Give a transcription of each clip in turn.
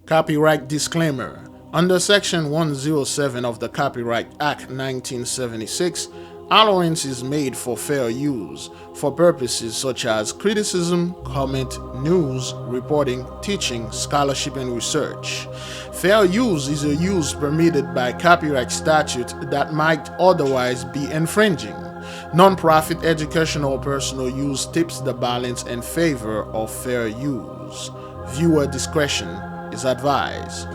Copyright disclaimer. Under Section 107 of the Copyright Act 1976, allowance is made for fair use for purposes such as criticism, comment, news, reporting, teaching, scholarship, and research. Fair use is a use permitted by copyright statute that might otherwise be infringing. Non-profit educational or personal use tips the balance in favor of fair use. Viewer discretion is advised.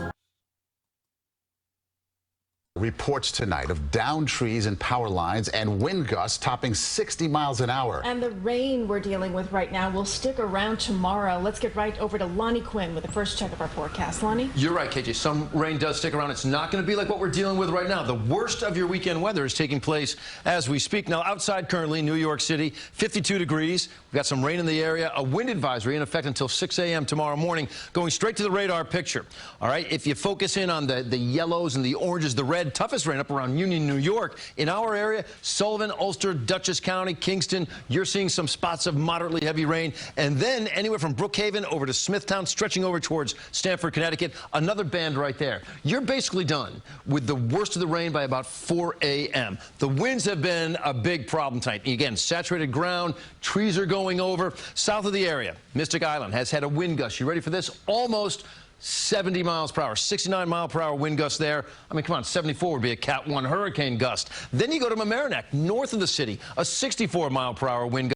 Reports tonight of downed trees and power lines and wind gusts topping 60 miles an hour. And the rain we're dealing with right now will stick around tomorrow. Let's get right over to Lonnie Quinn with the first check of our forecast. Lonnie? You're right, KJ. Some rain does stick around. It's not going to be like what we're dealing with right now. The worst of your weekend weather is taking place as we speak. Now, outside currently, New York City, 52 degrees. We've got some rain in the area. A wind advisory in effect until 6 a.m. tomorrow morning, going straight to the radar picture. All right, if you focus in on the yellows and the oranges, the red, toughest rain up around Union, New York. In our area, Sullivan, Ulster, Dutchess County, Kingston, you're seeing some spots of moderately heavy rain. And then anywhere from Brookhaven over to Smithtown, stretching over towards Stamford, Connecticut, another band right there. You're basically done with the worst of the rain by about 4 a.m. The winds have been a big problem tonight. Again, saturated ground, trees are going over. South of the area, Mystic Island has had a wind gust. You ready for this? Almost 70 miles per hour, 69 mile per hour wind gust there. I mean, come on, 74 would be a Cat 1 hurricane gust. Then you go to Mamaroneck, north of the city, a 64 mile per hour wind gust.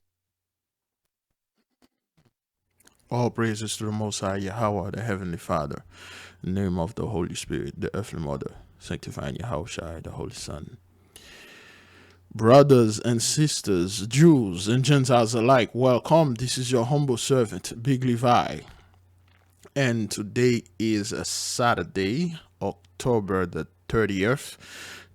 All praises to the Most High Yahweh, the Heavenly Father, in the name of the Holy Spirit, the Earthly Mother, sanctifying Yahushua, the Holy Son. Brothers and sisters, Jews and Gentiles alike, welcome. This is your humble servant, Big Levi. And today is a Saturday, October the 30th,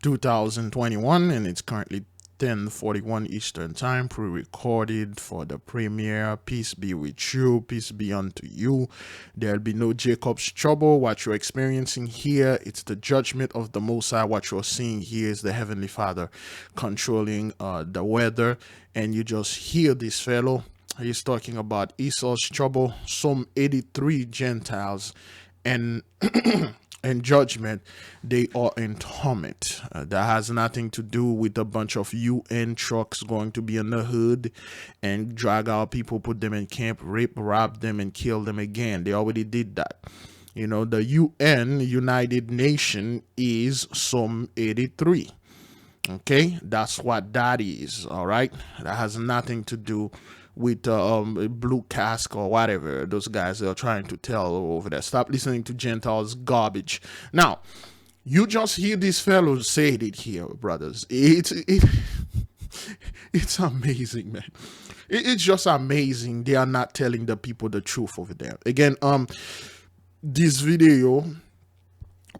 2021, and it's currently 10:41 Eastern Time, pre-recorded for the premiere. Peace be with you, peace be unto you. There'll be no Jacob's trouble. What you're experiencing here, it's the judgment of the Most High. What you're seeing here is the Heavenly Father controlling the weather, and you just hear this fellow. He's talking about Esau's trouble, some 83 Gentiles, and and judgment, they are in torment. That has nothing to do with a bunch of UN trucks going to be in the hood and drag our people, put them in camp, rape, rob them, and kill them again. They already did that. You know, the UN, United Nations, is some 83. Okay, that's what that is. All right, that has nothing to do with blue cask or whatever those guys are trying to tell over there. Stop listening to Gentiles garbage. Now, you just hear these fellows say it here, brothers. It's amazing, man. It's just amazing. They are not telling the people the truth over there. Again, this video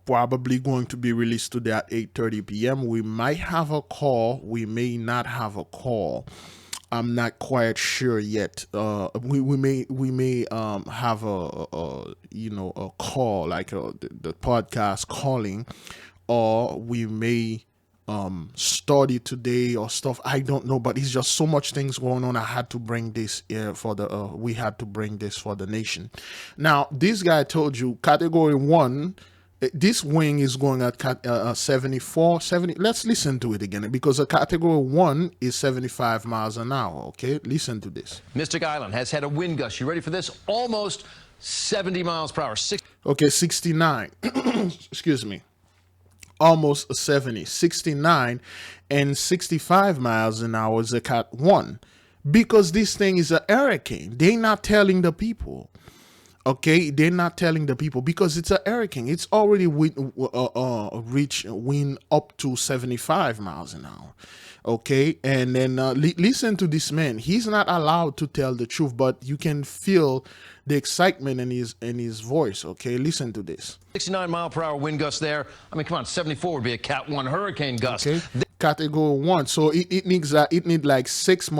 probably going to be released today at 8:30 p.m. We might have a call. We may not have a call. I'm not quite sure yet. We may have a call, like the podcast calling, or we may study today or stuff. I don't know, but it's just so much things going on. I had to bring this for the we had to bring this for the nation. Now, this guy told you category 1. This wing is going at 74, 70. Let's listen to it again, because a category 1 is 75 miles an hour. Okay, listen to this. Mystic Island has had a wind gust. You ready for this? Almost 70 miles per hour. Okay, 69. Excuse me. Almost 70. 69 and 65 miles an hour is a Cat 1. Because this thing is a hurricane. They're not telling the people. Okay, they're not telling the people because it's a hurricane. It's already reached wind up to 75 miles an hour. Okay, and then listen to this man. He's not allowed to tell the truth, but you can feel the excitement in his voice. Okay, listen to this. 69 mile per hour wind gust there. I mean, come on, 74 would be a Cat 1 hurricane gust. Okay. Category 1, so it needs like 5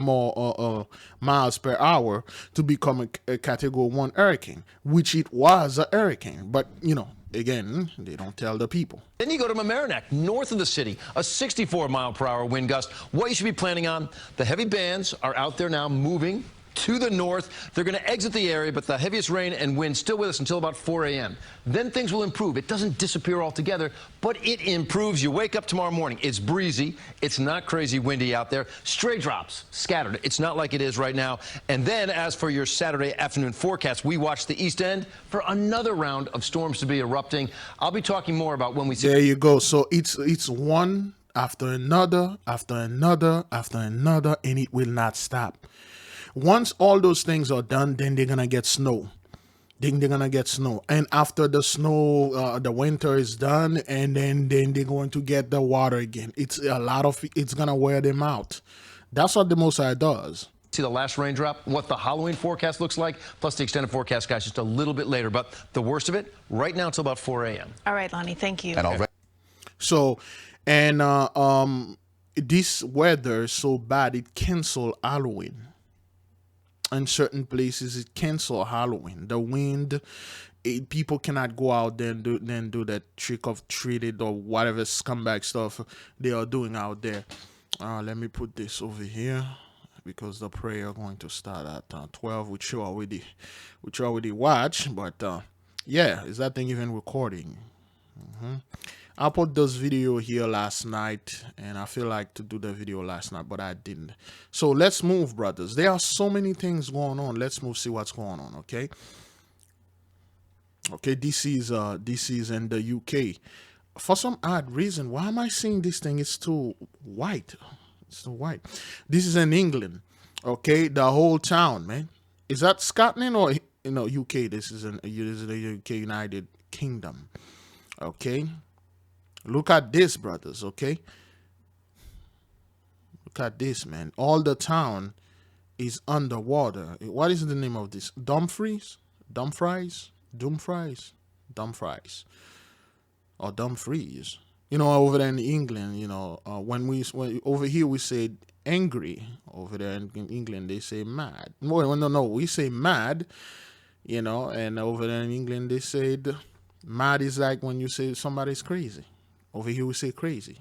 more miles per hour to become a category 1 hurricane, which it was a hurricane. But you know, again, they don't tell the people. Then you go to Mamaroneck, north of the city, a 64 mile per hour wind gust. What you should be planning on: the heavy bands are out there now moving to the north. They're going to exit the area, but the heaviest rain and wind still with us until about 4 a.m. Then things will improve. It doesn't disappear altogether, but it improves. You wake up tomorrow morning. It's breezy. It's not crazy windy out there. Stray drops scattered. It's not like it is right now. And then as for your Saturday afternoon forecast, we watch the East End for another round of storms to be erupting. I'll be talking more about when we see. There you go. So it's one after another, after another, after another, and it will not stop. Once all those things are done, then they're gonna get snow. Then they're gonna get snow, and after the snow, the winter is done, and then they're going to get the water again. It's gonna wear them out. That's what the Most High does. See the last raindrop, what the Halloween forecast looks like, plus the extended forecast, guys, just a little bit later. But the worst of it, right now until about 4 a.m. All right, Lonnie, thank you. And already. So, and this weather is so bad, it cancel Halloween. In certain places, it cancel Halloween. The wind, people cannot go out there and do that trick of treated or whatever scumbag stuff they are doing out there. Let me put this over here, because the prayer going to start at 12, which you already watch. But yeah, is that thing even recording? I put this video here last night, and I feel like to do the video last night, but I didn't. So let's move, brothers. There are so many things going on. Let's move, see what's going on. Okay. This is in the UK. For some odd reason, why am I seeing this thing? It's too white. It's too white. This is in England. Okay, the whole town, man. Is that Scotland or UK? This is the UK, United Kingdom. Okay. Look at this, brothers, okay? Look at this, man. All the town is underwater. What is the name of this? Dumfries? Dumfries? Or Dumfries. Over there in England, when over here we say angry. Over there in England, they say mad. No, we say mad, and over there in England, they say mad is like when you say somebody's crazy. Over here, we say crazy.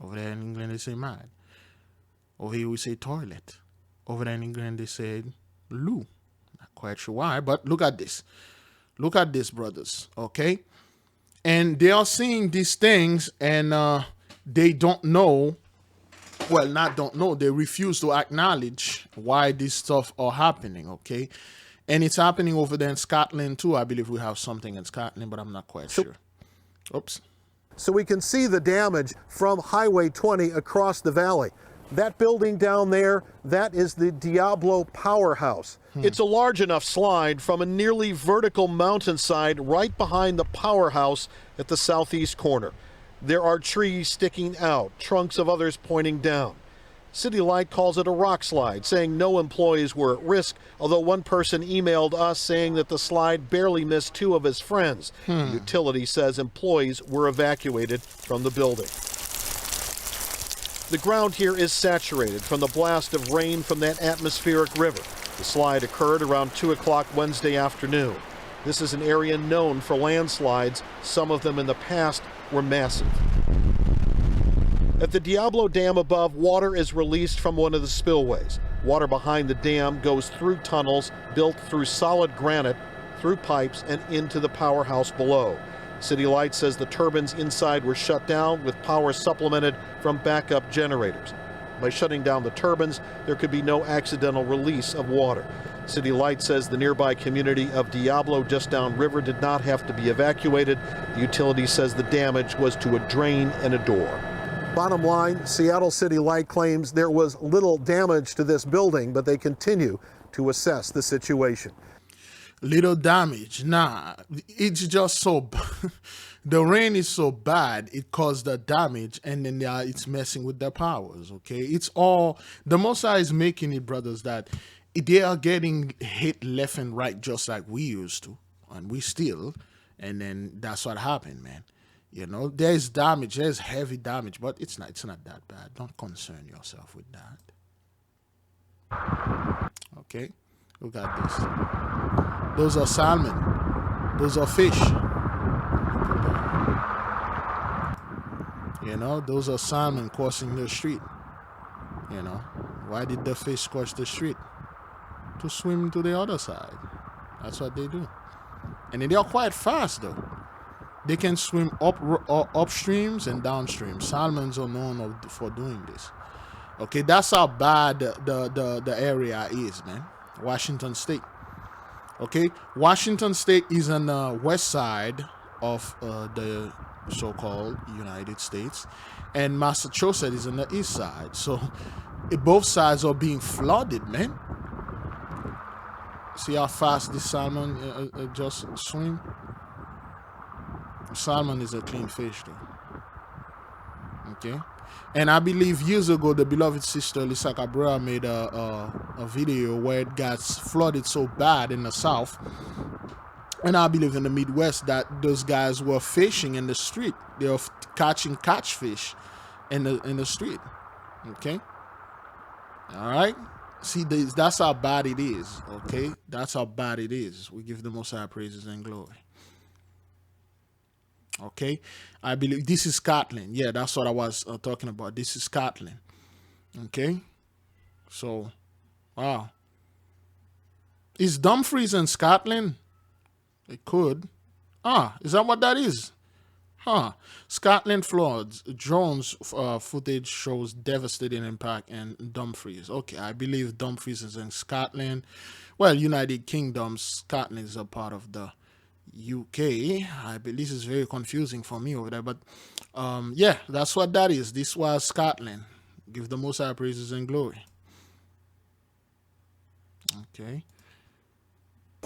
Over there in England, they say mad. Over here, we say toilet. Over there in England, they say loo. Not quite sure why, but look at this. Look at this, brothers, okay? And they are seeing these things, and they don't know. Well, don't know. They refuse to acknowledge why this stuff are happening, okay? And it's happening over there in Scotland, too. I believe we have something in Scotland, but I'm not quite sure. Oops. So we can see the damage from Highway 20 across the valley. That building down there, that is the Diablo Powerhouse. It's a large enough slide from a nearly vertical mountainside right behind the powerhouse at the southeast corner. There are trees sticking out, trunks of others pointing down. City Light calls it a rock slide, saying no employees were at risk, although one person emailed us saying that the slide barely missed 2 of his friends. The utility says employees were evacuated from the building. The ground here is saturated from the blast of rain from that atmospheric river. The slide occurred around 2 o'clock Wednesday afternoon. This is an area known for landslides. Some of them in the past were massive. At the Diablo Dam above, water is released from one of the spillways. Water behind the dam goes through tunnels built through solid granite, through pipes, and into the powerhouse below. City Light says the turbines inside were shut down with power supplemented from backup generators. By shutting down the turbines, there could be no accidental release of water. City Light says the nearby community of Diablo just downriver did not have to be evacuated. The utility says the damage was to a drain and a door. Bottom line, Seattle City Light claims there was little damage to this building, but they continue to assess the situation. Little damage? Nah, it's just so the rain is so bad it caused the damage, and then it's messing with the powers. Okay, it's all the Most High is making it, brothers, that they are getting hit left and right just like we used to, and we still, and then that's what happened, man. There's damage, there's heavy damage, but it's not that bad. Don't concern yourself with that. Okay, look at this. Those are salmon. Those are fish. Those are salmon crossing the street. Why did the fish cross the street? to swim to the other side. That's what they do. And they are quite fast, though. They can swim upstreams and downstream. Salmons are known for doing this. Okay, that's how bad the area is, man. Washington State. Okay, Washington State is on the west side of the so-called United States, and Massachusetts is on the east side. So both sides are being flooded, man. See how fast this salmon just swim? Salmon is a clean fish, though. Okay, and I believe years ago the beloved sister Lisa Cabrera made a video where it got flooded so bad in the south, and I believe in the Midwest that those guys were fishing in the street. They were catching catfish in the street. Okay, all right. See, that's how bad it is. Okay, that's how bad it is. We give the Most High praises and glory. Okay, I believe this is Scotland. Yeah, that's what I was talking about. This is Scotland. Okay, so, wow. Is Dumfries in Scotland? It could. Is that what that is? Scotland floods. Drones footage shows devastating impact in Dumfries. Okay, I believe Dumfries is in Scotland. Well, United Kingdom, Scotland is a part of the UK. I believe this is very confusing for me over there, but yeah, that's what that is. This was Scotland. Give the Most High praises and glory. Okay.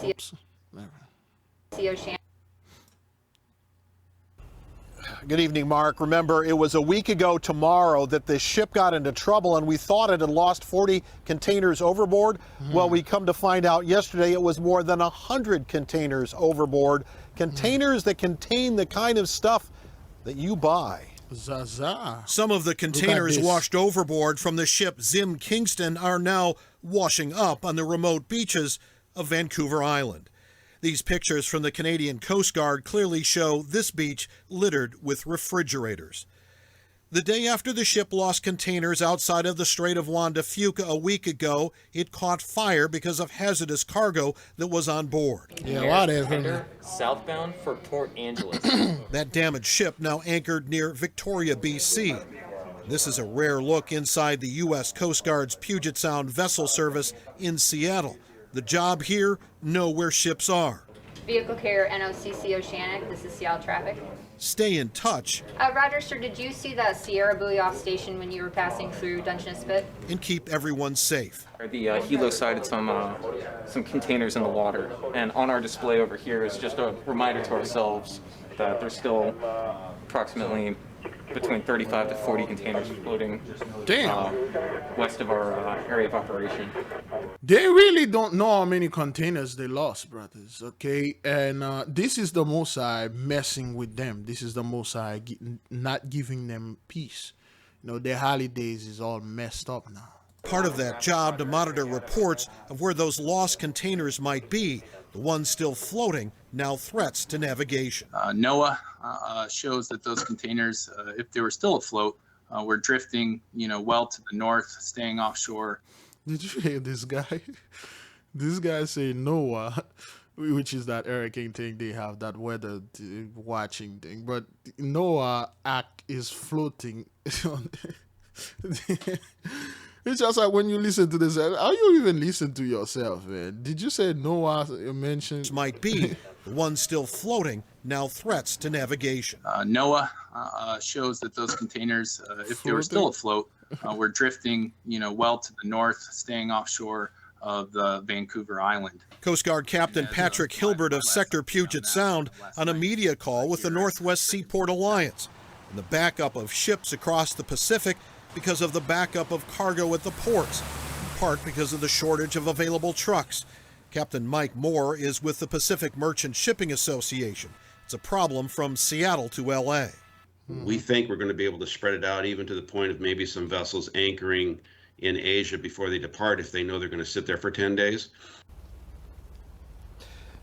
Oops. Good evening, Mark. Remember, it was a week ago tomorrow that the ship got into trouble, and we thought it had lost 40 containers overboard. Well, we come to find out yesterday it was more than 100 containers overboard. Containers that contain the kind of stuff that you buy. Zaza. Some of the containers washed overboard from the ship Zim Kingston are now washing up on the remote beaches of Vancouver Island. These pictures from the Canadian Coast Guard clearly show this beach littered with refrigerators. The day after the ship lost containers outside of the Strait of Juan de Fuca a week ago, it caught fire because of hazardous cargo that was on board. Yeah, whatever. Southbound for Port Angeles. That damaged ship now anchored near Victoria, BC. This is a rare look inside the U.S. Coast Guard's Puget Sound vessel service in Seattle. The job here, know where ships are. Vehicle carrier NOCC Oceanic, this is Seattle traffic. Stay in touch. Roger, sir, did you see the Sierra buoy off station when you were passing through Dungeness Spit? And keep everyone safe. The Hilo sighted some containers in the water, and on our display over here is just a reminder to ourselves that there's still approximately between 35 to 40 containers floating west of our area of operation. They really don't know how many containers they lost, brothers, okay? And this is the Most High messing with them. This is the Most High not giving them peace. You know, their holidays is all messed up now. Part of that job to monitor reports of where those lost containers might be. The ones still floating, now threats to navigation. NOAA shows that those containers, if they were still afloat, were drifting, well to the north, staying offshore. Did you hear this guy? This guy say NOAA, which is that hurricane thing they have, that weather watching thing. But NOAA is floating. It's just like when you listen to this, how you even listen to yourself, man? Did you say Noah mentioned? Might be. The ones still floating, now threats to navigation. NOAA shows that those containers, if they were still afloat, were drifting, well to the north, staying offshore of the Vancouver Island. Coast Guard Captain Patrick Hilbert of Sector Puget Sound on a media call with the Northwest Seaport Alliance and the backup of ships across the Pacific because of the backup of cargo at the ports, in part because of the shortage of available trucks. Captain Mike Moore is with the Pacific Merchant Shipping Association. It's a problem from Seattle to L.A. We think we're going to be able to spread it out even to the point of maybe some vessels anchoring in Asia before they depart if they know they're going to sit there for 10 days.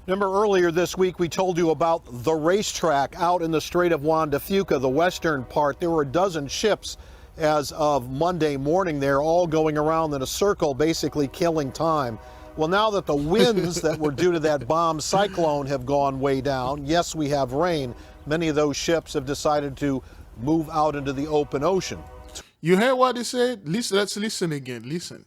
Remember earlier this week we told you about the racetrack out in the Strait of Juan de Fuca, the western part. There were a dozen ships as of Monday morning there, all going around in a circle, basically killing time. Well, now that the winds that were due to that bomb cyclone have gone way down, yes, we have rain. Many of those ships have decided to move out into the open ocean. You heard what he said? Let's listen again. Listen.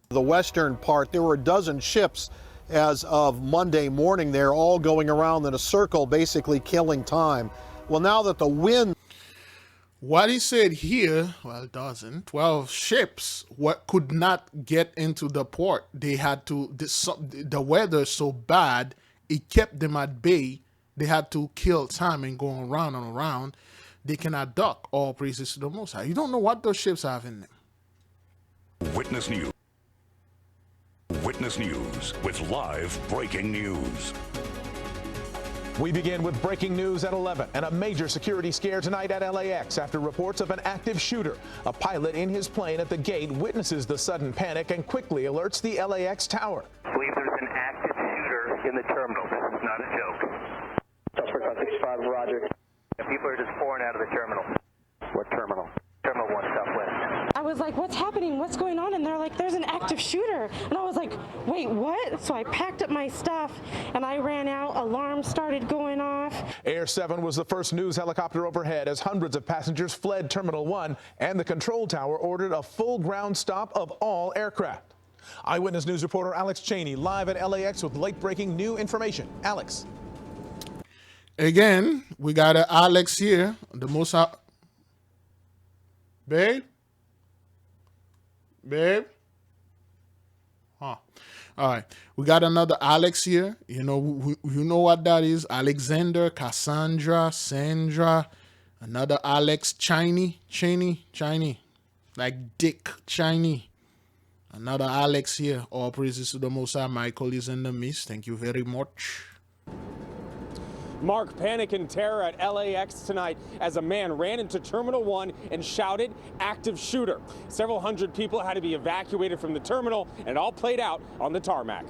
The western part, there were a dozen ships as of Monday morning. They're all going around in a circle, basically killing time. Well, now that the wind... What he said here, well, dozen, 12 ships could not get into the port. They had to, the weather so bad, it kept them at bay. They had to kill time and go around and around. They cannot dock. All praises to the Most High. You don't know what those ships have in them. Witness News. Witness News with live breaking news. We begin with breaking news at 11 and a major security scare tonight at LAX after reports of an active shooter. A pilot in his plane at the gate witnesses the sudden panic and quickly alerts the LAX tower. I believe there's an active shooter in the terminal. This is not a joke. Suspect 65, roger. And people are just pouring out of the terminal. What terminal? Terminal 1 Southwest. I was like, what's happening? What's going on? And they're like, there's an active shooter. And I was like, wait, what? So I packed up my stuff and I ran out. Alarms started going off. Air 7 was the first news helicopter overhead as hundreds of passengers fled Terminal 1 and the control tower ordered a full ground stop of all aircraft. Eyewitness News reporter Alex Cheney live at LAX with late-breaking new information. Alex. Again, we got Alex here, the most... Babe? Babe? Huh. All right. We got another Alex here. You know, you know what that is? Alexander, Cassandra, Sandra, another Alex, Cheney. Like Dick Cheney. Another Alex here. All praises to the Most High. Michael is in the midst. Thank you very much. Mark, panic and terror at LAX tonight as a man ran into Terminal 1 and shouted, active shooter. Several hundred people had to be evacuated from the terminal, and it all played out on the tarmac.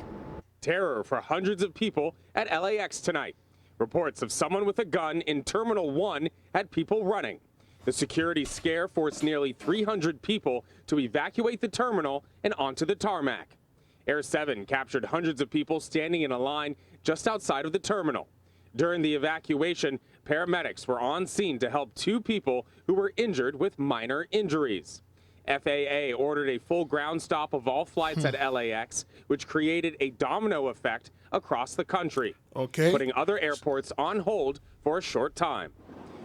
Terror for hundreds of people at LAX tonight. Reports of someone with a gun in Terminal 1 had people running. The security scare forced nearly 300 people to evacuate the terminal and onto the tarmac. Air 7 captured hundreds of people standing in a line just outside of the terminal. During the evacuation, paramedics were on scene to help 2 people who were injured with minor injuries. FAA ordered a full ground stop of all flights at LAX, which created a domino effect across the country, putting other airports on hold for a short time.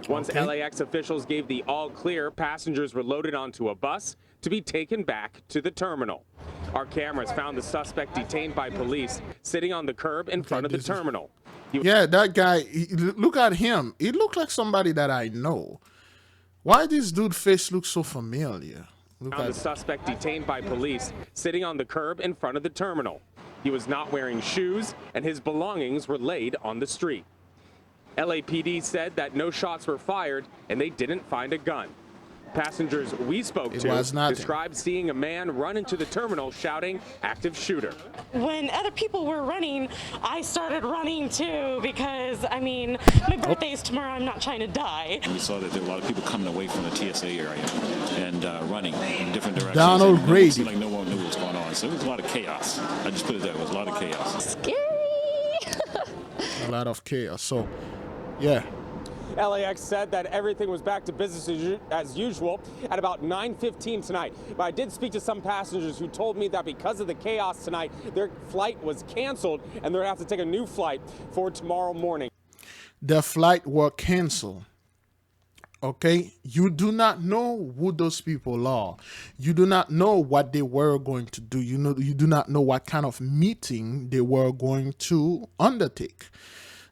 Once LAX officials gave the all clear, passengers were loaded onto a bus to be taken back to the terminal. Our cameras found the suspect detained by police sitting on the curb in front of the terminal. Yeah, that guy, look at him. He looked like somebody that I know. Why this dude face looks so familiar? Found the suspect detained by police sitting on the curb in front of the terminal. He was not wearing shoes and his belongings were laid on the street. LAPD said that no shots were fired and they didn't find a gun. Passengers we spoke to described seeing a man run into the terminal shouting, active shooter. When other people were running, I started running too because, I mean, my birthday's tomorrow. I'm not trying to die. We saw that there were a lot of people coming away from the TSA area and running in different directions. Donald Grady. It seemed like no one knew what was going on. So it was a lot of chaos. I just put it that way. It was a lot of chaos. Scary. A lot of chaos. So, yeah. LAX said that everything was back to business as usual at about 9:15 tonight. But I did speak to some passengers who told me that because of the chaos tonight, their flight was canceled and they're going to have to take a new flight for tomorrow morning. The flight were canceled. Okay, you do not know who those people are. You do not know what they were going to do. You do not know what kind of meeting they were going to undertake.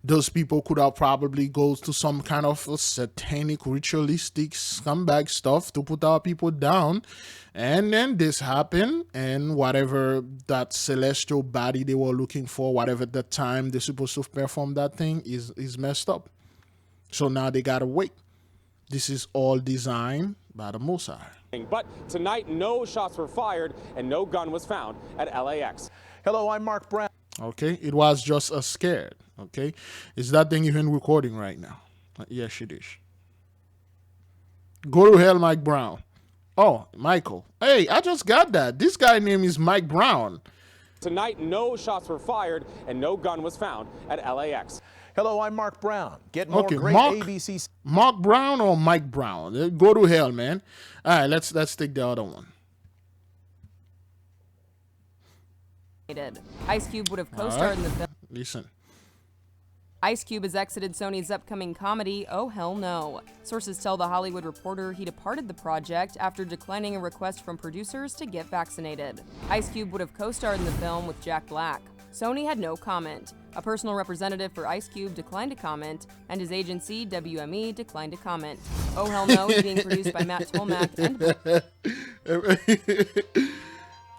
Those people could have probably go to some kind of satanic, ritualistic, scumbag stuff to put our people down. And then this happened, and whatever that celestial body they were looking for, whatever the time they're supposed to perform that thing is messed up. So now they gotta wait. This is all designed by the Most High. But tonight, no shots were fired and no gun was found at LAX. Hello, I'm Mark Brown. Okay, it was just a scared. Okay, is that thing even recording right now? Yes, it is. Go to hell, Mike Brown. Oh, Michael. Hey, I just got that. This guy name is Mike Brown. Tonight, no shots were fired and no gun was found at LAX. Hello, I'm Mark Brown. Get more Okay, great Mark, ABC. Mark Brown or Mike Brown? Go to hell, man. All right, let's take the other one. Ice Cube would have co-starred in the film. Listen. Ice Cube has exited Sony's upcoming comedy, Oh Hell No. Sources tell The Hollywood Reporter he departed the project after declining a request from producers to get vaccinated. Ice Cube would have co-starred in the film with Jack Black. Sony had no comment. A personal representative for Ice Cube declined to comment, and his agency, WME, declined to comment. Oh Hell No is being produced by Matt Tolmack and...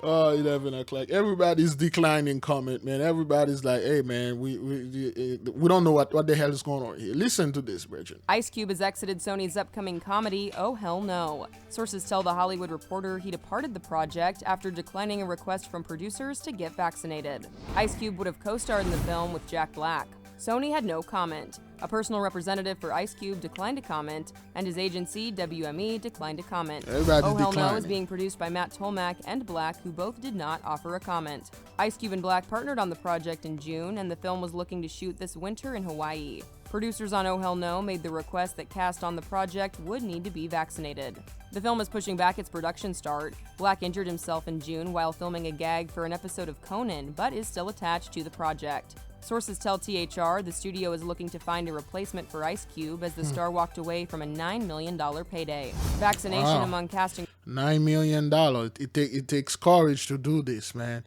Oh, 11 o'clock. Everybody's declining comment, man. Everybody's like, hey, man, we don't know what the hell is going on here. Listen to this, Bridget. Ice Cube has exited Sony's upcoming comedy, Oh Hell No. Sources tell The Hollywood Reporter he departed the project after declining a request from producers to get vaccinated. Ice Cube would have co-starred in the film with Jack Black. Sony had no comment. A personal representative for Ice Cube declined to comment, and his agency, WME, declined to comment. Everybody's Oh Hell No declining. is being produced by Matt Tolmack and Black, who both did not offer a comment. Ice Cube and Black partnered on the project in June, and the film was looking to shoot this winter in Hawaii. Producers on Oh Hell No made the request that cast on the project would need to be vaccinated. The film is pushing back its production start. Black injured himself in June while filming a gag for an episode of Conan, but is still attached to the project. Sources tell THR the studio is looking to find a replacement for Ice Cube as the star walked away from a $9 million payday. Vaccination among casting... $9 million. It takes courage to do this, man.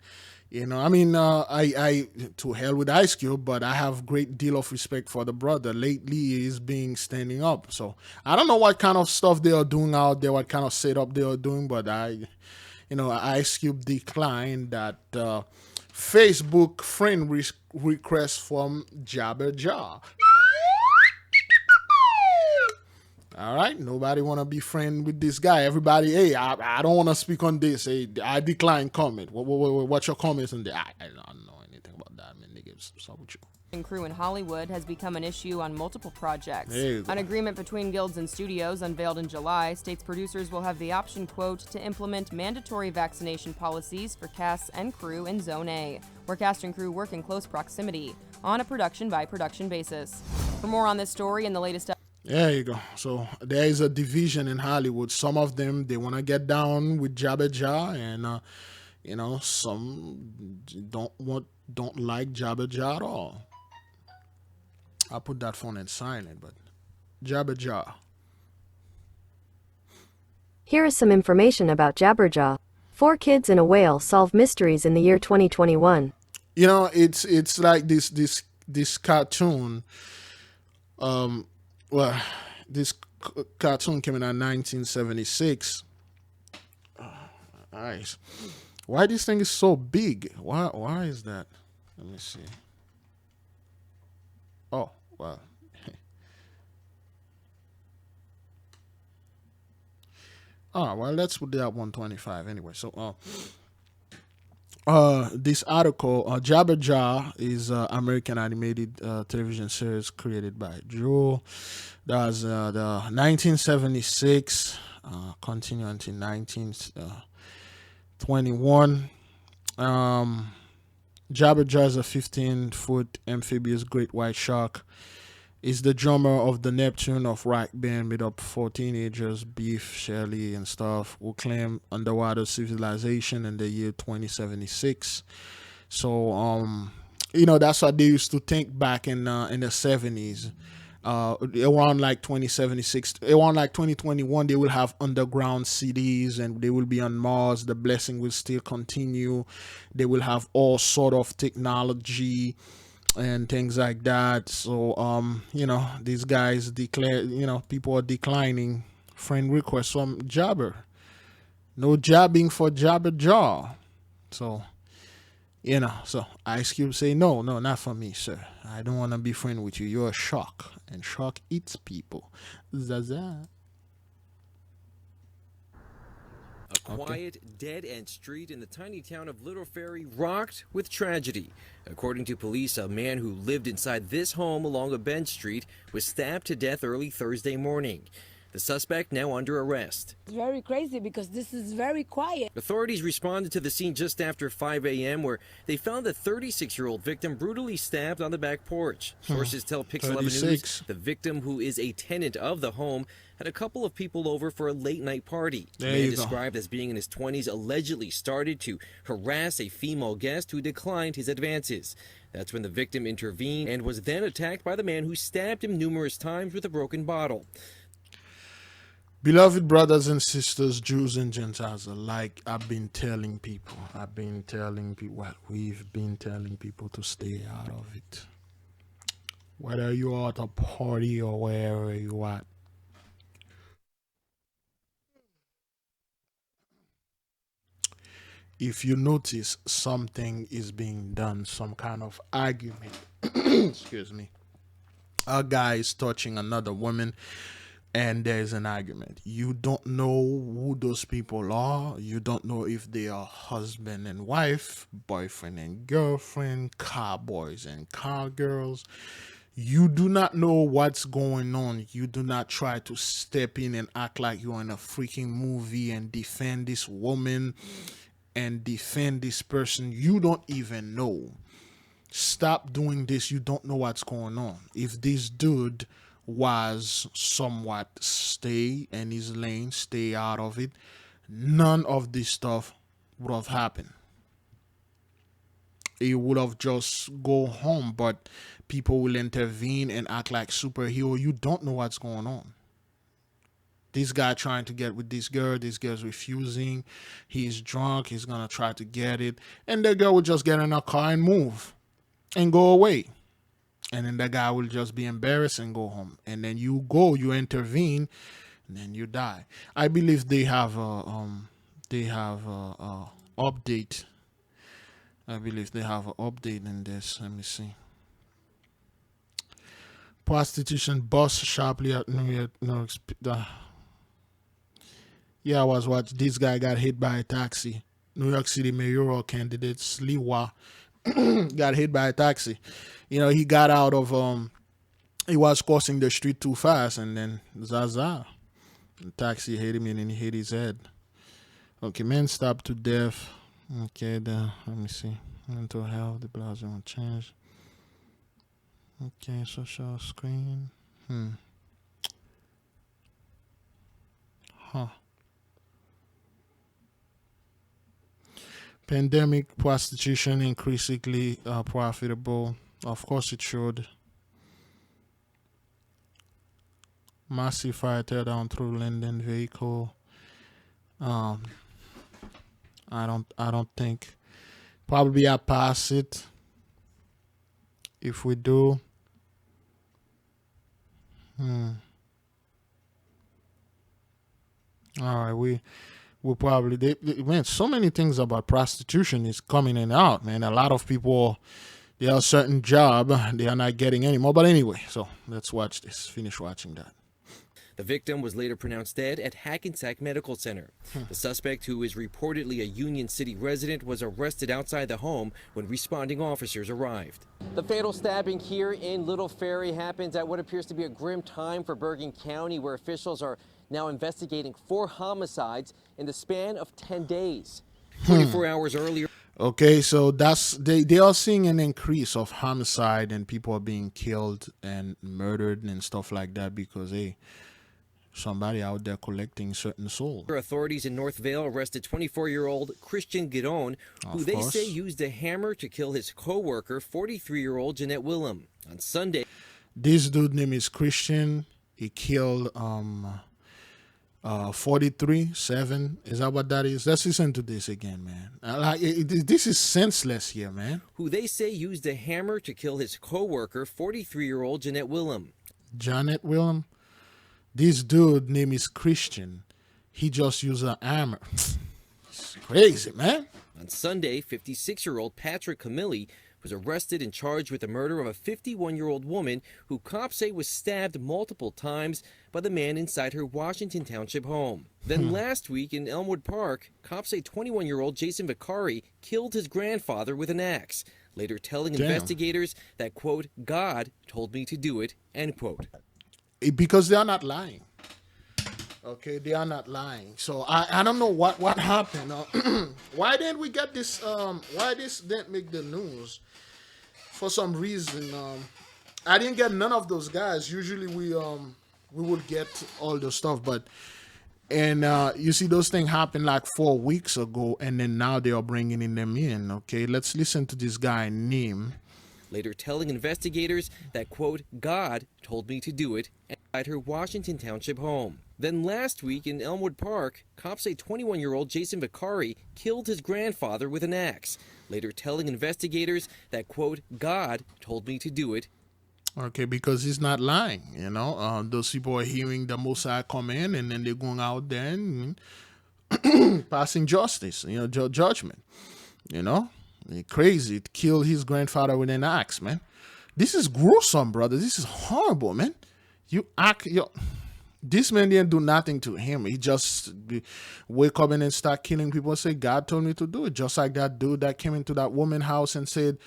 You know, I mean, I to hell with Ice Cube, but I have great deal of respect for the brother. Lately, he's been standing up. So I don't know what kind of stuff they are doing out there, what kind of setup they are doing, but Ice Cube declined that Facebook friend request from Jabberjaw. All right, nobody want to be friend with this guy. Everybody, hey, I don't want to speak on this. Hey, I decline comment. What's your comments on that? I don't know anything about that, man. Niggas, what's up with you? Crew in Hollywood has become an issue on multiple projects. There you go. An agreement between guilds and studios unveiled in July states producers will have the option, quote, to implement mandatory vaccination policies for casts and crew in Zone A, where cast and crew work in close proximity, on a production-by-production basis. For more on this story and the latest... There you go. So there is a division in Hollywood. Some of them, they want to get down with Jabberjaw, and some don't like Jabberjaw at all. I put that phone in silent, but Jabberjaw. Here is some information about Jabberjaw. 4 kids and a whale solve mysteries in the year 2021. You know, it's like this cartoon. This cartoon came in 1976. Nice. Why this thing is so big? Why is that? Let me see. Oh, wow. Well, let's put that 125 anyway. So, this article, Jabberjaw is an American animated television series created by Joe. That was the 1976, continuing until 1921. Jabberjaw is a 15-foot amphibious great white shark. Is the drummer of the Neptune of rock band made up of 4 teenagers, Beef, Shelley, and stuff, who claim underwater civilization in the year 2076. So, that's what they used to think back in the 70s. Around like 2076, around like 2021, they will have underground cities and they will be on Mars. The blessing will still continue. They will have all sort of technology and things like that. So, these guys declare, people are declining friend requests from Jabber. No jabbing for Jabberjaw. So, so Ice Cube say, no, not for me, sir. I don't want to be friend with you. You're a shark, and shark eats people. Zaza. A quiet, dead-end street in the tiny town of Little Ferry rocked with tragedy. According to police, a man who lived inside this home along a bench street was stabbed to death early Thursday morning. The suspect now under arrest. It's very crazy because this is very quiet. Authorities responded to the scene just after 5 a.m. where they found the 36-year-old victim brutally stabbed on the back porch. Sources tell Pix 11 News the victim, who is a tenant of the home, had a couple of people over for a late-night party. The man, described as being in his 20s, allegedly started to harass a female guest who declined his advances. That's when the victim intervened and was then attacked by the man who stabbed him numerous times with a broken bottle. Beloved brothers and sisters, Jews and Gentiles alike, we've been telling people to stay out of it. Whether you're at a party or wherever you at. If you notice something is being done, some kind of argument, excuse me, a guy is touching another woman, and there's an argument. You don't know who those people are. You don't know if they are husband and wife, boyfriend and girlfriend, cowboys and cowgirls. You do not know what's going on. You do not try to step in and act like you're in a freaking movie and defend this woman and defend this person. You don't even know. Stop doing this. You don't know what's going on. If this dude was somewhat stay in his lane, stay out of it, none of this stuff would have happened. It would have just go home, but people will intervene and act like superhero. You don't know what's going on. This guy trying to get with this girl's refusing. He's drunk, he's gonna try to get it, and the girl will just get in a car and move and go away. And then the guy will just be embarrassed and go home. And then you intervene, and then you die. I believe they have a update. I believe they have an update in this. Let me see. Prostitution bust sharply at New York. No, yeah, I was watching. This guy got hit by a taxi. New York City mayoral candidate Sliwa got hit by a taxi. You know, he got out of he was crossing the street too fast, and then Zaza, the taxi hit him and then he hit his head. Okay, man stopped to death. Okay, let me see. Mental health, the browser won't change. Okay, social screen. Pandemic prostitution increasingly profitable. Of course it should. Massive fire tear down through Linden vehicle. I don't think. Probably I pass it. If we do. All right, we'll probably man, so many things about prostitution is coming in and out, man. A lot of people, they have a certain job they are not getting anymore. But anyway, so let's watch this. Finish watching that. The victim was later pronounced dead at Hackensack Medical Center. The suspect, who is reportedly a Union City resident, was arrested outside the home when responding officers arrived. The fatal stabbing here in Little Ferry happens at what appears to be a grim time for Bergen County, where officials are now investigating 4 homicides in the span of 10 days. 24 hours earlier. Okay, so that's they are seeing an increase of homicide and people are being killed and murdered and stuff like that because somebody out there collecting certain souls. Authorities in North Vale arrested 24-year-old Christian Giron, who they say used a hammer to kill his co-worker, 43-year-old Jeanette Willem. On Sunday, this dude name is Christian. He killed 43-7. Is that what that is? Let's listen to this again, man. This is senseless here, man. Who they say used a hammer to kill his co-worker, 43-year-old Jeanette Willem. Janet Willem? This dude name is Christian. He just used a hammer. It's crazy, man. On Sunday, 56-year-old Patrick Camilli was arrested and charged with the murder of a 51-year-old woman who cops say was stabbed multiple times by the man inside her Washington Township home. Then last week in Elmwood Park, cops say 21-year-old Jason Vicari killed his grandfather with an axe, later telling investigators that, quote, God told me to do it, end quote. Because they are not lying. Okay, they are not lying. So I don't know what happened. Why didn't we get this? Why this didn't make the news? For some reason, I didn't get none of those guys. Usually we would get all the stuff, but you see those things happen like 4 weeks ago, and then now they are bringing them in. Okay, let's listen to this guy Neem. Later telling investigators that, quote, God told me to do it at her Washington Township home. Then last week in Elmwood Park, cops say 21-year-old Jason Vicari killed his grandfather with an axe. Later telling investigators that, quote, God told me to do it. Okay, because he's not lying, you know. Those people are hearing the Mosai come in, and then they're going out there and passing justice, you know, judgment, you know. Crazy. Killed his grandfather with an axe, man. This is gruesome, brother. This is horrible, man. This man didn't do nothing to him. He just wake up and then start killing people and say, God told me to do it. Just like that dude that came into that woman's house and said,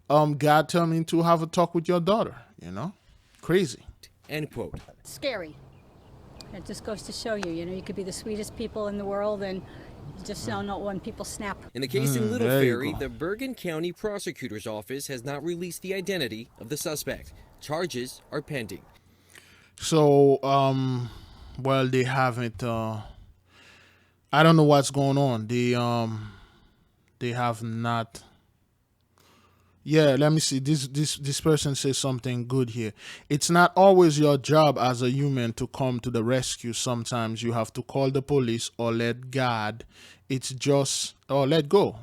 God told me to have a talk with your daughter, you know? Crazy. End quote. Scary. It just goes to show you, you know, you could be the sweetest people in the world and you just don't know when people snap. In the case in Little Ferry, the Bergen County Prosecutor's Office has not released the identity of the suspect. Charges are pending. So, well, they haven't, I don't know what's going on. They have not. Yeah, let me see. This person says something good here. It's not always your job as a human to come to the rescue. Sometimes you have to call the police or let God. It's just, or let go.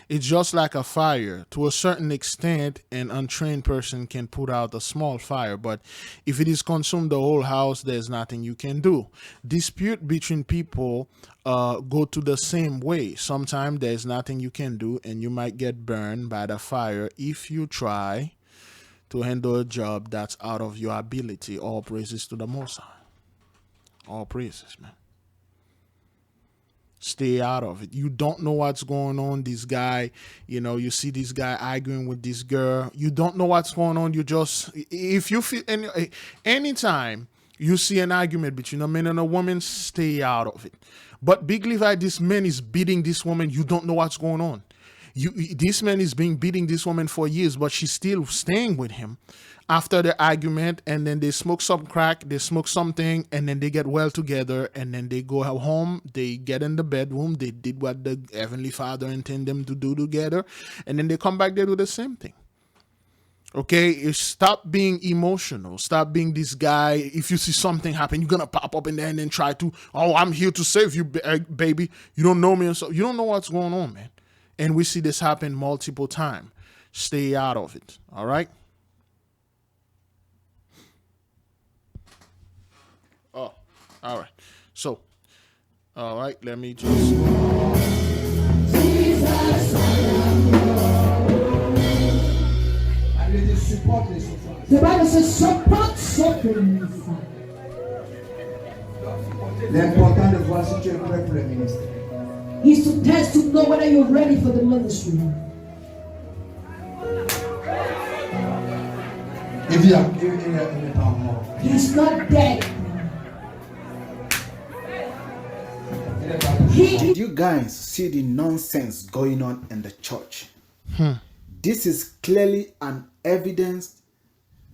It's just like a fire. To a certain extent, an untrained person can put out a small fire, but if it is consumed the whole house, there's nothing you can do. Dispute between people go to the same way. Sometimes there's nothing you can do, and you might get burned by the fire if you try to handle a job that's out of your ability. All praises to the Most High. All praises, man. Stay out of it. You don't know what's going on. This guy, you know, you see this guy arguing with this girl. You don't know what's going on. You just, if you feel, anytime you see an argument between a man and a woman, stay out of it. But Big Levi, this man is beating this woman. You don't know what's going on. This man is beating this woman for years, but she's still staying with him after the argument, and then they smoke some crack, they smoke something, and then they get well together, and then they go home, they get in the bedroom, they did what the Heavenly Father intended them to do together, and then they come back, they do the same thing. Okay, stop being emotional. Stop being this guy. If you see something happen, you're gonna pop up in there and then try to, oh, I'm here to save you, baby. You don't know me, and so you don't know what's going on, man. And we see this happen multiple times. Stay out of it. All right. Oh, all right. So, all right. Let me just. The Bible says support suffering. L'important de voir si tu es prêt pour le ministère is to test to know whether you're ready for the ministry. He's not dead. Did you guys see the nonsense going on in the church? This is clearly an evidence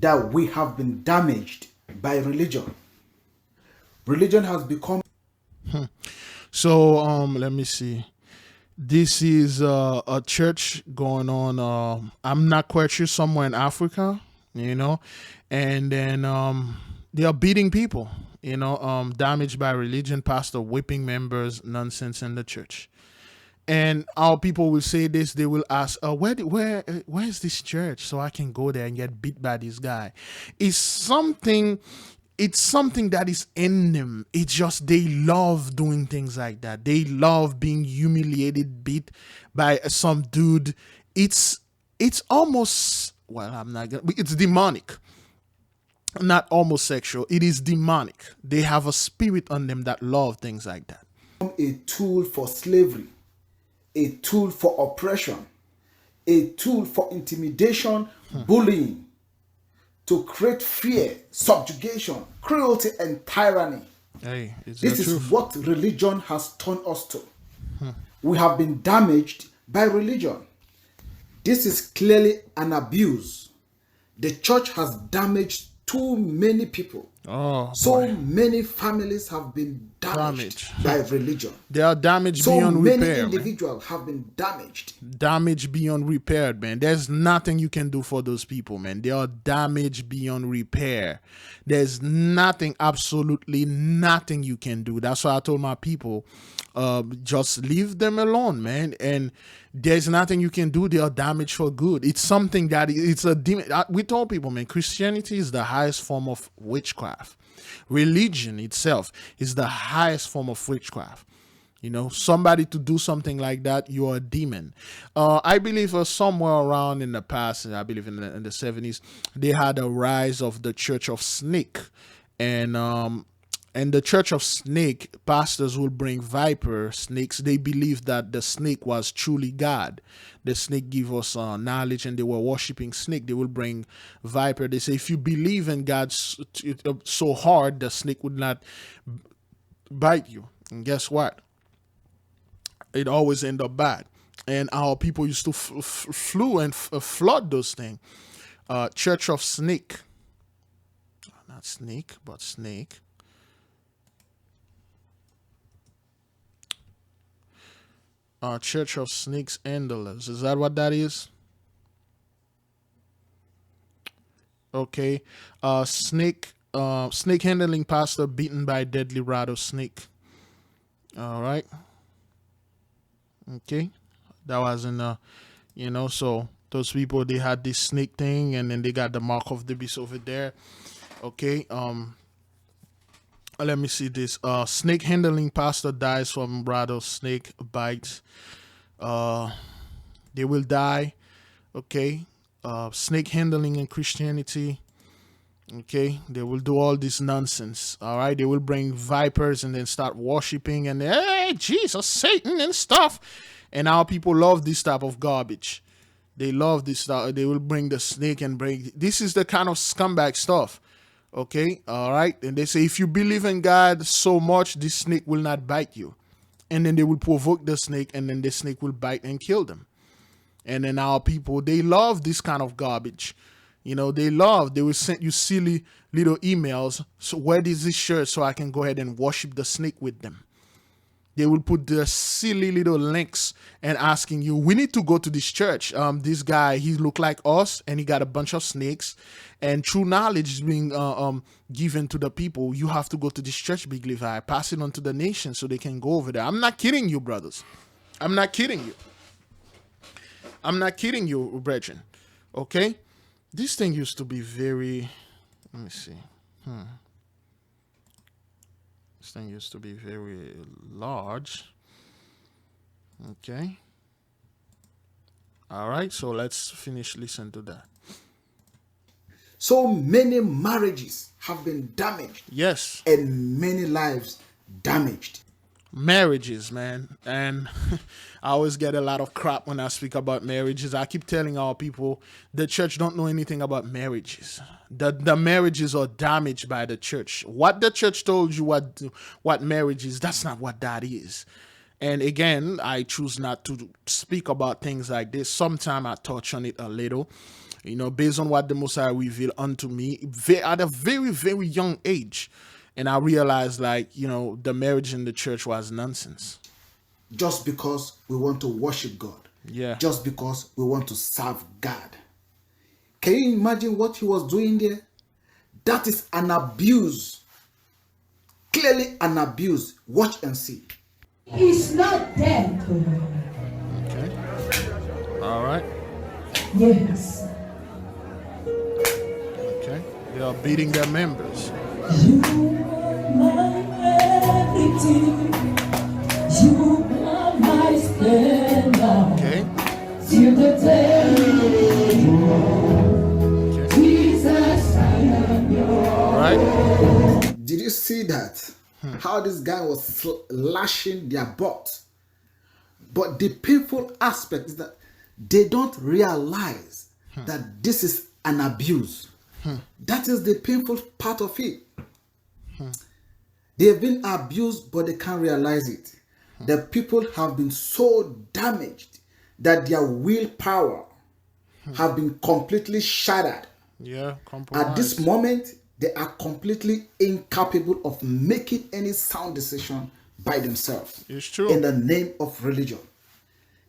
that we have been damaged by religion. Religion has become. So let me see. This is a church going on. I'm not quite sure, somewhere in Africa, you know, and then they are beating people, you know, damaged by religion, pastor whipping members, nonsense in the church. And our people will say this, they will ask, where is this church so I can go there and get beat by this guy? It's something that is in them. It's just they love doing things like that. They love being humiliated, beat by some dude. It's almost, well, it's demonic. Not homosexual. It is demonic. They have a spirit on them that love things like that. A tool for slavery, a tool for oppression, a tool for intimidation, bullying, to create fear, subjugation, cruelty, and tyranny. Hey, it's This the is truth. what religion has turned us to. We have been damaged by religion. This is clearly an abuse. The church has damaged too many people. Oh, So boy. many families have been damaged by religion. They are damaged So beyond many repair, man. individuals have been damaged. Damaged beyond repair, man. There's nothing you can do for those people, man. They are damaged beyond repair. There's nothing, absolutely nothing you can do. That's why I told my people, just leave them alone, man. And there's nothing you can do. They are damaged for good. It's something that it's a demon. We told people, man, Christianity is the highest form of witchcraft. Religion itself is the highest form of witchcraft. You know, somebody to do something like that, you're a demon. I believe somewhere around in the past, I believe in the 70s, they had a rise of the Church of Snake. And the Church of Snake, pastors will bring viper snakes. They believed that the snake was truly God. The snake give us knowledge, and they were worshiping snake. They will bring viper. They say, if you believe in God so hard, the snake would not bite you. And guess what? It always end up bad. And our people used to flew and flood those things. Church of Snake. Not snake, but snake. Church of Snakes Handlers. Is that what that is? Okay. Snake handling pastor beaten by deadly rattlesnake. All right. Okay. That was in so those people, they had this snake thing, and then they got the mark of the beast over there. Okay. Let me see this. Snake handling pastor dies from rattlesnake bites. They will die. Okay. Snake handling in Christianity. Okay. They will do all this nonsense. All right. They will bring vipers and then start worshiping and hey, Jesus, Satan and stuff. And our people love this type of garbage. They love this stuff. They will bring the snake and bring. This is the kind of scumbag stuff. Okay, all right. And they say, if you believe in God so much, this snake will not bite you. And then they will provoke the snake, and then the snake will bite and kill them. And then our people, they love this kind of garbage. You know, they will send you silly little emails. So where is this shirt so I can go ahead and worship the snake with them? They will put the silly little links and asking you, we need to go to this church. This guy, he look like us, and he got a bunch of snakes. And true knowledge is being given to the people. You have to go to this church, Big Levi. Pass it on to the nation so they can go over there. I'm not kidding you, brothers. I'm not kidding you. I'm not kidding you, brethren. Okay? This thing used to be very... Let me see. This thing used to be very large. Okay. All right, so let's finish listening to that. So many marriages have been damaged. Yes. And many lives damaged. Marriages, man. And I always get a lot of crap when I speak about marriages. I keep telling our people the church don't know anything about marriages. The marriages are damaged by the church. What the church told you what marriage is, that's not what that is. And again, I choose not to speak about things like this. Sometimes I touch on it a little, based on what the Messiah revealed unto me at a very, very young age. And I realized, the marriage in the church was nonsense. Just because we want to worship God. Yeah. Just because we want to serve God. Can you imagine what he was doing there? That is an abuse. Clearly an abuse. Watch and see. He's not dead. Okay. All right. Yes. Okay. They are beating their members. You are my everything. You are my splendor. Okay. Till the day you are. Jesus, I am yours. Right. Did you see that? How this guy was lashing their butt. But the painful aspect is that they don't realize that this is an abuse. That is the painful part of it. They've been abused, but they can't realize it. The people have been so damaged that their willpower have been completely shattered. Yeah, compromised. At this moment, they are completely incapable of making any sound decision by themselves. It's true. In the name of religion.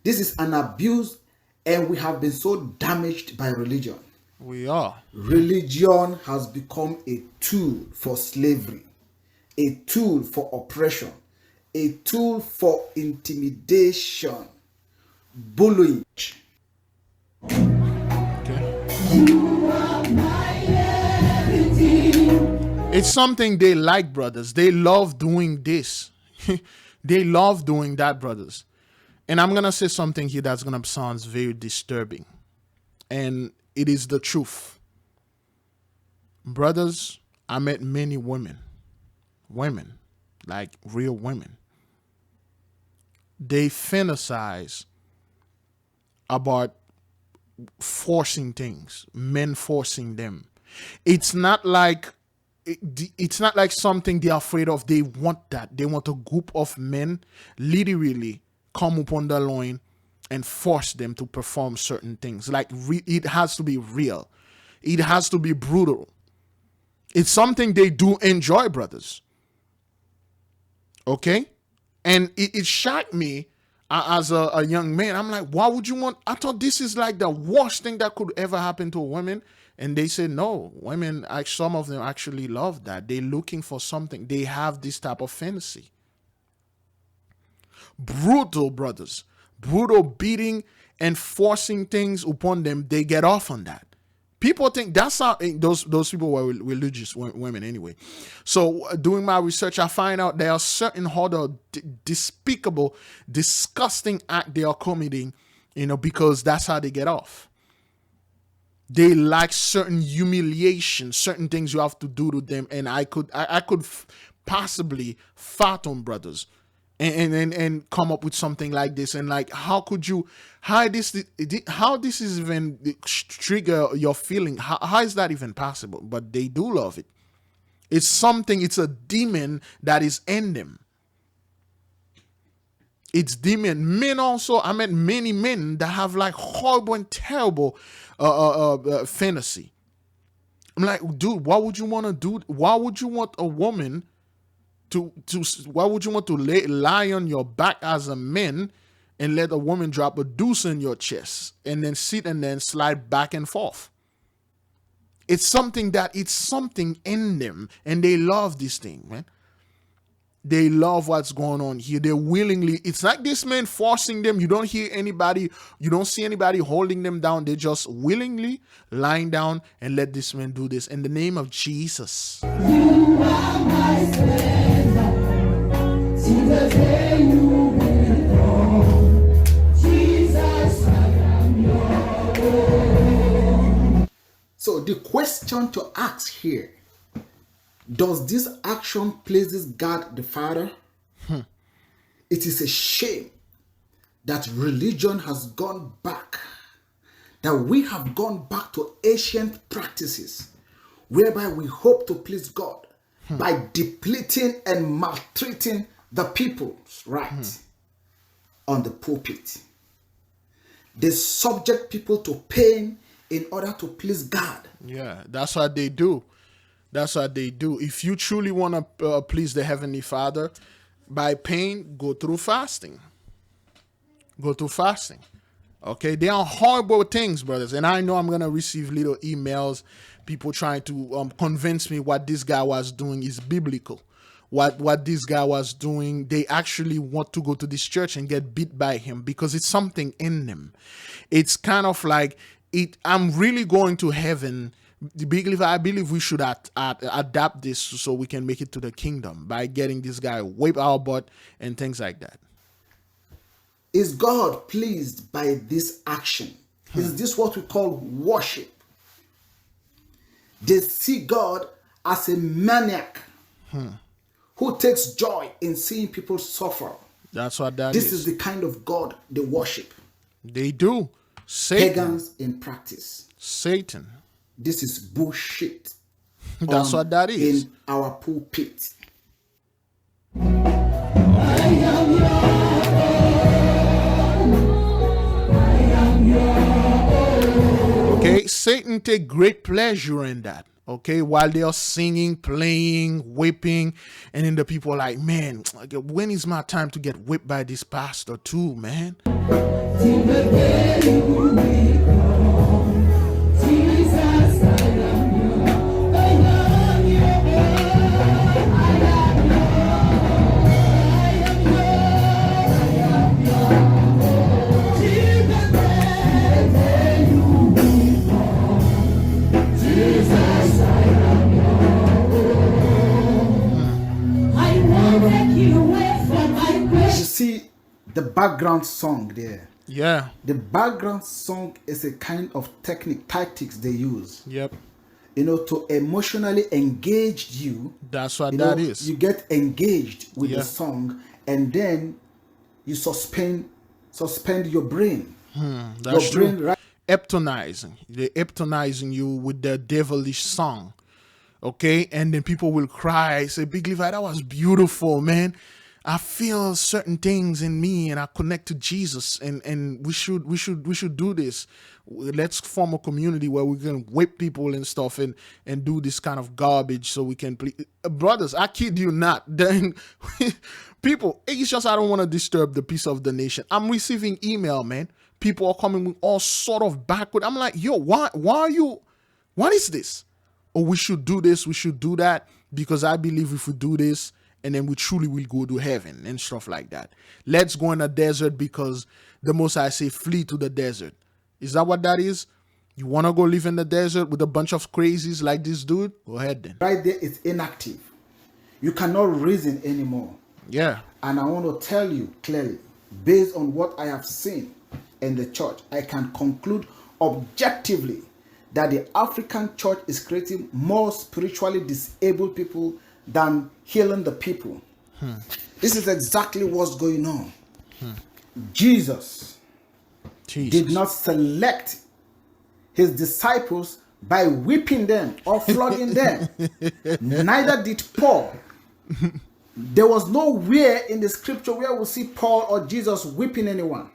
This is an abuse, and we have been so damaged by religion. We are. Religion has become a tool for slavery, a tool for oppression, a tool for intimidation, bullying. It's something they like, brothers. They love doing this. They love doing that, brothers. And I'm going to say something here that's going to sound very disturbing. And it is the truth. Brothers, I met many women, like real women. They fantasize about forcing things, men forcing them. It's not like something they're afraid of. They want that. They want a group of men literally come upon the loin and force them to perform certain things. Like it has to be real. It has to be brutal. It's something they do enjoy, brothers. Okay? And it shocked me as a young man. I'm like, why would you want? I thought this is like the worst thing that could ever happen to a woman. And they said, no, women, some of them actually love that. They're looking for something. They have this type of fantasy. Brutal, brothers. Brutal beating and forcing things upon them. They get off on that. People think that's how those people were religious women anyway. So doing my research, I find out there are certain other despicable, disgusting act they are committing, because that's how they get off. They like certain humiliation, certain things you have to do to them, and I could possibly fathom, brothers, and come up with something like this. And like, how this is even trigger your feeling? How is that even possible? But they do love it. It's a demon that is in them. It's demon. Men also, I met many men that have like horrible and terrible fantasy. I'm like, dude, why would you want to do? Why would you want a woman why would you want to lie on your back as a man and let a woman drop a deuce in your chest and then sit and then slide back and forth? It's something in them, and they love this thing, man. They love what's going on here. They willingly, it's like this man forcing them. You don't see anybody holding them down. They just willingly lying down and let this man do this in the name of Jesus. You are my Savior, till the day you will come. Jesus, I am your own. So the question to ask here, does this action pleases God the Father? It is a shame that religion has gone back, that we have gone back to ancient practices whereby we hope to please God by depleting and maltreating the people's right on the pulpit. They subject people to pain in order to please God. Yeah, that's what they do. That's what they do. If you truly want to please the Heavenly Father, by pain, go through fasting. Go through fasting. Okay? They are horrible things, brothers. And I know I'm going to receive little emails, people trying to convince me what this guy was doing is biblical. What this guy was doing, they actually want to go to this church and get beat by him because it's something in them. It's kind of like, I'm really going to heaven. I believe we should adapt this so we can make it to the kingdom by getting this guy wipe our butt and things like that. Is God pleased by this action? Is this what we call worship? They see God as a maniac who takes joy in seeing people suffer. That's what that is. This is the kind of God they worship. They do. Satan. Pagans in practice. Satan. This is bullshit. That's what that is. In our pulpit. Okay, Satan take great pleasure in that. Okay, while they are singing, playing, whipping, and then the people are like, man, when is my time to get whipped by this pastor too, man? You see the background song there. Yeah. The background song is a kind of tactics they use. Yep. You know, to emotionally engage you. That's what that is. You get engaged with the song, and then you suspend your brain. That's your brain, true. Right? Hypnotizing. They're hypnotizing you with their devilish song. Okay, and then people will cry, say, Big Levi, that was beautiful, man. I feel certain things in me and I connect to Jesus, and we should do this. Let's form a community where we can whip people and stuff and do this kind of garbage so we can brothers, I kid you not. Then people, it's just I don't want to disturb the peace of the nation. I'm receiving email, man. People are coming with all sort of backward. I'm like, yo, why are you, what is this? Oh, we should do this, we should do that, because I believe if we do this, and then we truly will go to heaven and stuff like that. Let's go in the desert because the Most High say flee to the desert. Is that what that is? You want to go live in the desert with a bunch of crazies like this dude? Go ahead then. Right there, it's inactive. You cannot reason anymore. Yeah. And I want to tell you clearly, based on what I have seen in the church, I can conclude objectively that the African church is creating more spiritually disabled people than healing the people. This is exactly what's going on. Jesus did not select his disciples by whipping them or flogging them. Neither did Paul. There was nowhere in the scripture where we see Paul or Jesus whipping anyone.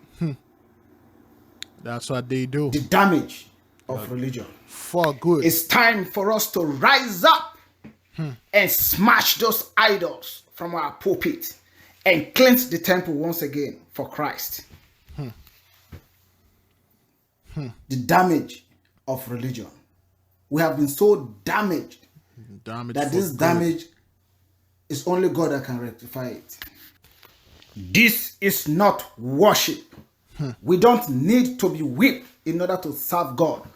That's what they do. The damage of religion. For good. It's time for us to rise up and smash those idols from our pulpit and cleanse the temple once again for Christ. The damage of religion. We have been so damaged that this damage is only God that can rectify it. This is not worship. We don't need to be whipped in order to serve God.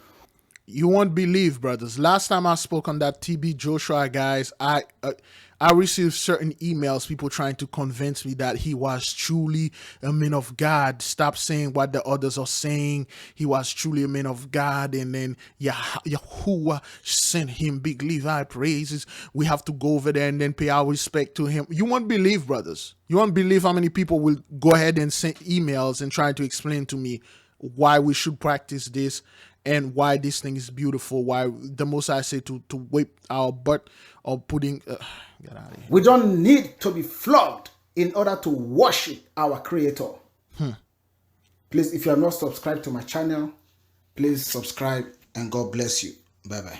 You won't believe, brothers. Last time I spoke on that TB Joshua, guys, I received certain emails, people trying to convince me that he was truly a man of God. Stop saying what the others are saying. He was truly a man of God. And then Yahuwah sent him Big Levi praises. We have to go over there and then pay our respect to him. You won't believe, brothers. You won't believe how many people will go ahead and send emails and try to explain to me why we should practice this and why this thing is beautiful, why the Most I say to whip our butt or putting... get out of here. We don't need to be flogged in order to worship our Creator. Please, if you are not subscribed to my channel, please subscribe and God bless you. Bye-bye.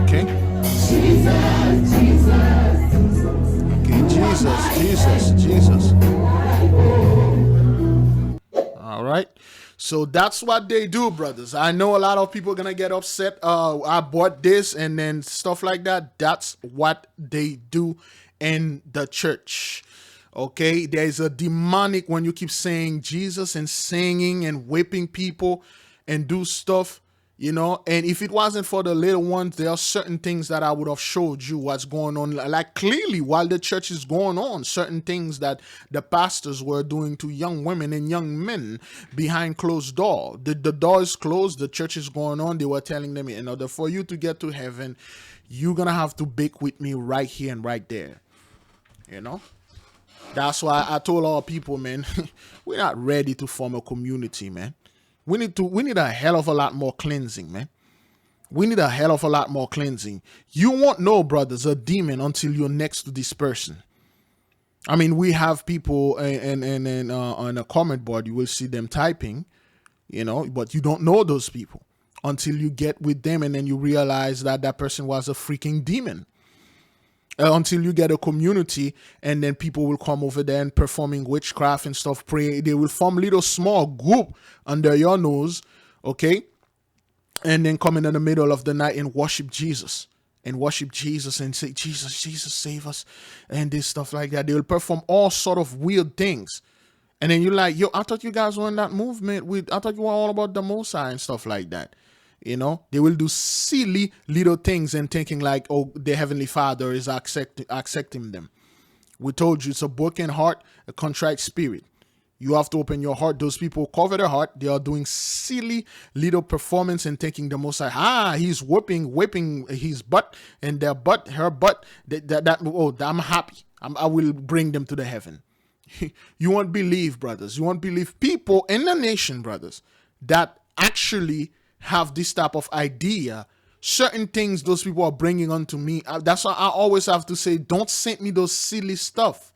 Okay. Jesus. All right. So that's what they do, brothers. I know a lot of people are going to get upset. I bought this and then stuff like that. That's what they do in the church. Okay. There's a demonic when you keep saying Jesus and singing and whipping people and do stuff. You know, and if it wasn't for the little ones, there are certain things that I would have showed you what's going on. Like clearly while the church is going on, certain things that the pastors were doing to young women and young men behind closed door. The door is closed. The church is going on. They were telling them, in order for you to get to heaven, you're going to have to bake with me right here and right there. You know, that's why I told our people, man, we're not ready to form a community, man. We need a hell of a lot more cleansing, man. We need a hell of a lot more cleansing. You won't know, brothers, a demon until you're next to this person. I mean, we have people on a comment board, you will see them typing, you know, but you don't know those people until you get with them and then you realize that that person was a freaking demon. Until you get a community and then people will come over there and performing witchcraft and stuff, pray. They will form little small group under your nose, okay? And then come in the middle of the night and worship Jesus. And worship Jesus and say, Jesus, Jesus, save us. And this stuff like that. They will perform all sort of weird things. And then you're like, yo, I thought you guys were in that movement. I thought you were all about the Mosai and stuff like that. You know, they will do silly little things and thinking like, oh, the Heavenly Father is accepting them. We told you it's a broken heart, a contrite spirit. You have to open your heart. Those people cover their heart. They are doing silly little performance and thinking the Most High, he's whipping his butt and their butt, her butt. I'm happy. I will bring them to the heaven. You won't believe, brothers. You won't believe people in the nation, brothers, that actually have this type of idea. Certain things those people are bringing onto me. That's why I always have to say, don't send me those silly stuff.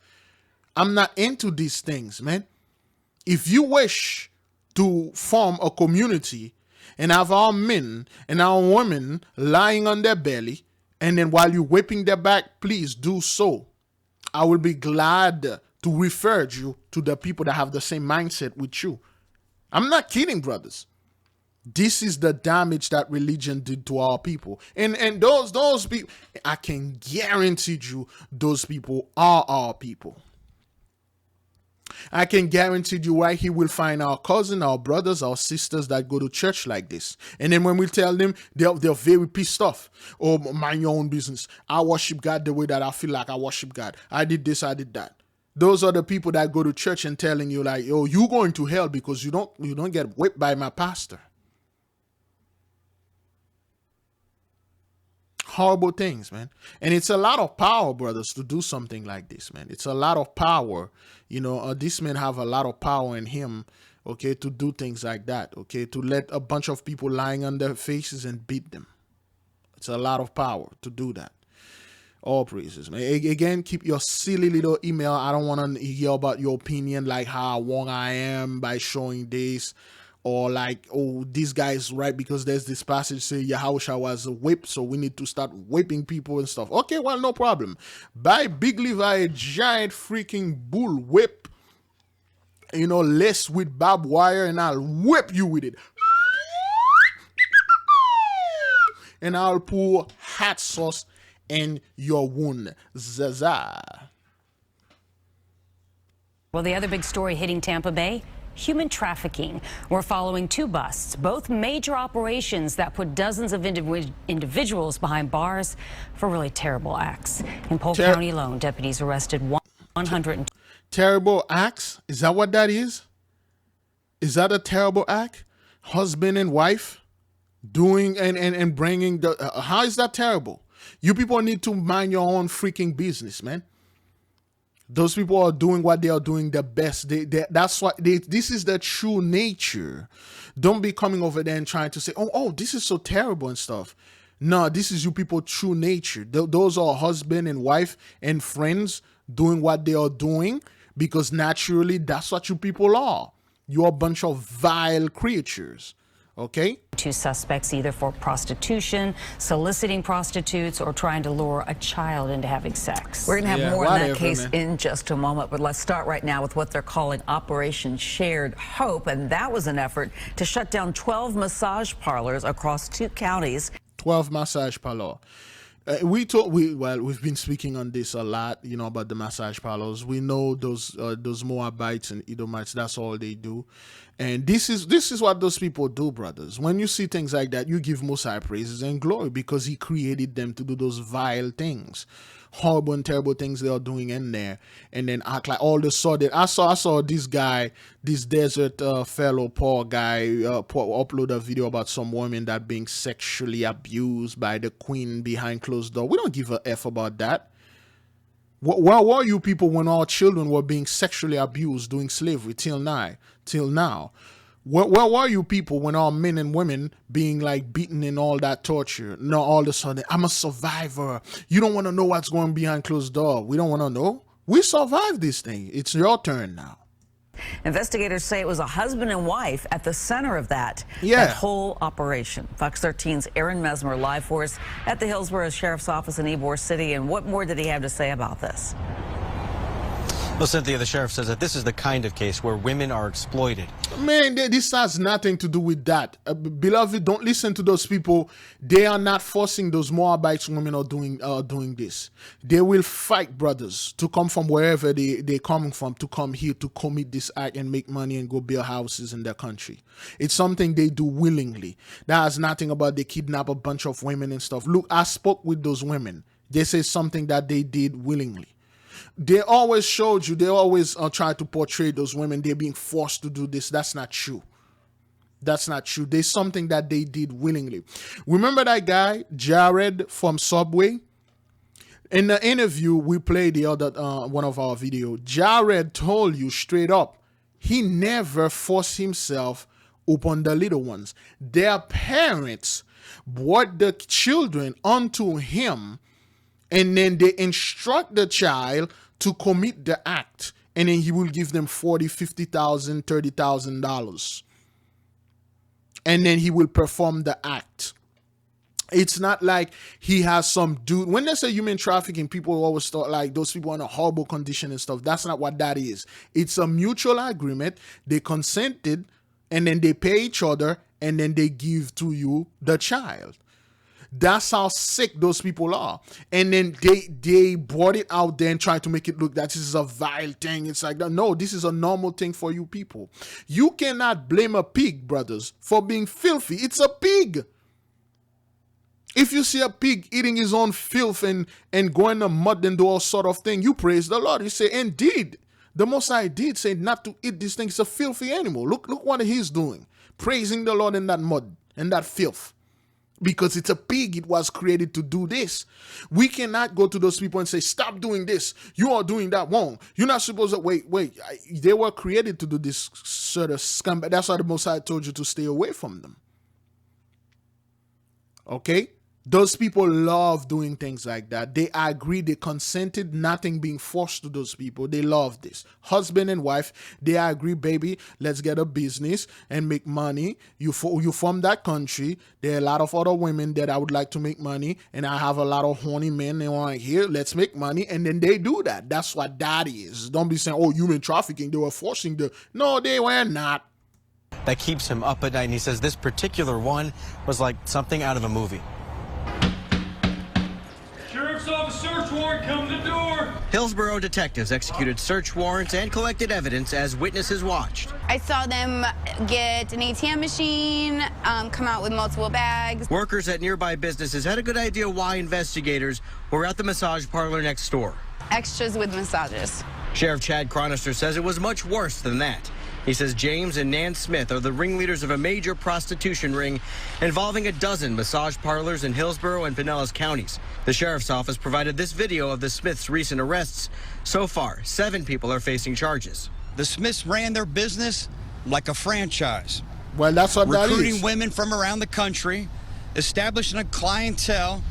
I'm not into these things, man. If you wish to form a community and have our men and our women lying on their belly, and then while you're whipping their back, please do so. I will be glad to refer you to the people that have the same mindset with you. I'm not kidding, brothers. This is the damage that religion did to our people. And those people, I can guarantee you, those people are our people. I can guarantee you right here we'll find our cousin, our brothers, our sisters that go to church like this. And then when we tell them, they're very pissed off. Oh, mind your own business. I worship God the way that I feel like I worship God. I did this, I did that. Those are the people that go to church and telling you like, oh, you're going to hell because you don't get whipped by my pastor. Horrible things, man. And it's a lot of power, brothers, to do something like this, man. It's a lot of power. You know, this man have a lot of power in him, okay, to do things like that, okay, to let a bunch of people lying on their faces and beat them. It's a lot of power to do that. All praises, man. Again, keep your silly little email. I don't want to hear about your opinion, like how wrong I am by showing this. Or like, oh, this guy is right because there's this passage say Yahusha was a whip, so we need to start whipping people and stuff. Okay, well, no problem. Buy Big Levi a giant freaking bull whip, you know, laced with barbed wire, and I'll whip you with it. And I'll pour hot sauce in your wound. Zaza. Well, the other big story hitting Tampa Bay, human trafficking. We're following two busts, both major operations that put dozens of individuals behind bars for really terrible acts. In Polk County alone, deputies arrested 100. Terrible acts? Is that what that is? Is that a terrible act? Husband and wife doing and bringing the... how is that terrible? You people need to mind your own freaking business, man. Those people are doing what they are doing the best. That's what this is their true nature. Don't be coming over there and trying to say, oh, this is so terrible and stuff. No, this is you people true nature. Those are husband and wife and friends doing what they are doing because naturally that's what you people are. You're a bunch of vile creatures. Okay. Two suspects either for prostitution, soliciting prostitutes, or trying to lure a child into having sex. We're going to have more on that case in just a moment, but let's start right now with what they're calling Operation Shared Hope, and that was an effort to shut down 12 massage parlors across 2 counties. 12 massage parlors. We've been speaking on this a lot, you know, about the massage parlors. We know those Moabites and Edomites, that's all they do. And this is what those people do, brothers. When you see things like that, you give Most High praises and glory because he created them to do those vile things. Horrible and terrible things they are doing in there, and then act like all the sudden I saw this guy, this desert fellow poor guy upload a video about some woman that being sexually abused by the queen behind closed door. We don't give a F about that. Where were you people when our children were being sexually abused doing slavery till now? Where were you people when our men and women being like beaten and all that torture? No, all of a sudden, I'm a survivor. You don't want to know what's going behind closed door. We don't want to know. We survived this thing. It's your turn now. Investigators say it was a husband and wife at the center of that whole operation. Fox 13's Aaron Mesmer live for us at the Hillsborough Sheriff's Office in Ybor City. And what more did he have to say about this? Well, Cynthia, the sheriff says that this is the kind of case where women are exploited. Man, this has nothing to do with that. Beloved, don't listen to those people. They are not forcing those Moabites women are doing this. They will fight, brothers, to come from wherever they're coming from, to come here to commit this act and make money and go build houses in their country. It's something they do willingly. That has nothing about they kidnap a bunch of women and stuff. Look, I spoke with those women. They say something that they did willingly. They always showed you, they always try to portray those women, they're being forced to do this. That's not true. That's not true. There's something that they did willingly. Remember that guy, Jared from Subway? In the interview we played the other one of our video, Jared told you straight up, he never forced himself upon the little ones. Their parents brought the children unto him, and then they instruct the child to commit the act, and then he will give them $40,000, $50,000, $30,000, and then he will perform the act. It's not like he has some dude. When they say human trafficking, people always thought like those people are in a horrible condition and stuff. That's not what that is. It's a mutual agreement. They consented, and then they pay each other, and then they give to you the child. That's how sick those people are. And then they brought it out there and tried to make it look that this is a vile thing. It's like, no, this is a normal thing for you people. You cannot blame a pig, brothers, for being filthy. It's a pig. If you see a pig eating his own filth and going in the mud and do all sort of thing, you praise the Lord. You say, indeed, the Most High did say not to eat this thing. It's a filthy animal. Look what he's doing. Praising the Lord in that mud and that filth. Because it's a pig, it was created to do this. We cannot go to those people and say, stop doing this. You are doing that wrong. You're not supposed to, wait. They were created to do this sort of scum. That's why the Most High told you to stay away from them. Okay? Those people love doing things like that. They agree, they consented, nothing being forced to those people. They love this. Husband and wife, they agree, baby, let's get a business and make money. You from that country. There are a lot of other women that I would like to make money, and I have a lot of horny men they want to hear, let's make money, and then they do that. That's what that is. Don't be saying, oh, human trafficking, they were forcing the... No, they were not. That keeps him up at night, and he says this particular one was like something out of a movie. Sheriff's office search warrant, come to the door. Hillsborough detectives executed search warrants and collected evidence as witnesses watched. I saw them get an ATM machine, come out with multiple bags. Workers at nearby businesses had a good idea why investigators were at the massage parlor next door. Extras with massages. Sheriff Chad Chronister says it was much worse than that. He says James and Nan Smith are the ringleaders of a major prostitution ring involving a dozen massage parlors in Hillsborough and Pinellas counties. The sheriff's office provided this video of the Smiths' recent arrests. So far, 7 people are facing charges. The Smiths ran their business like a franchise. Well, that's what that is. Recruiting women from around the country, establishing a clientele,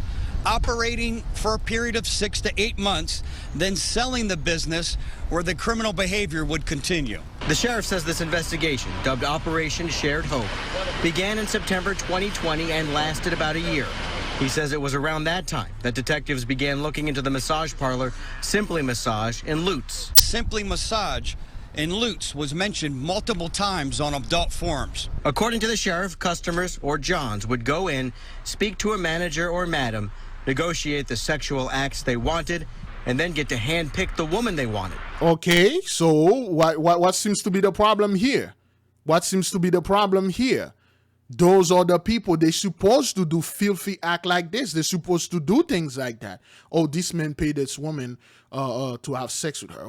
operating for a period of 6 to 8 months, then selling the business where the criminal behavior would continue. The sheriff says this investigation, dubbed Operation Shared Hope, began in September 2020 and lasted about a year. He says it was around that time that detectives began looking into the massage parlor, Simply Massage, in Lutz. Simply Massage in Lutz was mentioned multiple times on adult forums. According to the sheriff, customers or Johns would go in, speak to a manager or madam, negotiate the sexual acts they wanted, and then get to handpick the woman they wanted. Okay, so what seems to be the problem here? What seems to be the problem here? Those are the people, they're supposed to do filthy act like this. They're supposed to do things like that. Oh, this man paid this woman to have sex with her.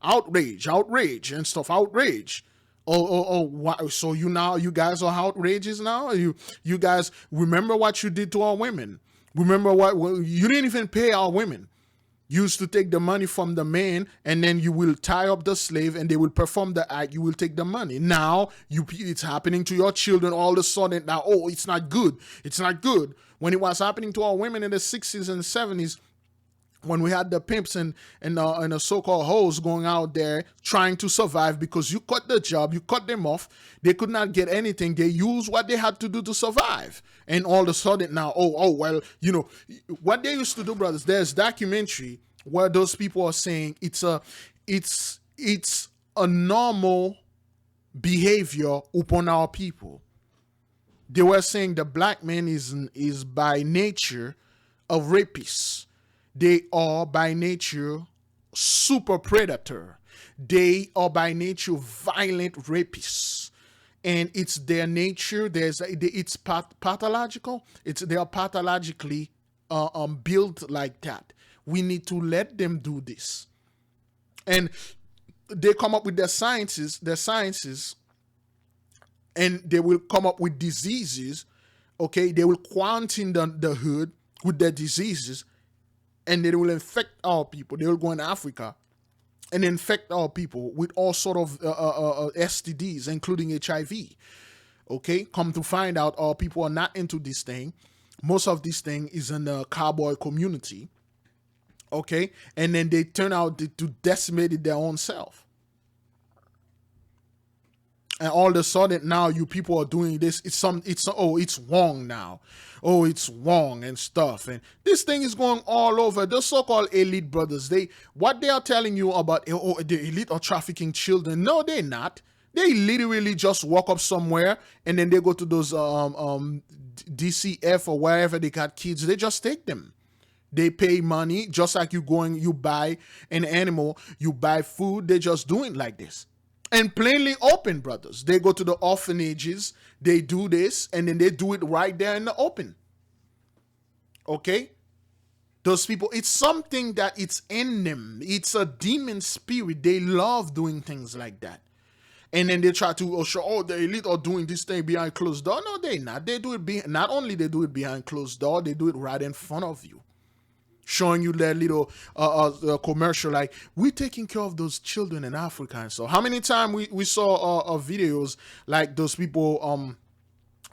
Outrage and stuff, outrage. So you guys are outrageous now? You guys remember what you did to our women. Remember what you didn't even pay our women. You used to take the money from the man, and then you will tie up the slave, and they will perform the act. You will take the money. Now it's happening to your children all of a sudden. Now, oh, it's not good. It's not good. When it was happening to our women in the 60s and 70s, when we had the pimps and the so-called hoes going out there trying to survive because you cut the job, you cut them off, they could not get anything. They used what they had to do to survive. And all of a sudden now, well, you know, what they used to do, brothers, there's documentary where those people are saying it's a normal behavior upon our people. They were saying the black man is by nature a rapist. They are by nature super predator. They are by nature violent rapists. And it's their nature. It's pathological. They are pathologically built like that. We need to let them do this. And they come up with their sciences, and they will come up with diseases. Okay, they will quarantine the hood with their diseases, and they will infect our people. They will go in Africa and infect our people with all sort of STDs, including HIV. Okay, come to find out, our people are not into this thing. Most of this thing is in the cowboy community. Okay, and then they turn out to decimate their own self. And all of a sudden now you people are doing this. It's wrong now. Oh, it's wrong and stuff. And this thing is going all over. The so-called elite brothers, what they are telling you about the elite are trafficking children. No, they're not. They literally just walk up somewhere and then they go to those DCF or wherever they got kids. They just take them. They pay money, just like you buy an animal, you buy food. They just do it like this. And plainly open, brothers. They go to the orphanages, they do this, and then they do it right there in the open. Okay? Those people, it's something that it's in them. It's a demon spirit. They love doing things like that. And then they try to show, the elite are doing this thing behind closed door. No, they're not. They do it not only they do it behind closed door, they do it right in front of you. Showing you that little commercial like, we're taking care of those children in Africa. And so how many times we saw videos like those people,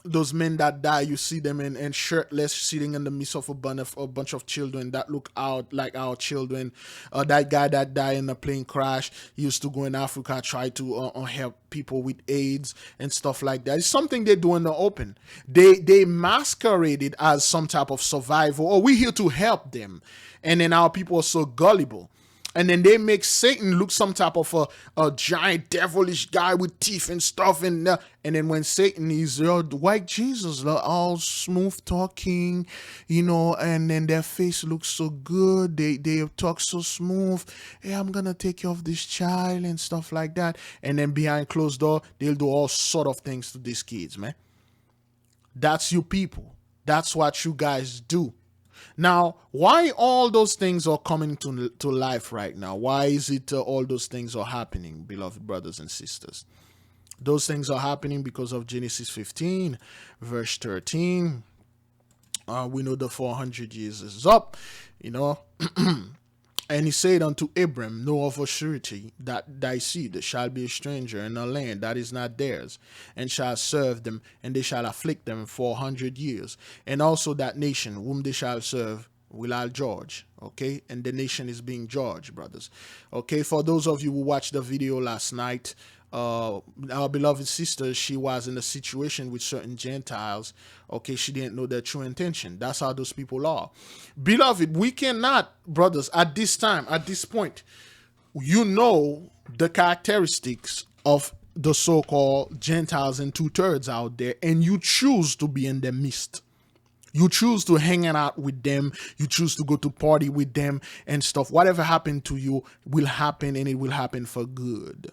those men that die, you see them in shirtless sitting in the midst of a bunch of children that look out like our children. That guy that died in a plane crash, he used to go in Africa, try to help people with AIDS and stuff like that. It's something they do in the open. They masquerade it as some type of survival. Oh, we're here to help them. And then our people are so gullible. And then they make Satan look some type of a giant devilish guy with teeth and stuff. And then when Satan is white Jesus, all smooth talking, you know, and then their face looks so good. They talk so smooth. Hey, I'm going to take care of this child and stuff like that. And then behind closed door, they'll do all sort of things to these kids, man. That's you people. That's what you guys do. Now, why all those things are coming to life right now? Why is it all those things are happening, beloved brothers and sisters? Those things are happening because of Genesis 15, verse 13. We know the 400 years is up, you know. And he said unto Abram, know of a surety that thy seed shall be a stranger in a land that is not theirs, and shall serve them, and they shall afflict them 400 years. And also that nation whom they shall serve will I judge. Okay, and the nation is being judged, brothers. Okay, for those of you who watched the video last night, our beloved sister, she was in a situation with certain Gentiles. Okay, she didn't know their true intention. That's how those people are. Beloved, we cannot, brothers, at this time, at this point, you know the characteristics of the so-called Gentiles and 2/3 out there, and you choose to be in their midst. You choose to hang out with them. You choose to go to party with them and stuff. Whatever happened to you will happen, and it will happen for good.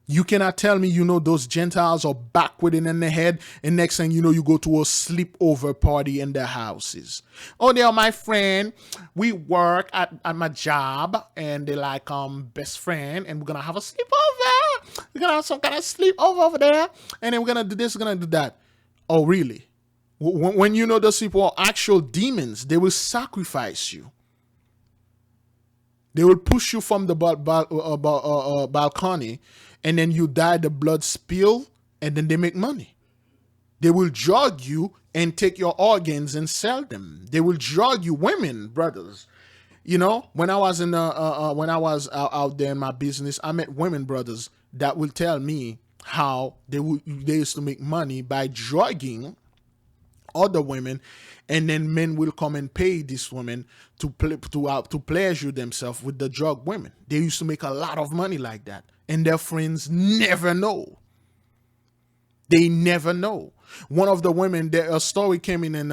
You cannot tell me, you know, those Gentiles are backward in the head, and next thing you know, you go to a sleepover party in their houses. Oh, they are my friend. We work at my job, and they're like best friend, and we're gonna have a sleepover. We're gonna have some kind of sleepover over there, and then we're gonna do this, we're gonna do that. Oh, really? When you know those people are actual demons, they will sacrifice you. They will push you from the balcony, and then you die, the blood spill, and then they make money. They will drug you and take your organs and sell them. They will drug you, women, brothers. You know, when I was out there in my business, I met women, brothers, that will tell me how they used to make money by drugging other women, and then men will come and pay these women to pleasure themselves with the drug women. They used to make a lot of money like that, and their friends never know. They never know. One of the women, a story came in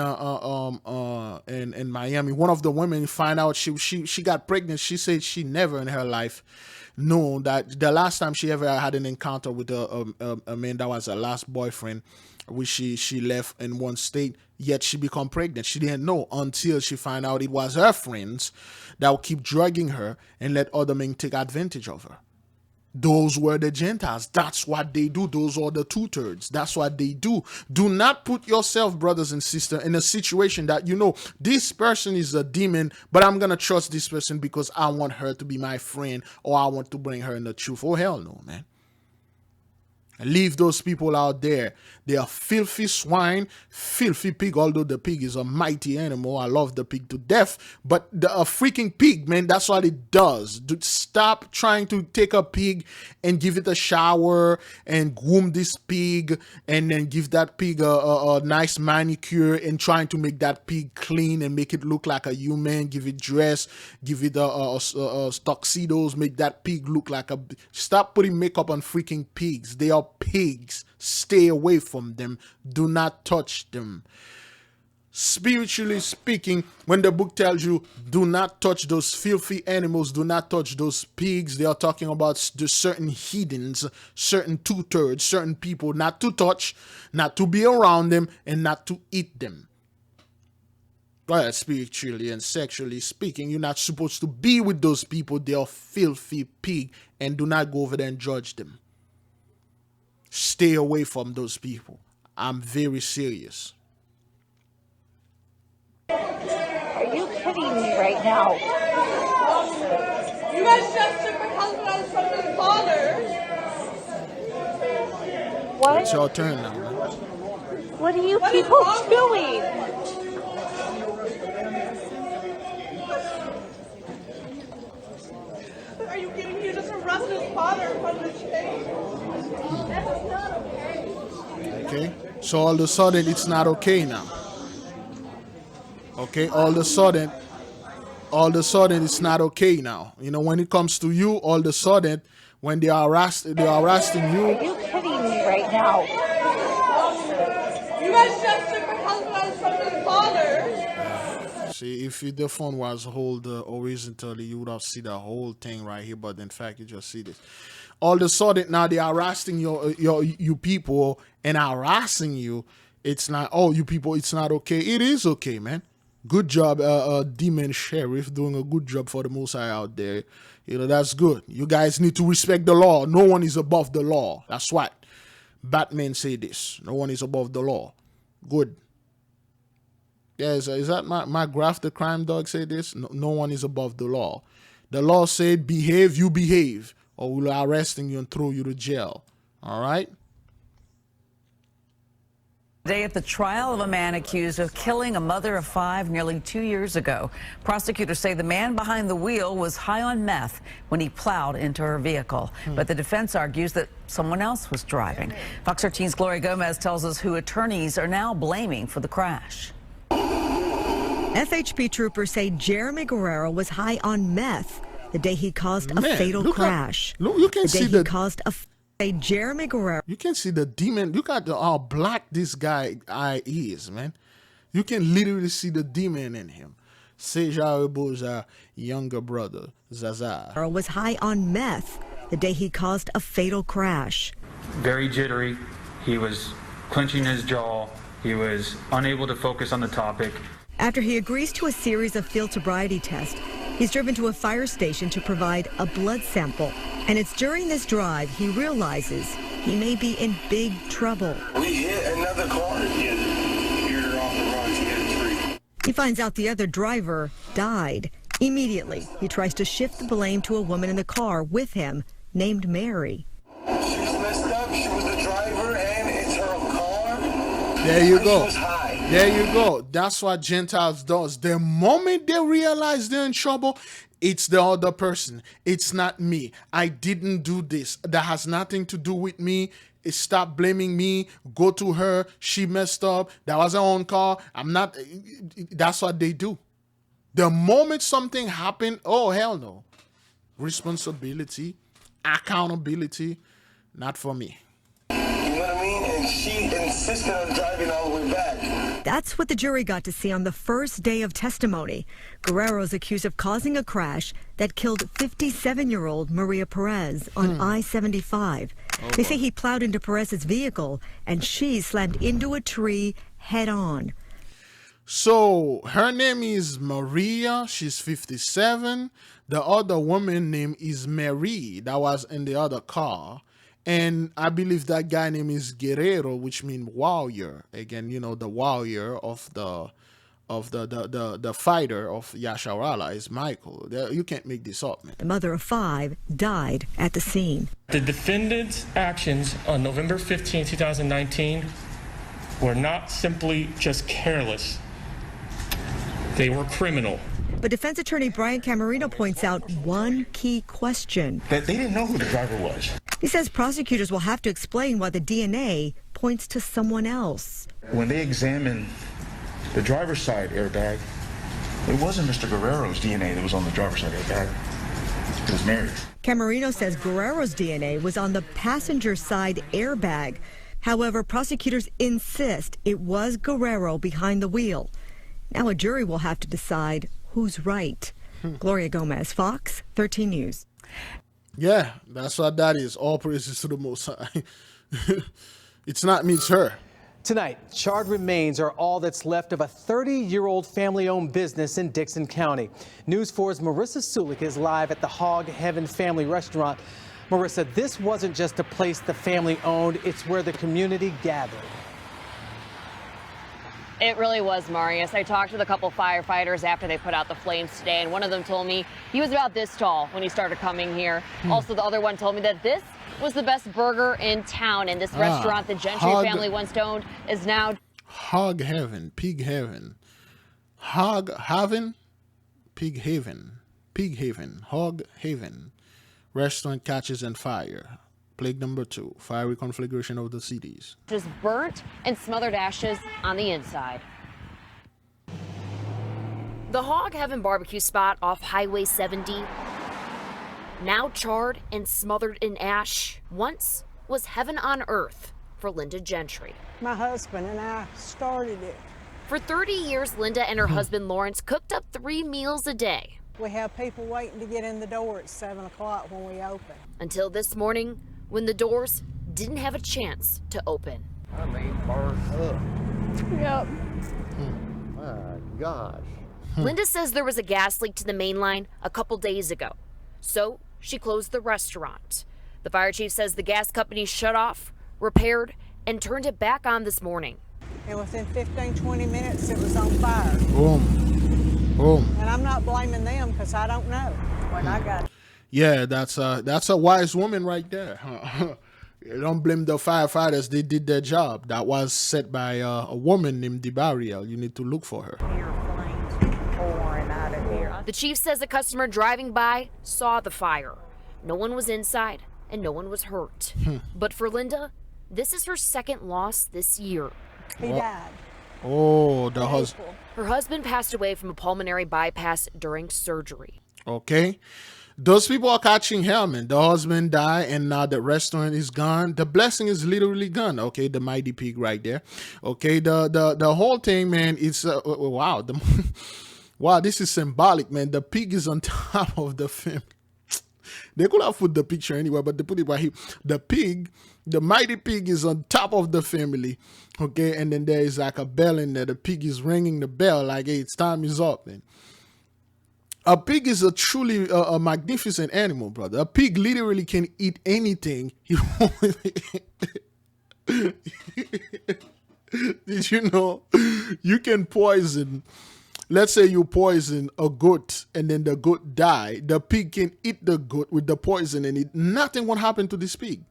Miami. One of the women find out she got pregnant. She said she never in her life knew that the last time she ever had an encounter with a man that was her last boyfriend, which she left in one state, yet she become pregnant. She didn't know until she found out it was her friends that would keep drugging her and let other men take advantage of her. Those were the Gentiles. That's what they do. Those are the 2/3. That's what they do. Do not put yourself, brothers and sisters, in a situation that, you know, this person is a demon, but I'm going to trust this person because I want her to be my friend, or I want to bring her in the truth. Oh, hell no, man. Leave those people out there. They are filthy swine, filthy pig, although the pig is a mighty animal. I love the pig to death, but a freaking pig, man, that's what it does. Stop trying to take a pig and give it a shower and groom this pig and then give that pig a nice manicure and trying to make that pig clean and make it look like a human, give it dress, give it tuxedos, make that pig look like a... Stop putting makeup on freaking pigs. They are pigs. Stay away from them. Do not touch them. Spiritually speaking, when the book tells you do not touch those filthy animals, do not touch those pigs, they are talking about the certain heathens, certain 2/3, certain people not to touch, not to be around them, and not to eat them. Well, spiritually and sexually speaking, you're not supposed to be with those people. They are filthy pig, and do not go over there and judge them. Stay away from those people. I'm very serious. Are you kidding me right now? You guys just took my husband out from his father. What? It's your turn now. What are you people doing? Are you kidding me? You just arrested his father in front of the state. That's not okay. Okay, so all of a sudden it's not okay now. Okay, all of a sudden it's not okay now. You know, when it comes to you, all of a sudden when they are arresting you. Are you kidding me right now? You guys just took my husband out from his father. See, if the phone was hold horizontally, you would have seen the whole thing right here. But in fact, you just see this. All of a sudden now they are arresting you people and harassing you. It's not, oh, you people, it's not okay. It is okay, man. Good job, demon sheriff, doing a good job for the Most High out there. You know, that's good. You guys need to respect the law. No one is above the law. That's what Batman say this. No one is above the law. Good. Yeah, is that my Graph the Crime Dog say this? No one is above the law. The law said behave, you behave, or we'll arresting you and throw you to jail. All right? Today at the trial of a man accused of killing a mother of 5 nearly 2 years ago. Prosecutors say the man behind the wheel was high on meth when he plowed into her vehicle. But the defense argues that someone else was driving. Fox 13's Gloria Gomez tells us who attorneys are now blaming for the crash. FHP troopers say Jeremy Guerrero was high on meth the day he caused a fatal crash. You can see the caused a Jeremy Guerrero. You can see the demon. Look at how black this guy is, man. You can literally see the demon in him. Seja Rebo's younger brother, Zaza. Was high on meth the day he caused a fatal crash. Very jittery. He was clenching his jaw. He was unable to focus on the topic. After he agrees to a series of field sobriety tests, he's driven to a fire station to provide a blood sample. And it's during this drive he realizes he may be in big trouble. We hit another car. Yeah, veered her off the rocks again. He finds out the other driver died. Immediately, he tries to shift the blame to a woman in the car with him named Mary. She was messed up. She was the driver, and it's her car. There you go. She was high. There you go. That's what Gentiles does. The moment they realize they're in trouble, it's the other person. It's not me. I didn't do this. That has nothing to do with me. Stop blaming me. Go to her. She messed up. That was her own car. I'm not. That's what they do. The moment something happened, oh, hell no. Responsibility, accountability, not for me. You know what I mean? And she insisted on driving all the way back. That's what the jury got to see on the first day of testimony. Guerrero's accused of causing a crash that killed 57-year-old Maria Perez on I-75. They say he plowed into Perez's vehicle and she slammed into a tree head on. So her name is Maria. She's 57. The other woman name is Mary. That was in the other car. And I believe that guy name is Guerrero, which means warrior. Again, you know, the warrior of the fighter of Yasharala is Michael. You can't make this up, man. The mother of 5 died at the scene. The defendant's actions on November 15, 2019 were not simply just careless. They were criminal. But defense attorney Brian Camarino points out one key question. That they didn't know who the driver was. He says prosecutors will have to explain why the DNA points to someone else. When they examined the driver's side airbag, it wasn't Mr. Guerrero's DNA that was on the driver's side airbag. It was Mary's. Camarino says Guerrero's DNA was on the passenger side airbag. However, prosecutors insist it was Guerrero behind the wheel. Now a jury will have to decide who's right. Gloria Gomez, Fox 13 News. Yeah, that's what that is. All praises to the Most High. It's not me, it's her. Tonight, charred remains are all that's left of a 30-year-old family-owned business in Dixon County. News 4's Marissa Sulik is live at the Hog Heaven Family Restaurant. Marissa, this wasn't just a place the family owned, it's where the community gathered. It really was, Marius. I talked with a couple firefighters after they put out the flames today, and one of them told me he was about this tall when he started coming here. Also, the other one told me that this was the best burger in town, and this restaurant the Gentry family once owned is now Hog Heaven, Pig Heaven. Hog Haven, Pig Haven, Pig Haven, Hog Haven. Restaurant catches on fire. Plague number 2, fiery conflagration of the cities. Just burnt and smothered ashes on the inside. The Hog Heaven barbecue spot off Highway 70, now charred and smothered in ash, once was heaven on earth for Linda Gentry. My husband and I started it. For 30 years, Linda and her husband Lawrence cooked up 3 meals a day. We have people waiting to get in the door at 7 o'clock when we open. Until this morning, when the doors didn't have a chance to open. I mean, burnt up. Yep. My gosh. Linda says there was a gas leak to the main line a couple days ago, so she closed the restaurant. The fire chief says the gas company shut off, repaired, and turned it back on this morning. And within 15, 20 minutes, it was on fire. Boom. Boom. And I'm not blaming them because I don't know when I got it. Yeah, that's a wise woman right there. Don't blame the firefighters. They did their job. That was set by a woman named DeBariel. You need to look for her. The chief says a customer driving by saw the fire. No one was inside and no one was hurt. But for Linda, this is her second loss this year. He died. Oh, the husband. Her husband passed away from a pulmonary bypass during surgery. Okay. Those people are catching hell, man. The husband died, and now the restaurant is gone. The blessing is literally gone. Okay, the mighty pig right there. Okay, the whole thing, man. It's wow. Wow, this is symbolic, man. The pig is on top of the family. They could have put the picture anywhere, but they put it right here. The pig, the mighty pig, is on top of the family. Okay, and then there is like a bell in there. The pig is ringing the bell like, hey, it's time is up, man. A pig is a truly a magnificent animal, brother. A pig literally can eat anything. Did you know you can poison, let's say you poison a goat and then the goat die, the pig can eat the goat with the poison in it. Nothing will happen to this pig.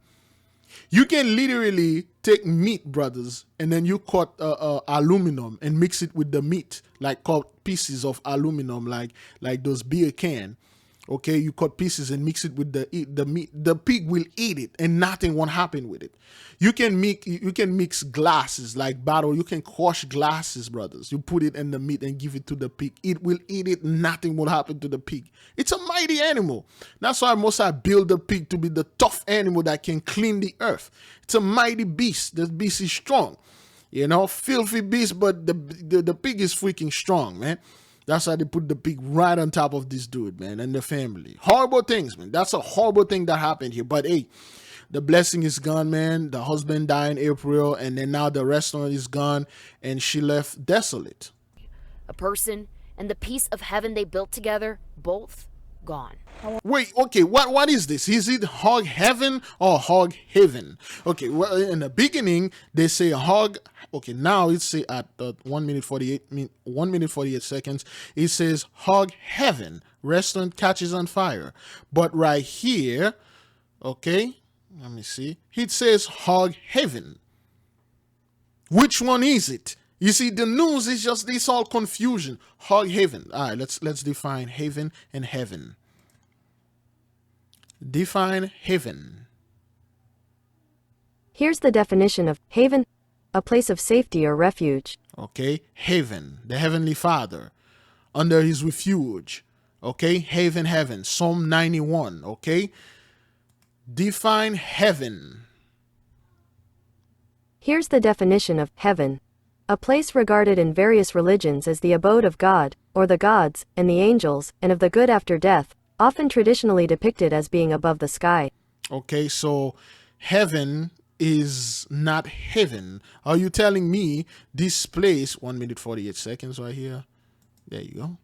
You can literally take meat, brothers, and then you cut aluminum and mix it with the meat, like cut pieces of aluminum, like those beer can. Okay, you cut pieces and mix it with the meat. The pig will eat it, and nothing won't happen with it. You can mix glasses like bottle. You can crush glasses, brothers. You put it in the meat and give it to the pig. It will eat it. Nothing will happen to the pig. It's a mighty animal. That's why Moses built the pig to be the tough animal that can clean the earth. It's a mighty beast. The beast is strong. You know, filthy beast, but the pig is freaking strong, man. That's why they put the pig right on top of this dude, man, and the family. Horrible things, man. That's a horrible thing that happened here. But hey, the blessing is gone, man. The husband died in April, and then now the restaurant is gone, and she left desolate. A person and the piece of heaven they built together, both gone. Wait, okay, what is this? Is it hog heaven or hog heaven? Okay, well, in the beginning, they say hog. Okay, now it's say at 1 minute 48 seconds, it says hog heaven, restaurant catches on fire. But right here, okay, let me see, it says hog heaven. Which one is it? You see, the news is just this all confusion. Hog heaven. All right, let's define haven and heaven. Define haven. Here's the definition of haven: a place of safety or refuge. Okay, haven, the heavenly Father, under his refuge. Okay, haven, heaven, Psalm 91. Okay, define heaven. Here's the definition of heaven: a place regarded in various religions as the abode of God, or the gods, and the angels, and of the good after death, often traditionally depicted as being above the sky. Okay, so heaven is not heaven. Are you telling me this place, 1 minute 48 seconds right here, there you go,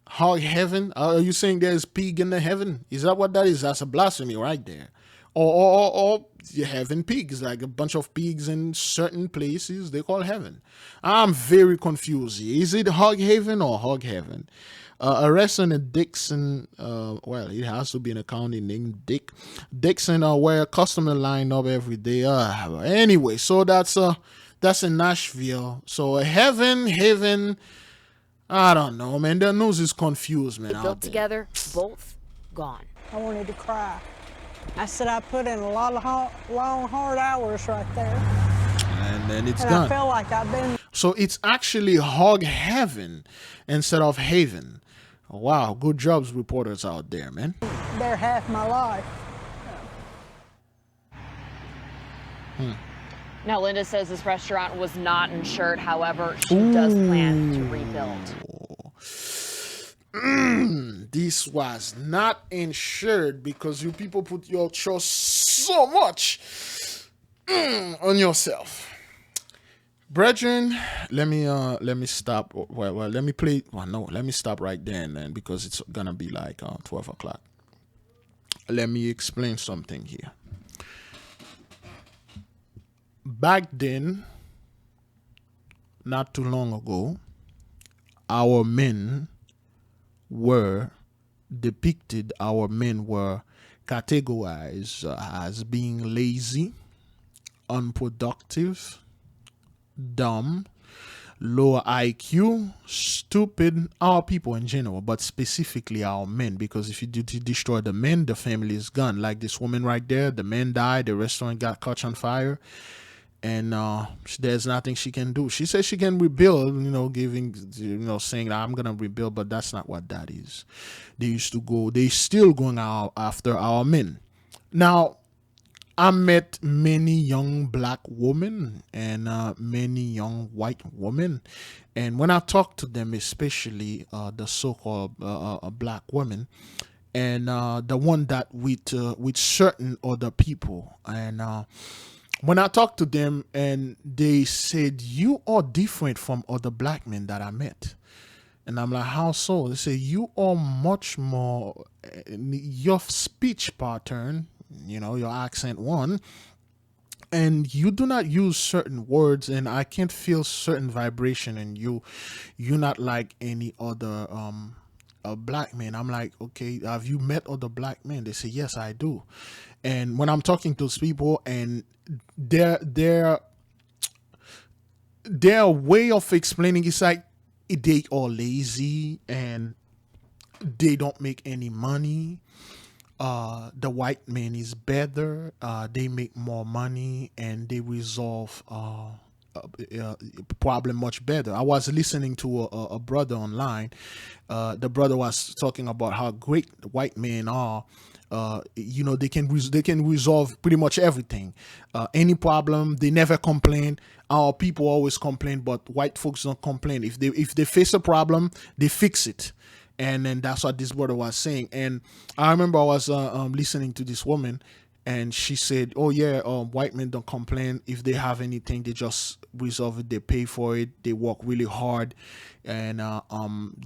hog heaven? Are you saying there's pig in the heaven? Is that what that is? That's a blasphemy right there. Or you having pigs, like a bunch of pigs in certain places they call heaven. I'm very confused. Is it hog heaven or hog heaven? A restaurant in Dixon, well, it has to be in a county named Dixon, where a customer line up every day. Anyway, so that's in Nashville. So heaven, I don't know, man. The news is confused, man. They built together, both gone. I wanted to cry. I said I put in a lot of long, hard hours right there. And then it's gone. I feel like I've been. So it's actually hog heaven instead of haven. Wow, good jobs, reporters out there, man. There half my life. Now, Linda says this restaurant was not insured. However, she does plan to rebuild. This was not insured because you people put your trust so much on yourself. Brethren, let me stop. Well, let me play. Well, no, let me stop right there, man, because it's gonna be like 12 o'clock. Let me explain something here. Back then, not too long ago, our men were depicted. Our men were categorized as being lazy, unproductive, dumb, lower IQ, stupid, our people in general, but specifically our men, because if you destroy the men, the family is gone. Like this woman right there, the man died, the restaurant got caught on fire, and there's nothing she can do. She says she can rebuild, saying I'm gonna rebuild, but that's not what that is. They still going out after our men. Now, I met many young black women and many young white women. And when I talk to them, especially the so-called black women, and the one that with certain other people, and when I talk to them, and they said, "You are different from other black men that I met." And I'm like, "How so?" They say, "You are much more, your speech pattern, your accent one, and you do not use certain words, and I can't feel certain vibration in you. You're not like any other black men. I'm like, okay, have you met other black men? They say, yes, I do. And when I'm talking to those people, and their way of explaining is like they are lazy and they don't make any money. The white man is better. They make more money and they resolve problem much better. I was listening to a brother online. The brother was talking about how great the white men are. They can resolve pretty much everything. Any problem, they never complain. Our people always complain, but white folks don't complain. If they face a problem, they fix it. And then that's what this brother was saying. And I remember I was listening to this woman, and she said, oh yeah, white men don't complain. If they have anything, they just resolve it. They pay for it. They work really hard, and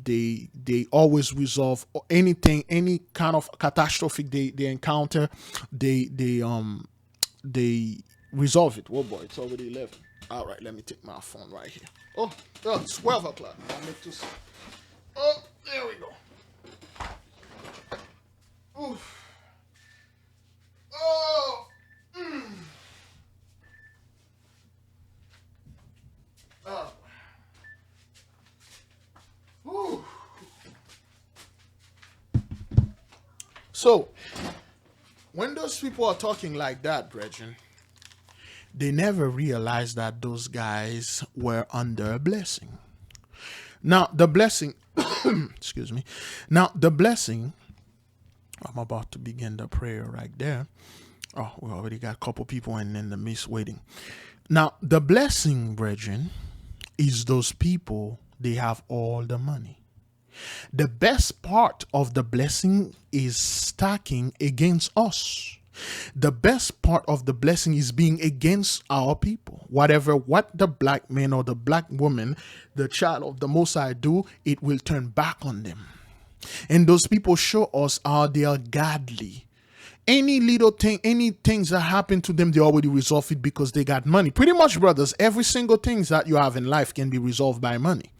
they always resolve anything, any kind of catastrophe they encounter. They resolve it. Oh boy, it's already 11. All right, let me take my phone right here. Oh, it's 12 o'clock. I need to. Oh, there we go. Oof. Oh. Oh. Ooh. So, when those people are talking like that, brethren, they never realize that those guys were under a blessing. Now, the blessing, excuse me. Now, the blessing, I'm about to begin the prayer right there. Oh, we already got a couple people in the midst waiting. Now, the blessing, brethren, is those people, they have all the money. The best part of the blessing is stacking against us. The best part of the blessing is being against our people. What the black man or the black woman, the child of the Most High do, it will turn back on them. And those people show us how they are godly. Any little thing, any things that happen to them, they already resolve it because they got money. Pretty much, brothers, every single thing that you have in life can be resolved by money.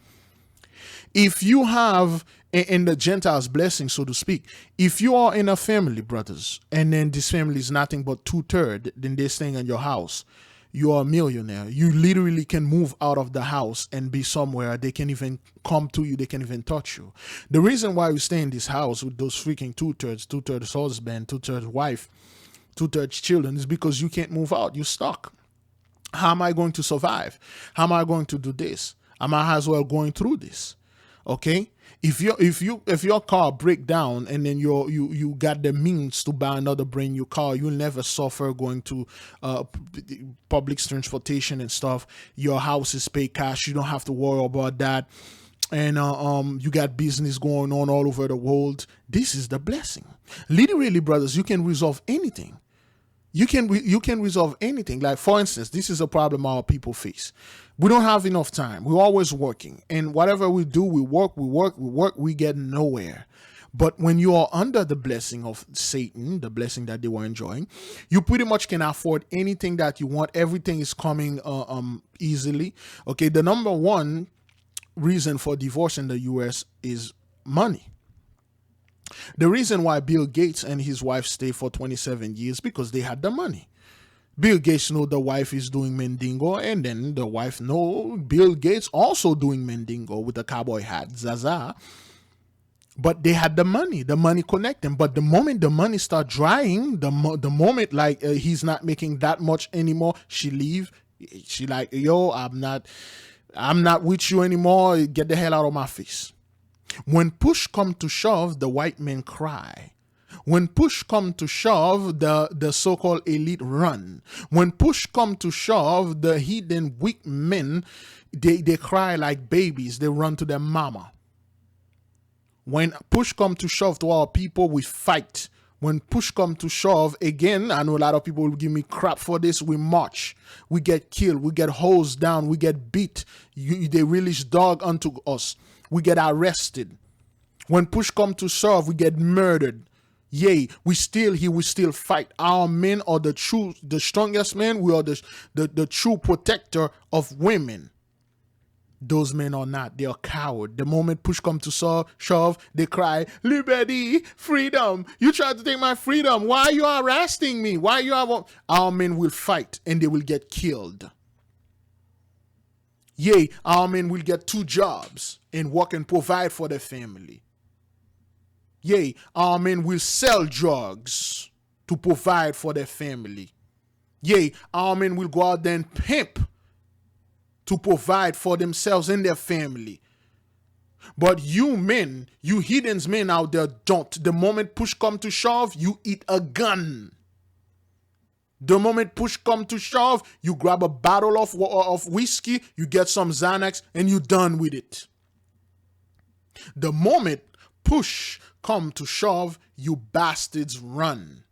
If you have in the Gentiles blessing, so to speak, if you are in a family, brothers, and then this family is nothing but 2/3, then they're staying in your house, you are a millionaire. You literally can move out of the house and be somewhere. They can even come to you. They can even touch you. The reason why we stay in this house with those freaking 2/3 husband, 2/3 wife, 2/3 children is because you can't move out. You're stuck. How am I going to survive? How am I going to do this? I might as well going through this. Okay, if your car break down and then you got the means to buy another brand new car, you'll never suffer going to public transportation and stuff. Your house is paid cash. You don't have to worry about that. And you got business going on all over the world. This is the blessing. Literally, brothers, you can resolve anything. You can resolve anything. Like, for instance, this is a problem our people face. We don't have enough time. We're always working. And whatever we do, we work, we get nowhere. But when you are under the blessing of Satan, the blessing that they were enjoying, you pretty much can afford anything that you want. Everything is coming easily. Okay, the number one reason for divorce in the U.S. is money. The reason why Bill Gates and his wife stayed for 27 years because they had the money. Bill Gates know the wife is doing Mendingo, and then the wife know Bill Gates also doing Mendingo with the cowboy hat, Zaza. But they had the money connect them. But the moment the money start drying, the moment like he's not making that much anymore, she leave. She like, yo, I'm not with you anymore. Get the hell out of my face. When push come to shove, the white men cry. When push come to shove, the so-called elite run. When push come to shove, the hidden weak men, they cry like babies. They run to their mama. When push come to shove to our people, we fight. When push come to shove, again, I know a lot of people will give me crap for this, we march. We get killed. We get hosed down. We get beat. They release dog unto us. We get arrested. When push come to shove, we get murdered. Yea, we still fight. Our men are the strongest men. We are the true protector of women. Those men are not. They are coward. The moment push come to shove, they cry, liberty, freedom. You tried to take my freedom. Why are you arresting me? Why you are... Our men will fight and they will get killed. Yea, our men will get 2 jobs and work and provide for their family. Yea, our men will sell drugs to provide for their family. Yea, our men will go out there and pimp to provide for themselves and their family. But you men, you heathens men out there don't. The moment push come to shove, you eat a gun. The moment push come to shove, you grab a bottle of whiskey, you get some Xanax, and you're done with it. The moment push come to shove, you bastards run.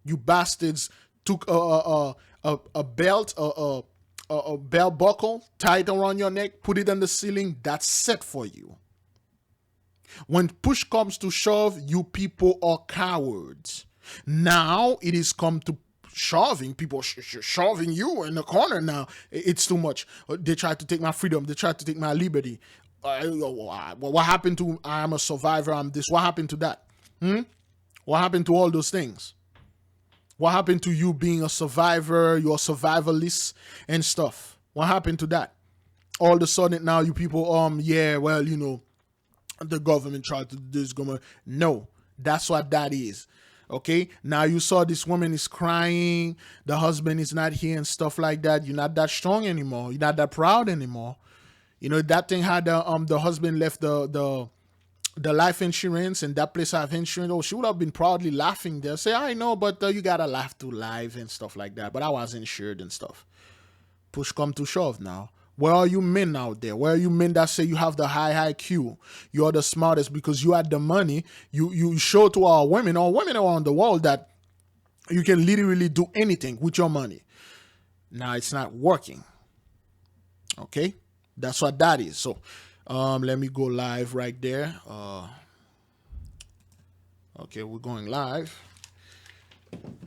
You bastards took a belt, a belt buckle, tie it around your neck, put it on the ceiling. That's set for you. When push comes to shove, you people are cowards. Now it is come to shoving, people shoving you in the corner now. It's too much. They tried to take my freedom. They tried to take my liberty. What happened to I am a survivor, I'm this? What happened to that? What happened to all those things? What happened to you being a survivor, you're a survivalist and stuff? What happened to that? All of a sudden now you people, yeah, well, you know, the government tried to do this. No, that's what that is. Okay, now you saw this woman is crying, the husband is not here and stuff like that. You're not that strong anymore. You're not that proud anymore. You know, that thing had the husband left the life insurance and that place have insurance. Oh, she would have been proudly laughing there. Say, I know, but you gotta laugh to live and stuff like that. But I was insured and stuff. Push come to shove now. Where are you men out there? Where are you men that say you have the high IQ? You're the smartest because you had the money. You show to our women around the world that you can literally do anything with your money. Now it's not working. Okay? That's what that is. So let me go live right there. Okay, we're going live.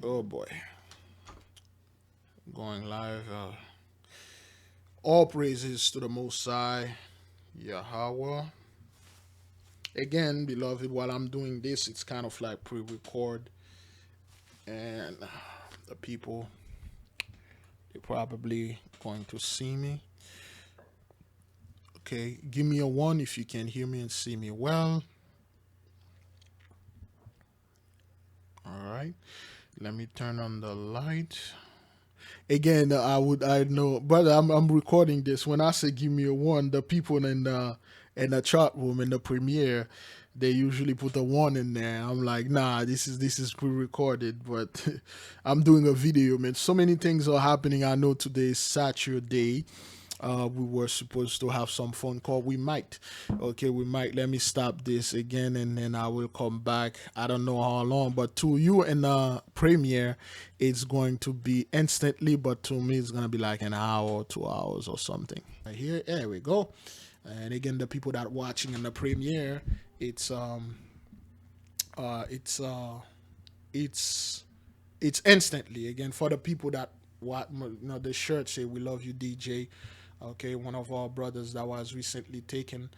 Oh boy. Going live. All praises to the Most High, Yahweh. Again, beloved, while I'm doing this, it's kind of like pre-record. And the people, they're probably going to see me. Okay, give me a 1 if you can hear me and see me well. All right, let me turn on the light. Again, I know, but I'm recording this. When I say give me a 1, the people in the chat room in the premiere, they usually put a 1 in there. I'm like, nah, this is pre-recorded, but I'm doing a video, man. So many things are happening. I know today is Saturday. We were supposed to have some phone call. We might. Okay, we might. Let me stop this again and then I will come back. I don't know how long, but to you in the premiere, it's going to be instantly, but to me, it's going to be like an hour or 2 hours or something. Right here, there we go. And again, the people that are watching in the premiere, it's instantly. Again, for the people that the shirt say we love you, DJ. Okay, one of our brothers that was recently taken.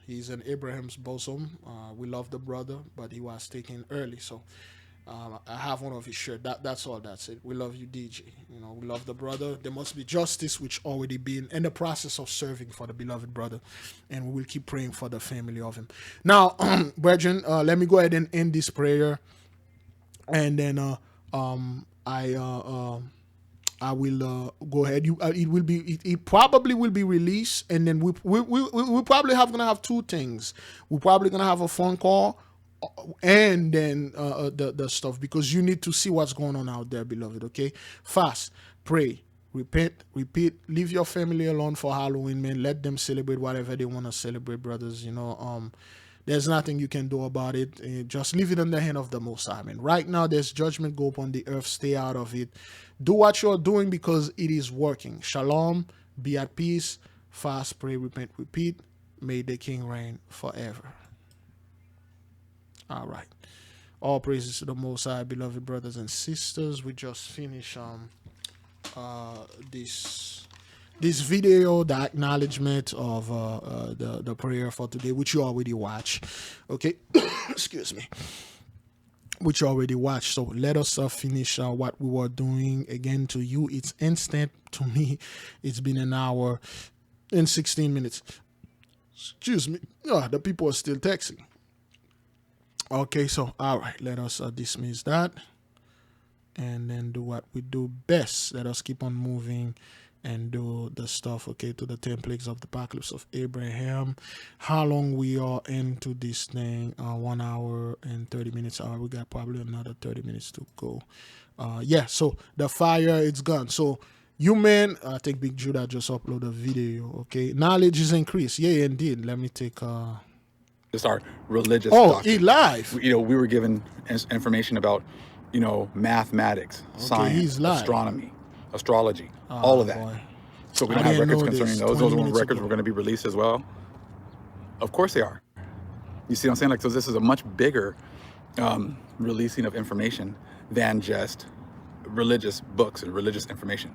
He's in Abraham's bosom. We love the brother, but he was taken early. So I have one of his shirt. That's all. That's it. We love you, DJ. You know, we love the brother. There must be justice, which already been in the process of serving for the beloved brother, and we will keep praying for the family of him. Now, brethren, let me go ahead and end this prayer, and then I will go ahead. It probably will be released, and then we probably gonna have 2 things. We're probably gonna have a phone call, and then the stuff, because you need to see what's going on out there, beloved. Okay, fast, pray, repent, repeat. Leave your family alone for Halloween, man. Let them celebrate whatever they want to celebrate, brothers. You know, there's nothing you can do about it. Just leave it in the hand of the Most High, man. Right now, there's judgment go upon the earth. Stay out of it. Do what you're doing because it is working. Shalom. Be at peace. Fast, pray, repent, repeat. May the King reign forever. All right. All praises to the Most High, beloved brothers and sisters. We just finished this video, the acknowledgement of the prayer for today, which you already watched. Okay, excuse me. Which you already watched. So let us finish what we were doing. Again, to you, it's instant. To me, it's been an hour and 16 minutes. Excuse me. The people are still texting. Okay, so all right, let us dismiss that and then do what we do best. Let us keep on moving and do the stuff, okay, to the 10 plagues of the apocalypse of Abraham. How long we are into this thing? 1 hour and 30 minutes. We got probably another 30 minutes to go. Yeah, so the fire, it's gone. So you men, I think Big Judah just upload a video, okay? Knowledge is increased. Yeah, indeed. Let me take just our religious doctrine. He live. We were given information about, mathematics, science, astronomy, astrology, all of that. Boy. So we don't have records concerning those. Those records were going to be released as well. Of course they are. You see what I'm saying? Like, so this is a much bigger releasing of information than just religious books and religious information.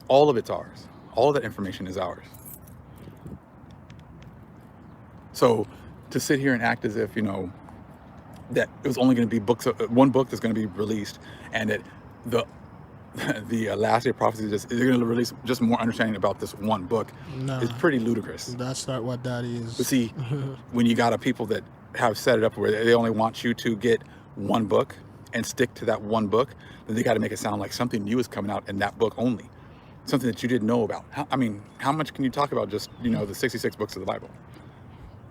All of it's ours. All of that information is ours. So to sit here and act as if, that it was only going to be one book that's going to be released, and that the last day of prophecy is they're going to release just more understanding about this one book. It's pretty ludicrous. That's not what that is. But see, when you got a people that have set it up where they only want you to get one book and stick to that one book, then they got to make it sound like something new is coming out in that book only, something that you didn't know about. How much can you talk about just the 66 books of the Bible?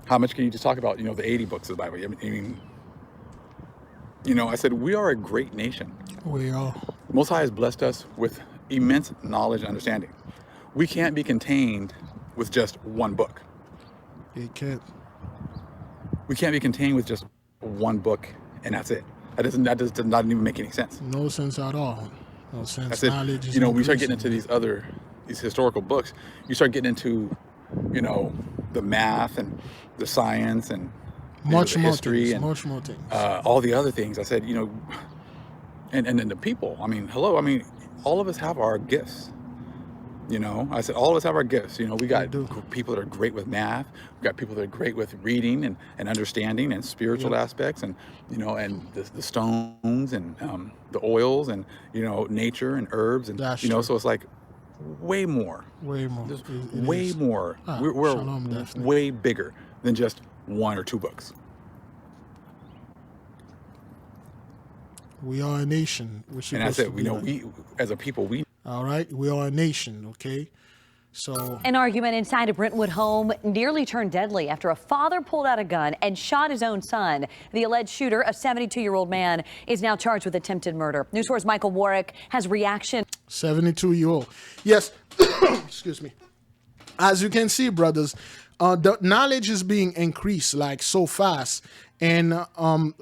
How much can you just talk about the 80 books of the Bible? I said, we are a great nation. We are. Most High has blessed us with immense knowledge and understanding. We can't be contained with just one book. You can't. We can't be contained with just one book and that's it. That does not even make any sense. No sense at all. No sense. That's it. Knowledge is we start getting into these historical books. You start getting into, the math and the science and much the more history things, and much more things. All the other things. I said, and then the people. Hello. All of us have our gifts. I said, all of us have our gifts. We got people that are great with math. We got people that are great with reading and understanding and spiritual aspects, and and the stones and the oils and nature and herbs and so it's like way more. There's way more. We're way bigger than just one or two books. We are a nation. And I said, we as a people, all right, we are a nation, okay? So an argument inside a Brentwood home nearly turned deadly after a father pulled out a gun and shot his own son. The alleged shooter, a 72-year-old man, is now charged with attempted murder. News Source Michael Warwick has reaction. 72-year-old. Yes, excuse me. As you can see, brothers, the knowledge is being increased like so fast. And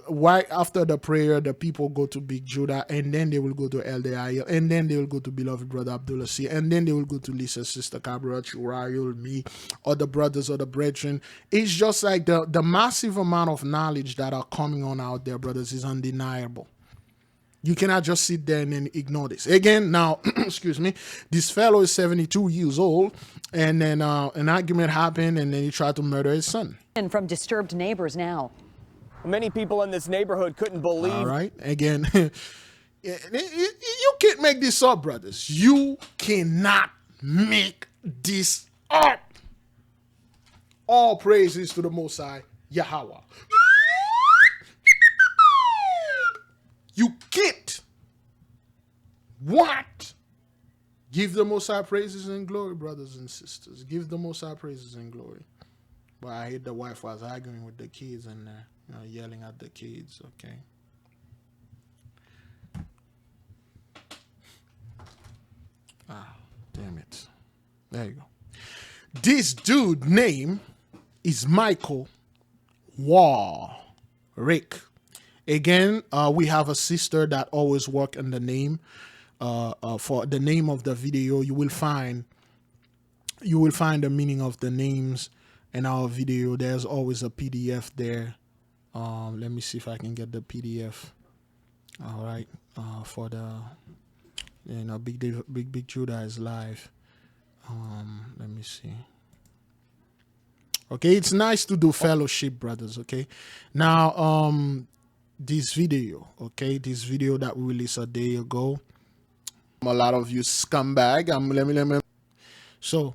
right after the prayer, the people go to Big Judah, and then they will go to Azariah, and then they will go to beloved brother Abdullah C, and then they will go to Lisa's sister Cabra, Churayul, me, or the brothers or the brethren. It's just like the massive amount of knowledge that are coming on out there, brothers, is undeniable. You cannot just sit there and then ignore this. Again, now, excuse me, this fellow is 72 years old, and then an argument happened, and then he tried to murder his son. And from disturbed neighbors now. Many people in this neighborhood couldn't believe. All right. Again, you can't make this up, brothers. You cannot make this up. All praises to the Most High, Yahweh. You can't. What? Give the Most High praises and glory, brothers and sisters. Give the Most High praises and glory. But I hate the wife was arguing with the kids and yelling at the kids, okay? Damn it. There you go. This dude name is Michael Warwick. Again, we have a sister that always work on the name. For the name of the video, you will find the meaning of the names in our video. There's always a PDF there. Let me see if I can get the PDF. All right, for the Big Judah is live. Let me see. Okay, it's nice to do fellowship, brothers. Okay, now this video, okay, this video that we released a day ago. A lot of you scumbag. Let me. So,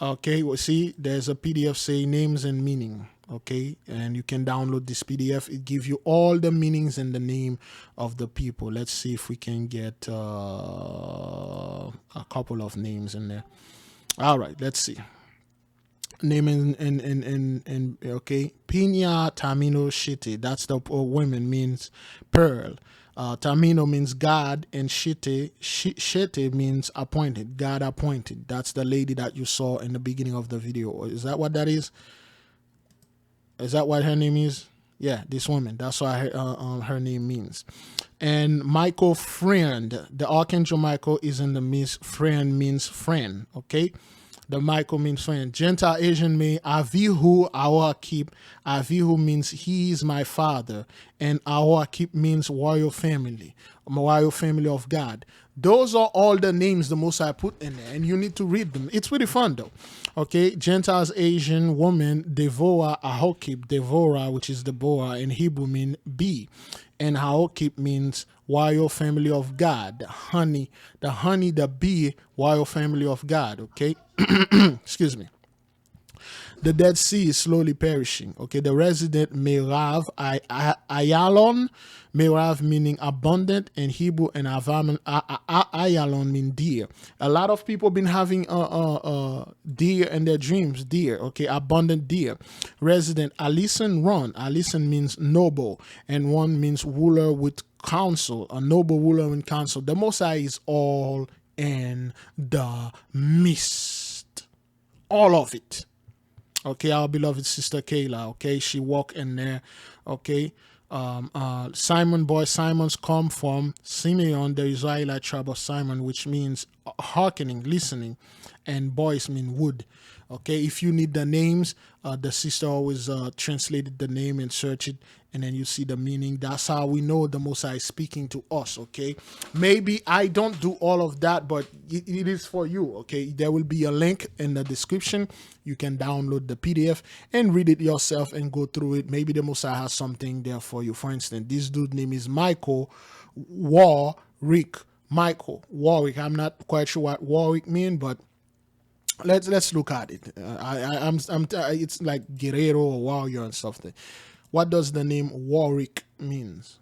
okay, well, see, there's a PDF say names and meaning. Okay, and you can download this PDF. It gives you all the meanings and the name of the people. Let's see if we can get a couple of names in there. All right, let's see. Name and okay, Pina Tamino Shite. That's the woman, means pearl. Tamino means God, and Shite means appointed. God appointed. That's the lady that you saw in the beginning of the video. Is that what that is? Is that what her name is? Yeah, this woman. That's what her name means. And Michael, friend. The Archangel Michael is in the midst. Friend means friend. Okay. The Michael means friend. Gentile Asian may Avihu Awakip. Avihu means he is my father. And Awakip means royal family. Royal family of God. Those are all the names the Most High put in there. And you need to read them. It's pretty fun though. Okay. Gentiles Asian woman Devorah Ahokip. Devorah, which is Deborah in Hebrew, mean bee. And Haokip means royal family of God. Honey, the bee, royal family of God. Okay. Excuse me. The Dead Sea is slowly perishing. Okay, the resident Merav Ayalon, Merav meaning abundant in Hebrew, and Ayalon mean deer. A lot of people been having deer in their dreams. Deer, okay, abundant deer. Resident Alison Ron. Alison means noble, and one means ruler with counsel. A noble ruler with counsel. The Most High is all in the mist. All of it. Okay, our beloved sister Kayla, okay, she walked in there, okay. Simons come from Simeon, the Israelite tribe of Simon, which means hearkening, listening, and boys mean wood. Okay, if you need the names, the sister always translated the name and search it, and then you see the meaning. That's how we know the Most High is speaking to us, okay? Maybe I don't do all of that, but it is for you, okay? There will be a link in the description. You can download the PDF and read it yourself and go through it. Maybe the Most High has something there for you. For instance, this dude's name is Michael Warwick. Michael Warwick. I'm not quite sure what Warwick means, but let's look at it. It's like Guerrero or warrior and stuff. What does the name Warwick means?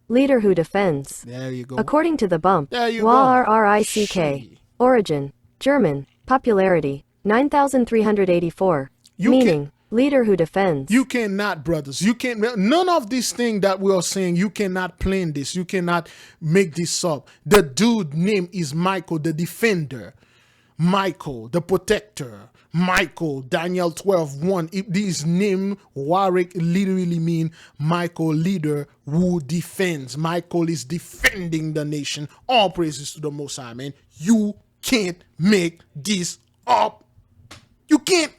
Leader who defends. There you go. According to the bump, there you Warrick. Origin, German, popularity, 9,384. Meaning, leader who defends. You cannot, brothers. You can't. None of these things that we are saying, you cannot plan this. You cannot make this up. The dude name is Michael, the defender. Michael, the protector. Michael, Daniel 12:1. This name, Warwick, literally mean Michael, leader who defends. Michael is defending the nation. All praises to the Most High, man. You can't make this up. You can't.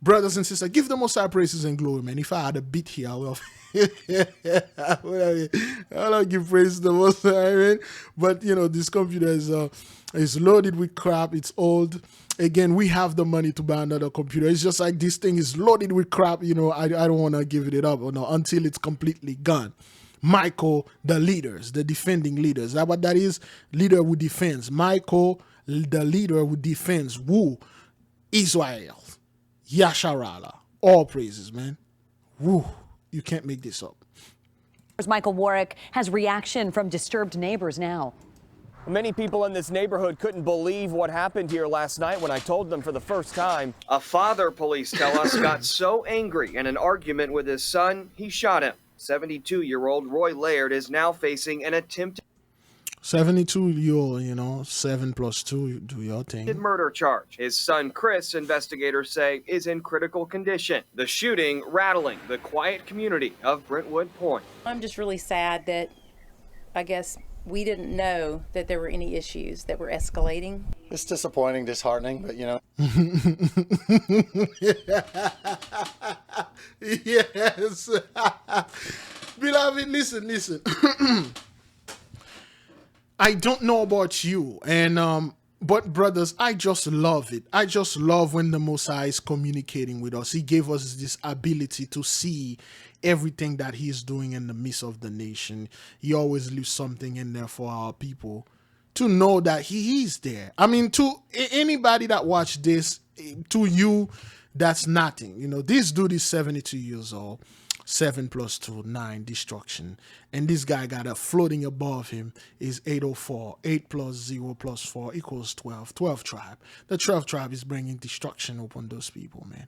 Brothers and sisters, give the Most High praises and glory, man. If I had a beat here, I would have. I don't give praise to the Most High, man. But, you know, this computer is loaded with crap. It's old. Again, we have the money to buy another computer. It's just like this thing is loaded with crap. You know, I don't want to give it up until it's completely gone. Michael, the leaders, the defending leaders. Is that what that is? Leader who defends. Michael, the leader who defends. Who? Israel. Yasharala. All praises, man. Woo. You can't make this up. Michael Warwick has reaction from disturbed neighbors now. Many people in this neighborhood couldn't believe what happened here last night when I told them for the first time. A father, police tell us, got so angry in an argument with his son, he shot him. 72-year-old Roy Laird is now facing an attempted 72-year-old, 7 + 2, do your thing. Murder charge. His son, Chris, investigators say, is in critical condition. The shooting rattling the quiet community of Brentwood Point. I'm just really sad that, I guess, we didn't know that there were any issues that were escalating. It's disappointing, disheartening, but Yes. Beloved, listen. I don't know about you, and But brothers, I just love it. I just love when the Most High is communicating with us. He gave us this ability to see everything that he's doing in the midst of the nation. He always leaves something in there for our people to know that he is there. I mean, to anybody that watch this, to you, that's nothing. You know, this dude is 72 years old. 7 + 2, 9, destruction. And this guy got a floating above him is 804. 8 + 0 + 4 = 12. 12 tribe. The 12 tribe is bringing destruction upon those people, man.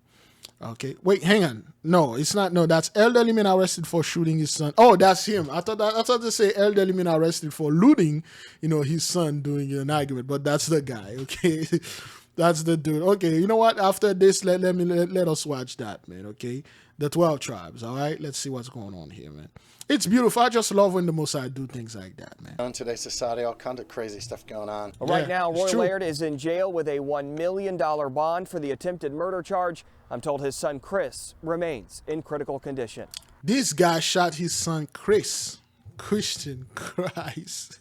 Okay. Wait, hang on. No, it's not. No, that's elderly man arrested for shooting his son. Oh, that's him. I thought to say elderly man arrested for looting, you know, his son doing an argument, but that's the guy. Okay. That's the dude. Okay, you know what? After this, let us watch that, man. Okay, the 12 tribes. All right, let's see what's going on here, man. It's beautiful. I just love when the Most High do things like that, man. In today's society, all kinds of crazy stuff going on. Right now, Roy Laird is in jail with a $1 million bond for the attempted murder charge. I'm told his son Chris remains in critical condition. This guy shot his son Chris. Christian Christ.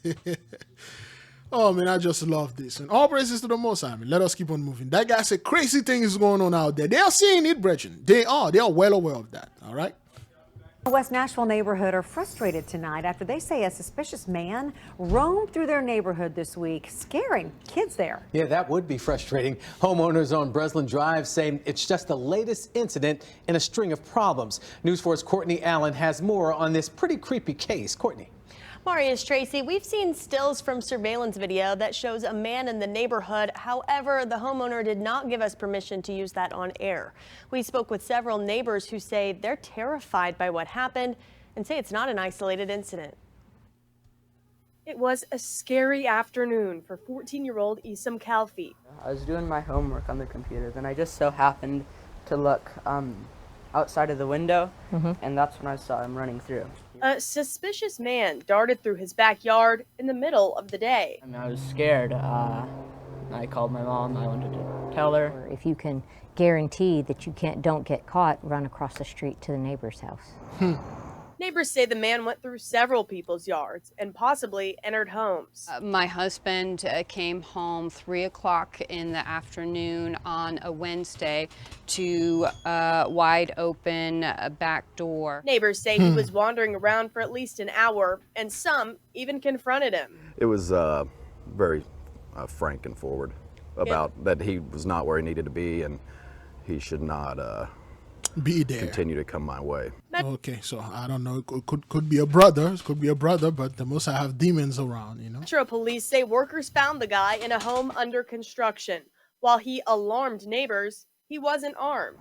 Oh, man, I just love this. And all praises to the Most High, man. Let us keep on moving. That guy said crazy things going on out there. They are seeing it, brethren. They are well aware of that, all right? The West Nashville neighborhood are frustrated tonight after they say a suspicious man roamed through their neighborhood this week, scaring kids there. Yeah, that would be frustrating. Homeowners on Breslin Drive say it's just the latest incident in a string of problems. News 4's Courtney Allen has more on this pretty creepy case. Courtney. Marius, Tracy, we've seen stills from surveillance video that shows a man in the neighborhood. However, the homeowner did not give us permission to use that on air. We spoke with several neighbors who say they're terrified by what happened and say it's not an isolated incident. It was a scary afternoon for 14-year-old Isam Kalfi. I was doing my homework on the computer, then I just so happened to look outside of the window, and that's when I saw him running through. A suspicious man darted through his backyard in the middle of the day. I was scared. I called my mom. I wanted to tell her. If you can guarantee that you don't get caught, run across the street to the neighbor's house. Neighbors say the man went through several people's yards and possibly entered homes. My husband came home 3 o'clock in the afternoon on a Wednesday to a wide open back door. Neighbors say he was wandering around for at least an hour, and some even confronted him. It was very frank and forward about that he was not where he needed to be and he should not be there. Continue to come my way. Okay, so I don't know. It could be a brother. It could be a brother, but the Most High have demons around, you know. Metro police say workers found the guy in a home under construction. While he alarmed neighbors, he wasn't armed.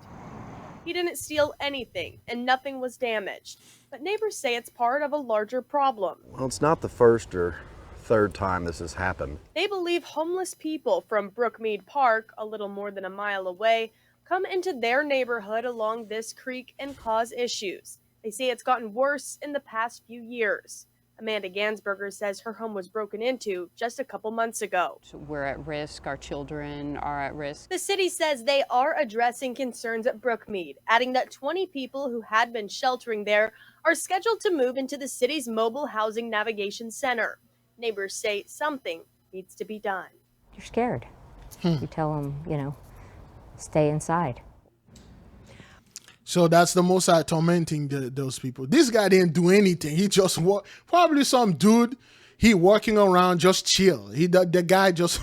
He didn't steal anything, and nothing was damaged. But neighbors say it's part of a larger problem. Well, it's not the first or third time this has happened. They believe homeless people from Brookmead Park, a little more than a mile away, come into their neighborhood along this creek and cause issues. They say it's gotten worse in the past few years. Amanda Gansberger says her home was broken into just a couple months ago. We're at risk. Our children are at risk. The city says they are addressing concerns at Brookmead, adding that 20 people who had been sheltering there are scheduled to move into the city's mobile housing navigation center. Neighbors say something needs to be done. You're scared. You tell them, stay inside. So that's the Most High tormenting those people. This guy didn't do anything. He just probably some dude. He walking around just chill. The guy just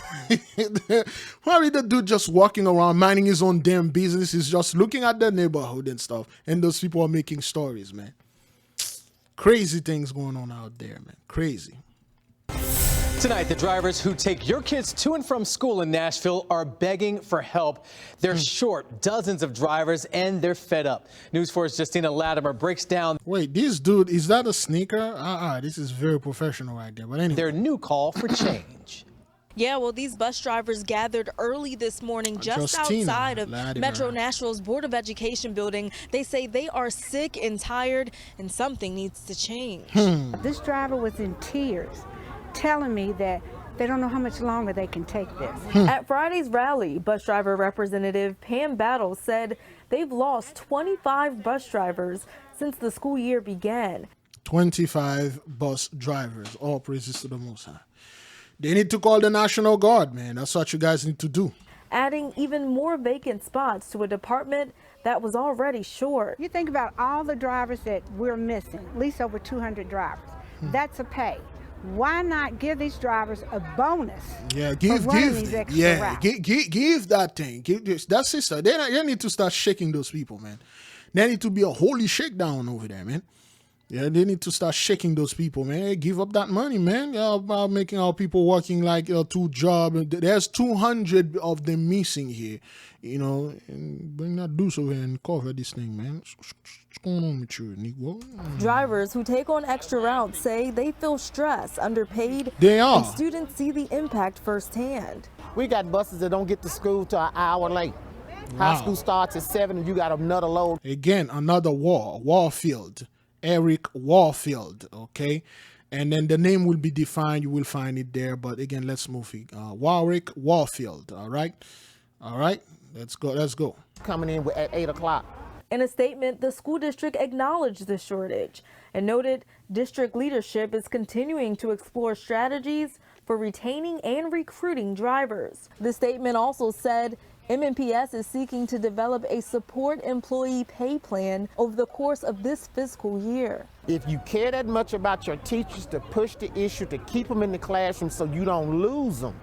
probably the dude just walking around minding his own damn business. He's just looking at the neighborhood and stuff. And those people are making stories, man. Crazy things going on out there, man. Crazy. Tonight, the drivers who take your kids to and from school in Nashville are begging for help. They're short dozens of drivers and they're fed up. News 4's Justina Latimer breaks down. Wait, this dude, is that a sneaker? This is very professional right there. But anyway. Their new call for change. Yeah, well, these bus drivers gathered early this morning just outside of Metro Nashville's Board of Education building. They say they are sick and tired and something needs to change. This driver was in tears, telling me that they don't know how much longer they can take this. At Friday's rally, bus driver representative Pam Battle said they've lost 25 bus drivers since the school year began. 25 bus drivers. All praises to the Most High. They need to call the National Guard, man. That's what you guys need to do. Adding even more vacant spots to a department that was already short. You think about all the drivers that we're missing, at least over 200 drivers. That's a pay. Why not give these drivers a bonus? Yeah, give that thing. That sister. They need to start shaking those people, man. There need to be a holy shakedown over there, man. Yeah, they need to start shaking those people, man. Hey, give up that money, man. About making our people working like 2 jobs. There's 200 of them missing here, you know. And bring that deuce over here and cover this thing, man. What's going on with you, Negro? Drivers who take on extra routes say they feel stressed, underpaid. They are. And students see the impact firsthand. We got buses that don't get to school till an hour late. High school starts at 7 and you got another load. Again, another Warfield. Eric Warfield, okay? And then the name will be defined. You will find it there. But again, let's move it. Warwick Warfield, all right? All right, let's go. Coming in at 8 o'clock. In a statement, the school district acknowledged the shortage and noted district leadership is continuing to explore strategies for retaining and recruiting drivers. The statement also said MNPS is seeking to develop a support employee pay plan over the course of this fiscal year. If you care that much about your teachers to push the issue to keep them in the classroom so you don't lose them,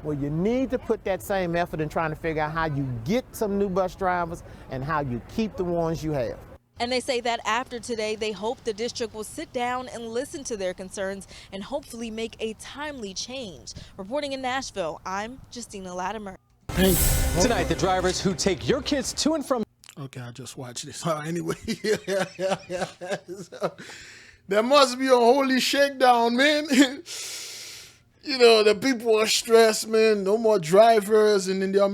well, you need to put that same effort in trying to figure out how you get some new bus drivers and how you keep the ones you have. And they say that after today, they hope the district will sit down and listen to their concerns and hopefully make a timely change. Reporting in Nashville, I'm Justina Latimer. Tonight, the drivers who take your kids to and from. Okay, I just watched this. Anyway, so, there must be a holy shakedown, man. You know, the people are stressed, man. No more drivers, and then they are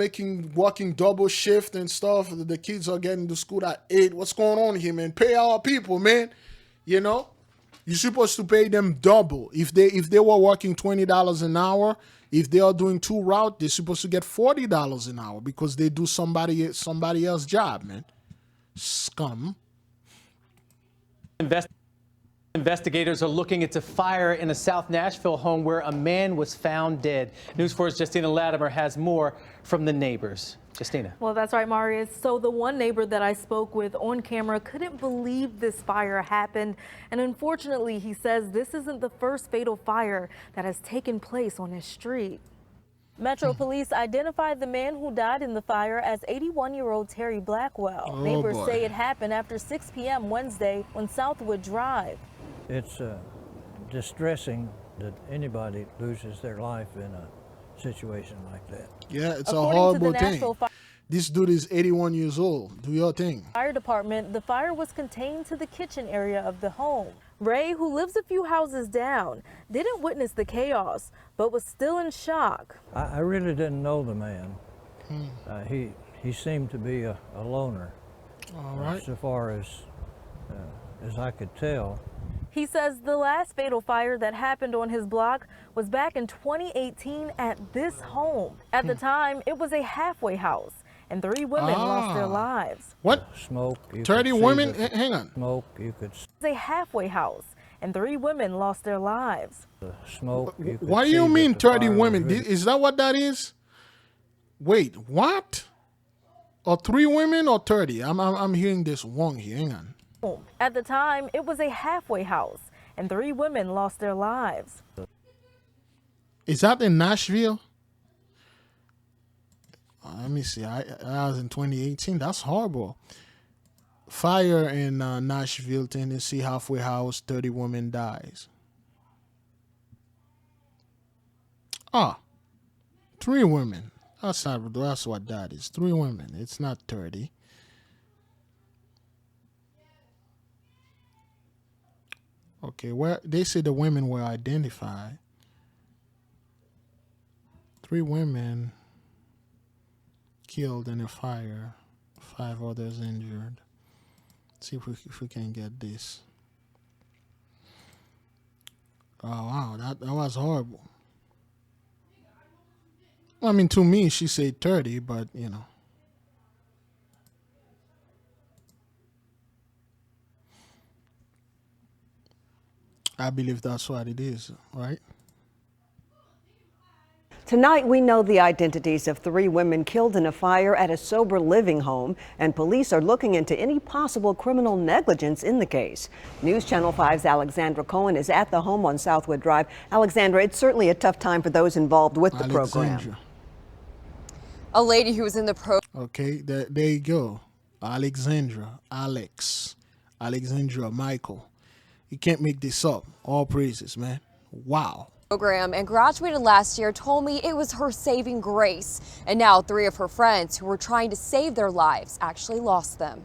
working double shift and stuff. The kids are getting to school at 8. What's going on here, man? Pay our people, man. You know, you're supposed to pay them double. If they were working $20 an hour, if they are doing 2 routes, they're supposed to get $40 an hour because they do somebody else's job, man. Scum. Investigators are looking into fire in a South Nashville home where a man was found dead. News 4's Justina Latimer has more from the neighbors. Justina. Well, that's right, Marius. So the one neighbor that I spoke with on camera couldn't believe this fire happened. And unfortunately, he says this isn't the first fatal fire that has taken place on his street. Metro Police identified the man who died in the fire as 81-year-old Terry Blackwell. Neighbors say it happened after 6 p.m. Wednesday on Southwood Drive. It's distressing that anybody loses their life in a situation like that. Yeah, it's a horrible thing. This dude is 81 years old. Do your thing. Fire department, the fire was contained to the kitchen area of the home. Ray, who lives a few houses down, didn't witness the chaos, but was still in shock. I really didn't know the man. He seemed to be a loner. All right. So far as I could tell. He says the last fatal fire that happened on his block was back in 2018 at this home. At the time, it was a halfway house, and 3 women lost their lives. What? Smoke. 30 women? Hang on. Smoke. You could. It was a halfway house, and 3 women lost their lives. Smoke. What do you mean 30 women? Is that what that is? Wait, what? Or 3 women or 30? I'm hearing this wrong here. Hang on. At the time, it was a halfway house, and 3 women lost their lives. Is that in Nashville? Let me see. I was in 2018. That's horrible. Fire in Nashville, Tennessee, halfway house, 30 women dies. 3 women. That's what that is. 3 women. It's not 30. Okay, where they say the women were identified. 3 women killed in a fire, 5 others injured. Let's see if we can get this. Oh wow, that was horrible. I mean, to me, she said 30, but you know. I believe that's what it is, right? Tonight, we know the identities of 3 women killed in a fire at a sober living home, and police are looking into any possible criminal negligence in the case. News Channel 5's Alexandra Cohen is at the home on Southwood Drive. Alexandra, it's certainly a tough time for those involved with the program. A lady who was in the program. Okay, there you go. Alexandra, Alexandra Michael. You can't make this up. All praises, man. Wow. Program and graduated last year told me it was her saving grace. And now 3 of her friends who were trying to save their lives actually lost them.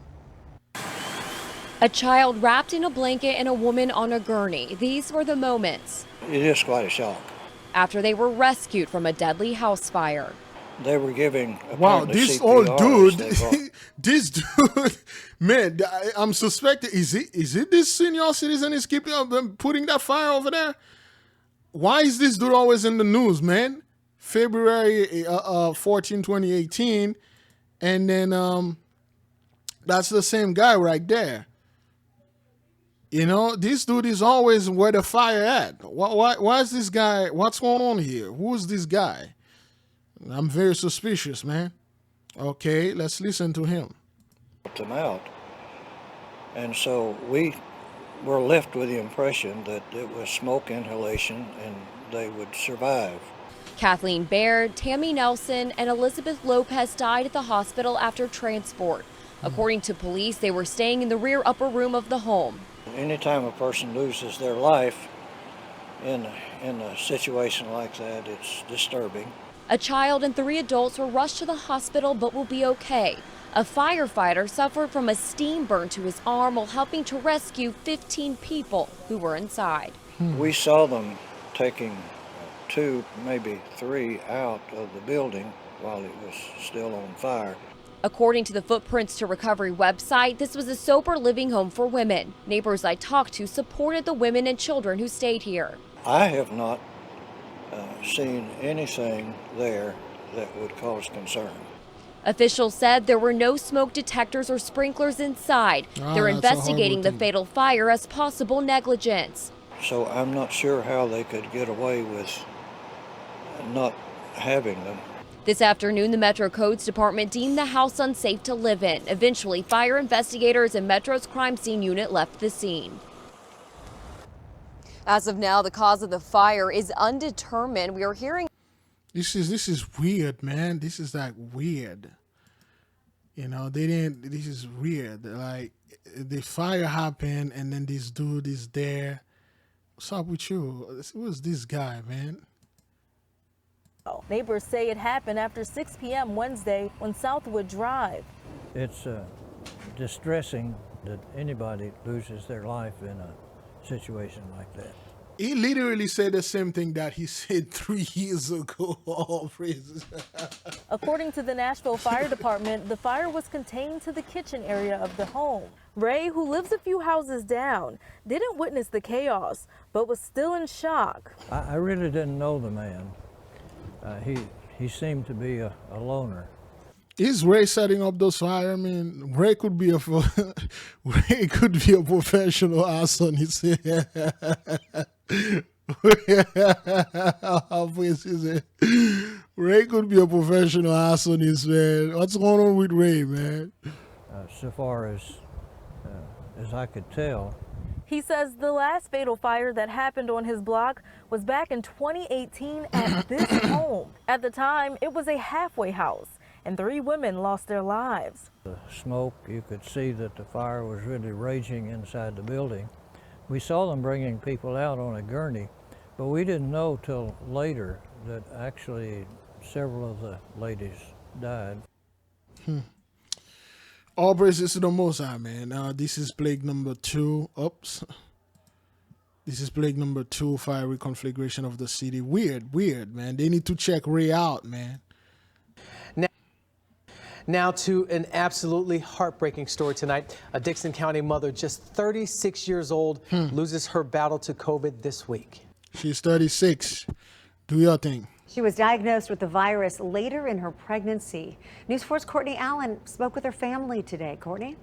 A child wrapped in a blanket and a woman on a gurney. These were the moments. It is quite a shock. After they were rescued from a deadly house fire. They were giving. Wow, this old dude, this dude, man, I'm suspecting, is it this senior citizen is keeping up and putting that fire over there? Why is this dude always in the news, man? February 14, 2018, and then that's the same guy right there. You know, this dude is always where the fire at. Why is this guy, what's going on here? Who is this guy? I'm very suspicious, man. Okay, let's listen to him. Them out. And so we were left with the impression that it was smoke inhalation and they would survive. Kathleen Baird, Tammy Nelson, and Elizabeth Lopez died at the hospital after transport. According to police, they were staying in the rear upper room of the home. Anytime a person loses their life in a situation like that, it's disturbing. A child and 3 adults were rushed to the hospital but will be okay. A firefighter suffered from a steam burn to his arm while helping to rescue 15 people who were inside. We saw them taking 2, maybe 3 out of the building while it was still on fire. According to the Footprints to Recovery website, this was a sober living home for women. Neighbors I talked to supported the women and children who stayed here. I have not seen anything there that would cause concern. Officials said there were no smoke detectors or sprinklers inside. They're investigating the fatal fire as possible negligence. So I'm not sure how they could get away with not having them. This afternoon, the Metro Codes Department deemed the house unsafe to live in. Eventually, fire investigators and Metro's crime scene unit left the scene. As of now, the cause of the fire is undetermined. We are hearing. This is weird, man. This is like weird. You know, this is weird. Like, the fire happened and then this dude is there. What's up with you? Who's this guy, man? Neighbors say it happened after 6 p.m. Wednesday on Southwood Drive. It's distressing that anybody loses their life in a situation like that. He literally said the same thing that he said 3 years ago. All praises. According to the Nashville Fire Department, the fire was contained to the kitchen area of the home. Ray, who lives a few houses down, didn't witness the chaos, but was still in shock. I really didn't know the man. He seemed to be a loner. Is Ray setting up those fire? I mean, Ray could be a professional arsonist. Ray could be a professional arsonist, man. What's going on with Ray, man? So far as I could tell. He says the last fatal fire that happened on his block was back in 2018 at this home. At the time, it was a halfway house, and 3 women lost their lives. The smoke, you could see that the fire was really raging inside the building. We saw them bringing people out on a gurney, but we didn't know till later that actually several of the ladies died. All praises to the Most High, man. This is plague number 2. Oops. This is plague number 2, fiery conflagration of the city. Weird, man. They need to check Ray out, man. Now to an absolutely heartbreaking story tonight. A Dickson County mother, just 36 years old, loses her battle to COVID this week. She's 36. Do your thing. She was diagnosed with the virus later in her pregnancy. News 4's Courtney Allen spoke with her family today. Courtney?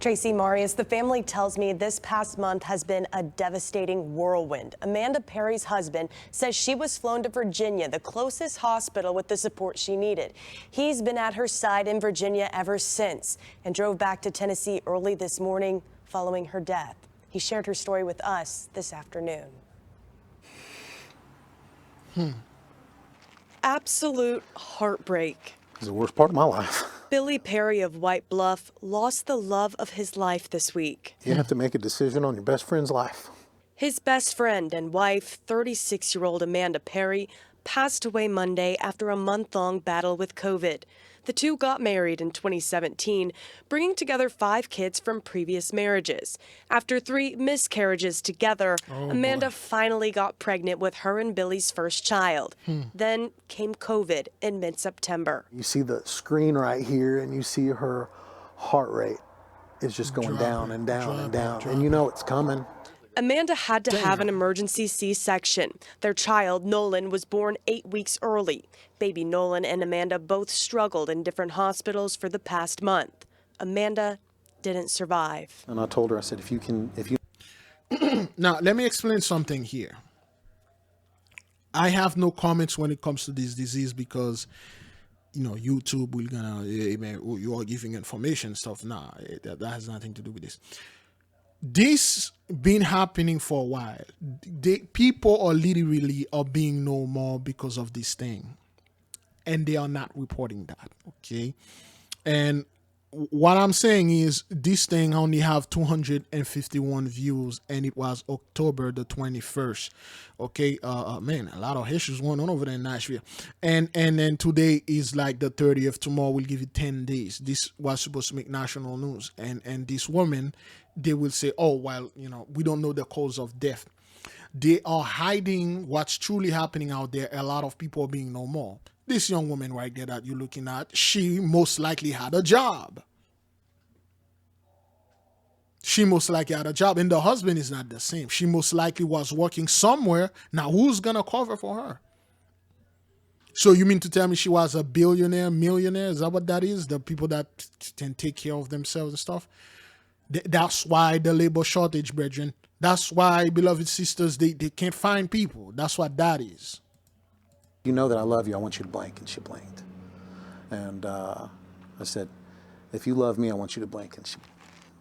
Tracy Marius, the family tells me this past month has been a devastating whirlwind. Amanda Perry's husband says she was flown to Virginia, the closest hospital with the support she needed. He's been at her side in Virginia ever since and drove back to Tennessee early this morning following her death. He shared her story with us this afternoon. Absolute heartbreak. It's the worst part of my life. Billy Perry of White Bluff lost the love of his life this week. You have to make a decision on your best friend's life. His best friend and wife, 36-year-old Amanda Perry, passed away Monday after a month-long battle with COVID. The two got married in 2017, bringing together 5 kids from previous marriages. After 3 miscarriages together, Amanda finally got pregnant with her and Billy's first child. Then came COVID in mid-September. You see the screen right here, and you see her heart rate is just going down and down and down, and you know it's coming. Amanda had to have an emergency C-section. Their child, Nolan, was born 8 weeks early. Baby Nolan and Amanda both struggled in different hospitals for the past month. Amanda didn't survive. And I told her, I said, if you Now, let me explain something here. I have no comments when it comes to this disease because, you know, YouTube will gonna, you are giving information stuff. Nah, that has nothing to do with this. This been happening for a while. People are literally being normal because of this thing, and they are not reporting that. Okay, and what I'm saying is this thing only have 251 views, and it was October the 21st. Okay, man, a lot of issues going on over there in Nashville, and then today is like the 30th. Tomorrow we'll give it 10 days. This was supposed to make national news, and this woman, they will say, oh, well, you know, we don't know the cause of death. They are hiding what's truly happening out there. A lot of people are being normal. This young woman right there that you're looking at, she most likely had a job. She most likely had a job, and the husband is not the same. She most likely was working somewhere. Now, who's going to cover for her? So you mean to tell me she was a billionaire, millionaire? Is that what that is? The people that can take care of themselves and stuff? That's why the labor shortage, brethren. That's why, beloved sisters, they can't find people. That's what that is. You know that I love you. I want you to blink. And she blinked. And I said, if you love me, I want you to blink. And she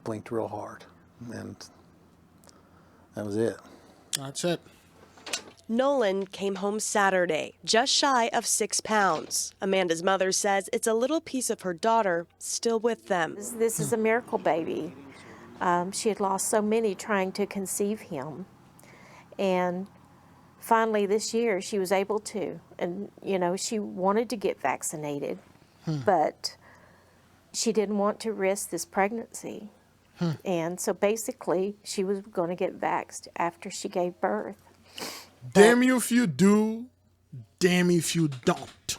blinked real hard. And that was it. That's it. Nolan came home Saturday, just shy of 6 pounds. Amanda's mother says it's a little piece of her daughter still with them. This is a miracle baby. She had lost so many trying to conceive him. And finally this year she was able to. And, you know, she wanted to get vaccinated, but she didn't want to risk this pregnancy. And so basically she was going to get vaxxed after she gave birth. Damn you if you do, damn if you don't.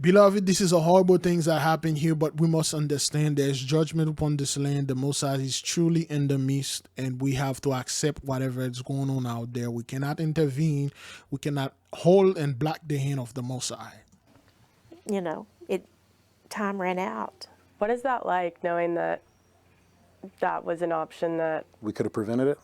Beloved, this is a horrible things that happen here, but we must understand there's judgment upon this land. The Most High is truly in the midst, and we have to accept whatever is going on out there. We cannot intervene. We cannot hold and block the hand of the Most High. You know, time ran out. What is that like, knowing that that was an option that... We could have prevented it.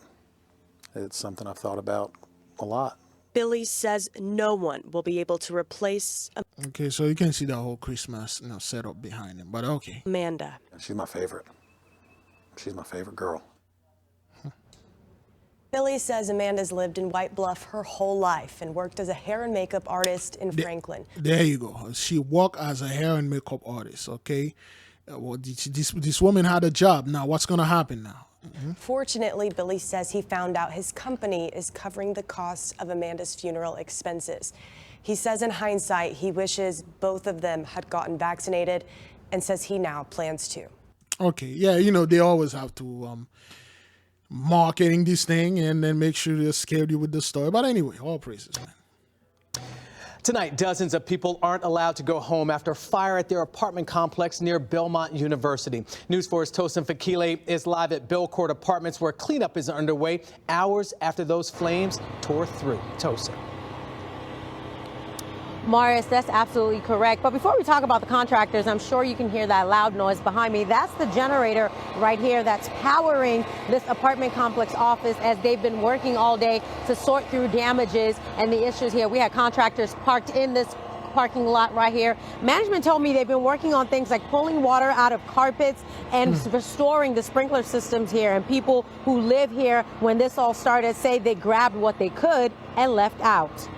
It's something I've thought about a lot. Billy says no one will be able to replace... Okay, so you can see the whole Christmas, setup behind him, but okay. Amanda. She's my favorite. She's my favorite girl. Billy says Amanda's lived in White Bluff her whole life and worked as a hair and makeup artist in Franklin. There you go. She worked as a hair and makeup artist, okay? Well, this woman had a job. Now, what's going to happen now? Fortunately, Billy says he found out his company is covering the costs of Amanda's funeral expenses. He says in hindsight, he wishes both of them had gotten vaccinated and says he now plans to. Okay, yeah, they always have to marketing this thing and then make sure they're scared you with the story. But anyway, all praises, man. Tonight, dozens of people aren't allowed to go home after fire at their apartment complex near Belmont University. News 4's Tosin Fakile is live at Belcourt Apartments, where cleanup is underway hours after those flames tore through. Tosin. Marius, that's absolutely correct. But before we talk about the contractors, I'm sure you can hear that loud noise behind me. That's the generator right here that's powering this apartment complex office as they've been working all day to sort through damages and the issues here. We had contractors parked in this parking lot right here. Management told me they've been working on things like pulling water out of carpets and restoring the sprinkler systems here. And people who live here, when this all started, say they grabbed what they could and left out.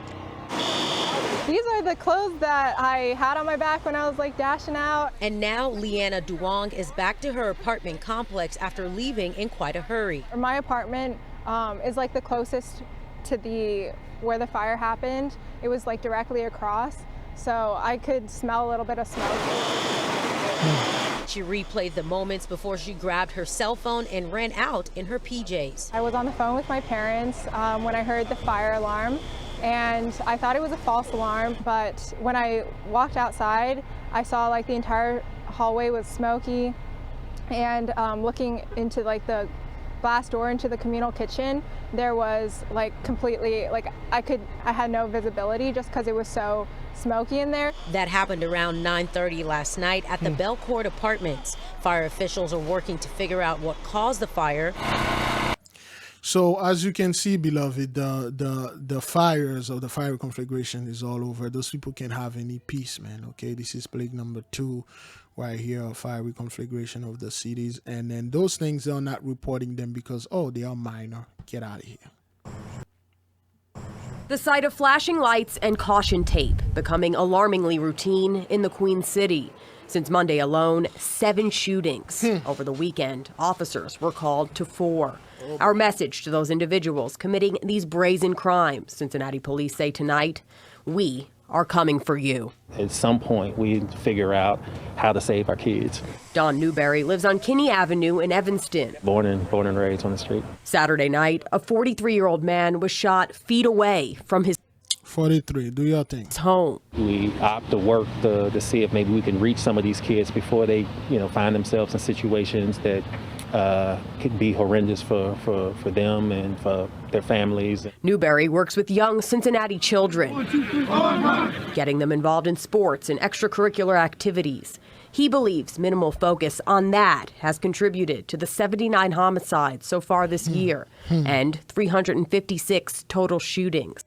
These are the clothes that I had on my back when I was like dashing out. And now Leanna Duong is back to her apartment complex after leaving in quite a hurry. My apartment is like the closest to where the fire happened. It was like directly across, so I could smell a little bit of smoke. She replayed the moments before she grabbed her cell phone and ran out in her PJs. I was on the phone with my parents when I heard the fire alarm, and I thought it was a false alarm, but when I walked outside, I saw like the entire hallway was smoky, and looking into like the glass door into the communal kitchen, there was like completely, like I had no visibility just because it was so smoky in there. That happened around 9:30 last night at the Belcourt Apartments. Fire officials are working to figure out what caused the fire. So as you can see, beloved, the fires or the fire conflagration is all over. Those people can't have any peace, man. Okay, this is plague number 2 right here, fiery conflagration of the cities. And then those things, they're not reporting them because, oh, they are minor. Get out of here. The sight of flashing lights and caution tape becoming alarmingly routine in the Queen City. Since Monday alone, 7 shootings. Over the weekend, officers were called to 4. Our message to those individuals committing these brazen crimes, Cincinnati police say tonight, we are coming for you. At some point, we figure out how to save our kids. Don Newberry lives on Kinney Avenue in Evanston. Born and raised on the street. Saturday night, a 43-year-old man was shot feet away from his 43, do your thing. Home. We opt to work to see if maybe we can reach some of these kids before they, find themselves in situations that could be horrendous for them and for their families. Newberry works with young Cincinnati children, getting them involved in sports and extracurricular activities. He believes minimal focus on that has contributed to the 79 homicides so far this year and 356 total shootings.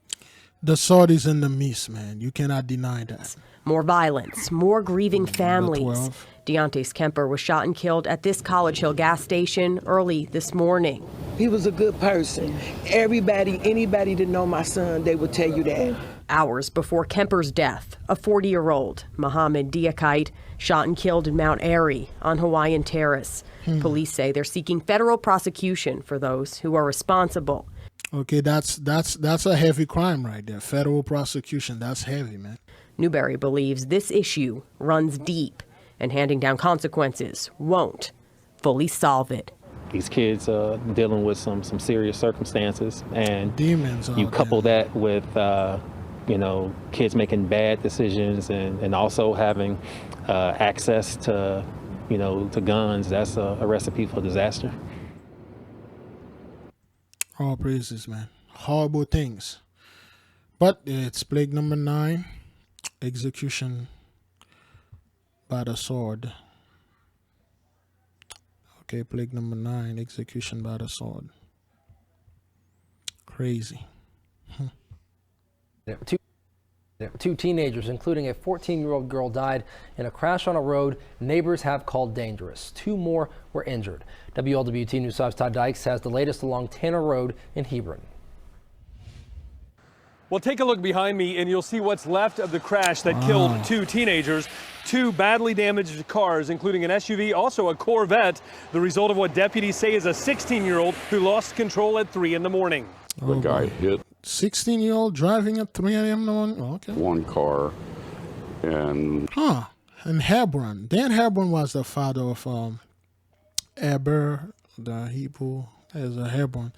The sword is in the mist, man. You cannot deny that. More violence, more grieving families. Deontay Kemper was shot and killed at this College Hill gas station early this morning. He was a good person. Anybody that know my son, they would tell you that. Hours before Kemper's death, a 40-year-old, Mohammed Diakite, shot and killed in Mount Airy on Hawaiian Terrace. Police say they're seeking federal prosecution for those who are responsible. Okay, that's a heavy crime right there. Federal prosecution, that's heavy, man. Newberry believes this issue runs deep and handing down consequences won't fully solve it. These kids are dealing with some serious circumstances, and demons. You couple that with kids making bad decisions and also having access to guns. That's a recipe for disaster. All praises, man. Horrible things. But it's plague number 9, execution by the sword. Okay, plague number 9, execution by the sword. Crazy. Two teenagers, including a 14-year-old girl, died in a crash on a road neighbors have called dangerous. 2 more were injured. WLWT News 5's Todd Dykes has the latest along Tanner Road in Hebron. Well, take a look behind me and you'll see what's left of the crash that killed 2 teenagers. 2 badly damaged cars, including an SUV, also a Corvette. The result of what deputies say is a 16-year-old who lost control at 3 in the morning. The guy hit 16-year-old driving at 3 a.m. in the morning? Oh, okay. one car and... And Hebron. Dan Hebron was the father of Eber, the Hebrew. There's a Hebron.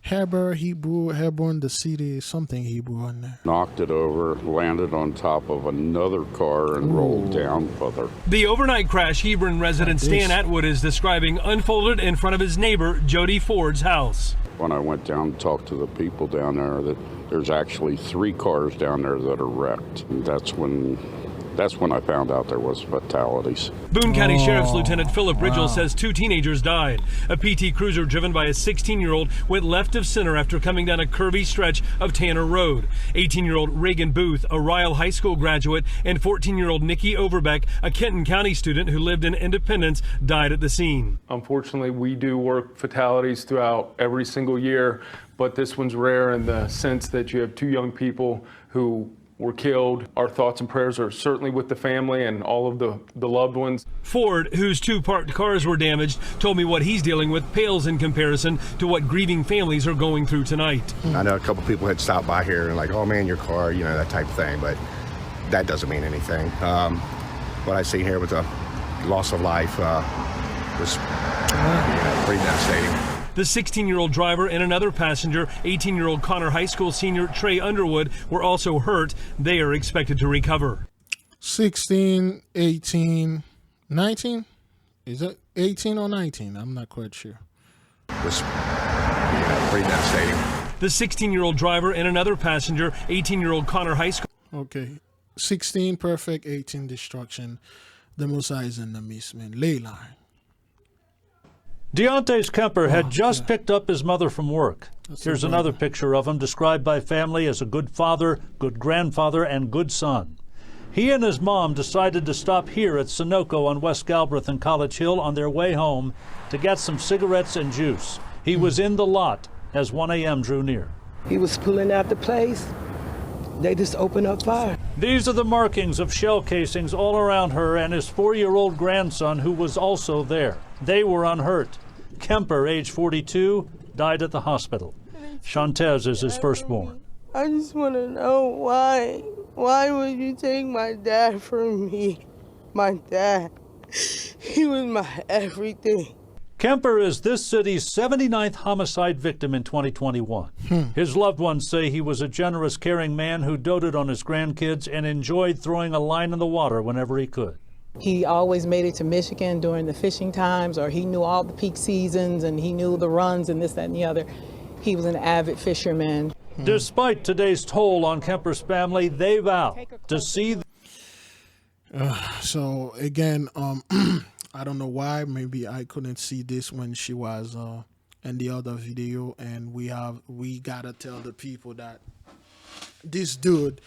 Hebron, the city, something Hebrew in there. Knocked it over, landed on top of another car and rolled down further. The overnight crash Hebron resident Stan Atwood is describing unfolded in front of his neighbor Jody Ford's house. when I went down to talk to the people down there that there's actually 3 cars down there that are wrecked. And that's when I found out there was fatalities. Boone County Sheriff's Lieutenant Philip Ridgell says 2 teenagers died. A PT Cruiser driven by a 16-year-old went left of center after coming down a curvy stretch of Tanner Road. 18-year-old Reagan Booth, a Ryle High School graduate, and 14-year-old Nikki Overbeck, a Kenton County student who lived in Independence, died at the scene. Unfortunately, we do work fatalities throughout every single year, but this one's rare in the sense that you have 2 young people who were killed. Our thoughts and prayers are certainly with the family and all of the loved ones. Ford, whose 2 parked cars were damaged, told me what he's dealing with pales in comparison to what grieving families are going through tonight. I know a couple people had stopped by here and like, oh man, your car, you know, that type of thing, but that doesn't mean anything. What I see here with the loss of life was pretty devastating. The 16-year-old driver and another passenger, 18-year-old Connor High School senior Trey Underwood, were also hurt. They are expected to recover. 16, 18, 19? Is it 18 or 19? I'm not quite sure. It was pretty devastating. The 16-year-old driver and another passenger, 18-year-old Connor High School. Okay. 16 perfect, 18 destruction. The Most High is in the midst, man. Ley line. Deontay's Kemper had just picked up his mother from work. Here's another picture of him described by family as a good father, good grandfather, and good son. He and his mom decided to stop here at Sunoco on West Galbraith and College Hill on their way home to get some cigarettes and juice. He was in the lot as 1 a.m. drew near. He was pulling out the place. They just opened up fire. These are the markings of shell casings all around her and his 4-year-old grandson, who was also there. They were unhurt. Kemper, age 42, died at the hospital. Shantez is his firstborn. I just want to know why. Why would you take my dad from me? My dad. He was my everything. Kemper is this city's 79th homicide victim in 2021. His loved ones say he was a generous, caring man who doted on his grandkids and enjoyed throwing a line in the water whenever he could. He always made it to Michigan during the fishing times, or he knew all the peak seasons and he knew the runs and this, that, and the other. He was an avid fisherman. Despite today's toll on Kemper's family, they vow to see. So again, I don't know why. Maybe I couldn't see this when she was in the other video, and we gotta tell the people that this dude,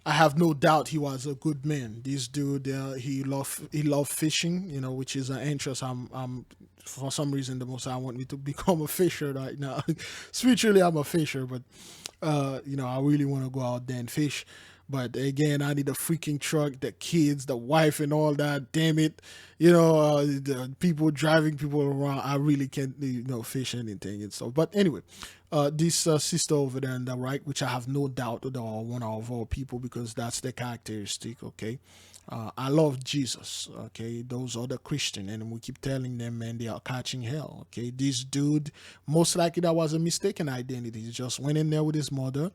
I have no doubt he was a good man. This dude, he loved fishing, you know, which is an interest. I'm for some reason the Most High want me to become a fisher right now. Spiritually, I'm a fisher, but you know, I really want to go out there and fish. But again, I need a freaking truck, the kids, the wife, and all that. Damn it, you know, the people driving people around. I really can't, you know, fish anything and stuff. But anyway, this sister over there on the right, which I have no doubt are one of our people, because that's the characteristic. Okay, I love Jesus. Okay, those are the Christian, and we keep telling them, man, they are catching hell. Okay, this dude, most likely that was a mistaken identity. He just went in there with his mother,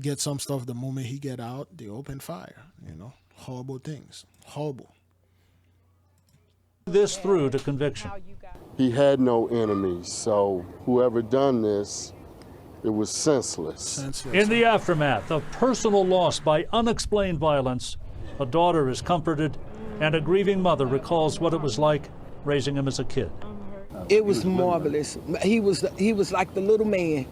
get some stuff. The moment he get out, they open fire. You know, horrible things. Horrible. This through to conviction. He had no enemies, so whoever done this, it was senseless. In the aftermath of personal loss by unexplained violence, a daughter is comforted, and a grieving mother recalls what it was like raising him as a kid. It was marvelous. He was like the little man.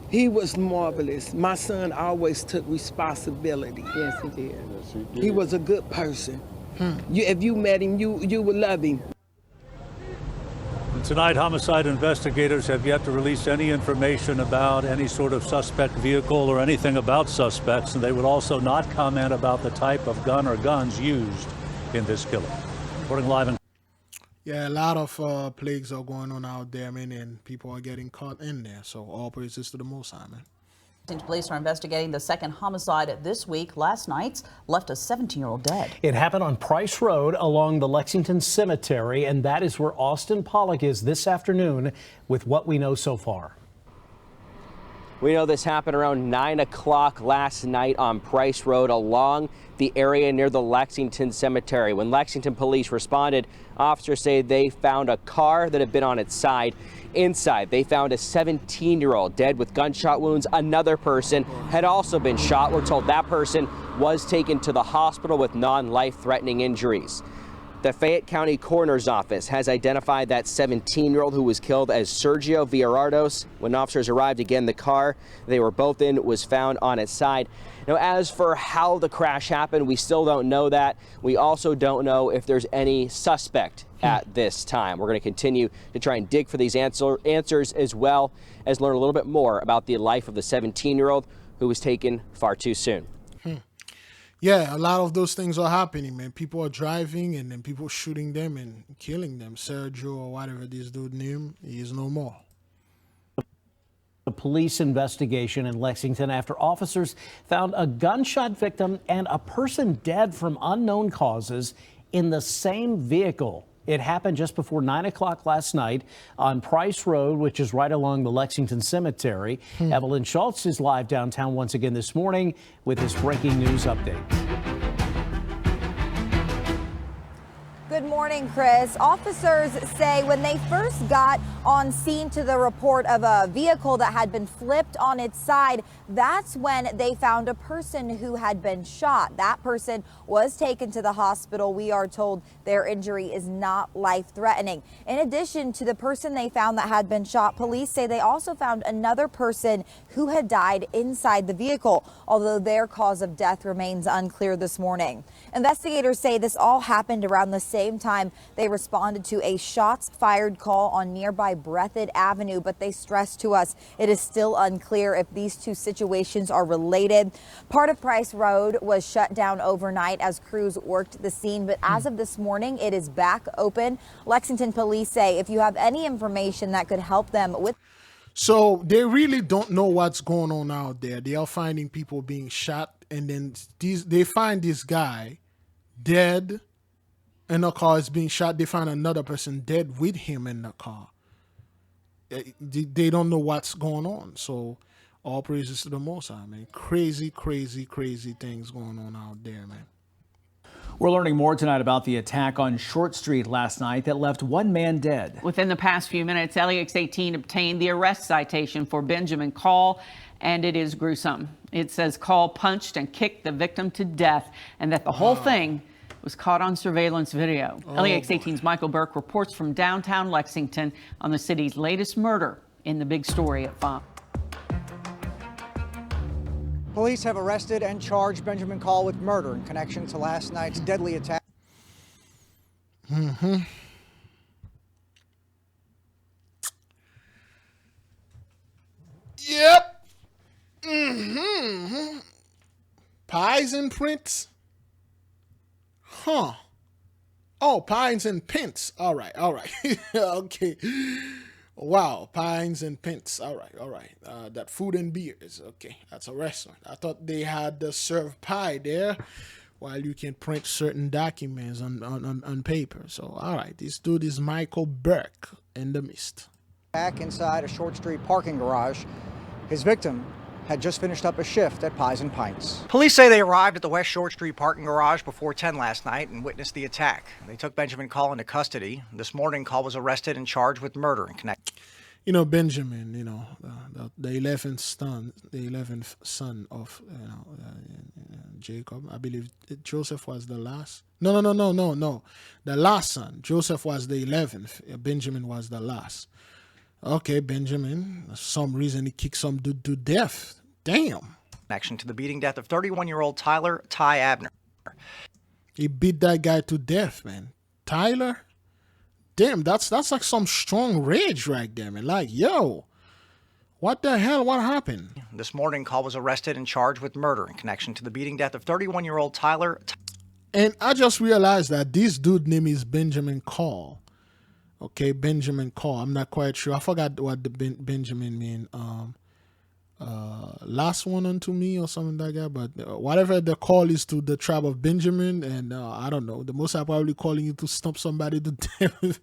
He was marvelous. My son always took responsibility. Yes, he did. Yes, he did. He was a good person. If you met him, you would love him. Tonight, homicide investigators have yet to release any information about any sort of suspect vehicle or anything about suspects, and they would also not comment about the type of gun or guns used in this killing. Reporting live in... Yeah, a lot of plagues are going on out there, man, and people are getting caught in there. So all praises to the Most High, man. Police are investigating the second homicide this week. Last night's left a 17-year-old dead. It happened on Price Road along the Lexington Cemetery, and that is where Austin Pollock is this afternoon with what we know so far. We know this happened around 9 o'clock last night on Price Road along the area near the Lexington Cemetery. When Lexington police responded, officers say they found a car that had been on its side. Inside, they found a 17-year-old dead with gunshot wounds. Another person had also been shot. We're told that person was taken to the hospital with non-life-threatening injuries. The Fayette County Coroner's Office has identified that 17-year-old who was killed as Sergio Villarardos. When officers arrived, again, the car they were both in was found on its side. Now, as for how the crash happened, we still don't know that. We also don't know if there's any suspect at this time. We're going to continue to try and dig for these answers, as well as learn a little bit more about the life of the 17-year-old who was taken far too soon. Yeah, a lot of those things are happening, man. People are driving and then people shooting them and killing them. Sergio or whatever this dude name, he is no more. A police investigation in Lexington after officers found a gunshot victim and a person dead from unknown causes in the same vehicle. It happened just before 9 o'clock last night on Price Road, which is right along the Lexington Cemetery. Evelyn Schultz is live downtown once again this morning with this breaking news update. Good morning, Chris. Officers say when they first got on scene to the report of a vehicle that had been flipped on its side, that's when they found a person who had been shot. That person was taken to the hospital. We are told their injury is not life-threatening. In addition to the person they found that had been shot, police say they also found another person who had died inside the vehicle, although their cause of death remains unclear this morning. Investigators say this all happened around the same time they responded to a shots fired call on nearby Breathitt Avenue, but they stressed to us it is still unclear if these two situations are related. Part of Price Road was shut down overnight as crews worked the scene, but as of this morning, it is back open. Lexington police say if you have any information that could help them with. So they really don't know what's going on out there. They are finding people being shot, and then they find this guy dead in a car is being shot. They find another person dead with him in the car. They don't know what's going on. So all praises to the Most High, man. Crazy, crazy, crazy things going on out there, man. We're learning more tonight about the attack on Short Street last night that left one man dead. Within the past few minutes, LEX 18 obtained the arrest citation for Benjamin Call, and it is gruesome. It says Call punched and kicked the victim to death, and that the whole thing was caught on surveillance video. LEX 18's Michael Burke reports from downtown Lexington on the city's latest murder in the big story at 5. Police have arrested and charged Benjamin Call with murder in connection to last night's deadly attack. Yep. Pies and prints. Huh. Oh, pines and pins. All right. Okay. Wow, pines and pins. All right. That food and beers. Okay, that's a restaurant. I thought they had the serve pie there, while you can print certain documents on paper. So, all right, this dude is Michael Burke in the mist. Back inside a Short Street parking garage, his victim had just finished up a shift at Pies and Pints. Police say they arrived at the West Short Street parking garage before 10 last night and witnessed the attack. They took Benjamin Call into custody. This morning, Call was arrested and charged with murder in connection. You know, Benjamin, the 11th son of Jacob. I believe Joseph was the last. No. The last son. Joseph was the 11th. Benjamin was the last. Okay, Benjamin, for some reason he kicked some dude to death. Damn. Connection to the beating death of 31-year-old Tyler Ty Abner. He beat that guy to death, man. Tyler? Damn, that's like some strong rage right there, man. Like, yo, what the hell? What happened? This morning, Call was arrested and charged with murder in connection to the beating death of 31-year-old Tyler. And I just realized that this dude's name is Benjamin Call. Okay, Benjamin Call. I'm not quite sure. I forgot what the Benjamin mean. last one unto me or something like that. But whatever the call is to the tribe of Benjamin, and I don't know, the Most High probably calling you to stomp somebody to death.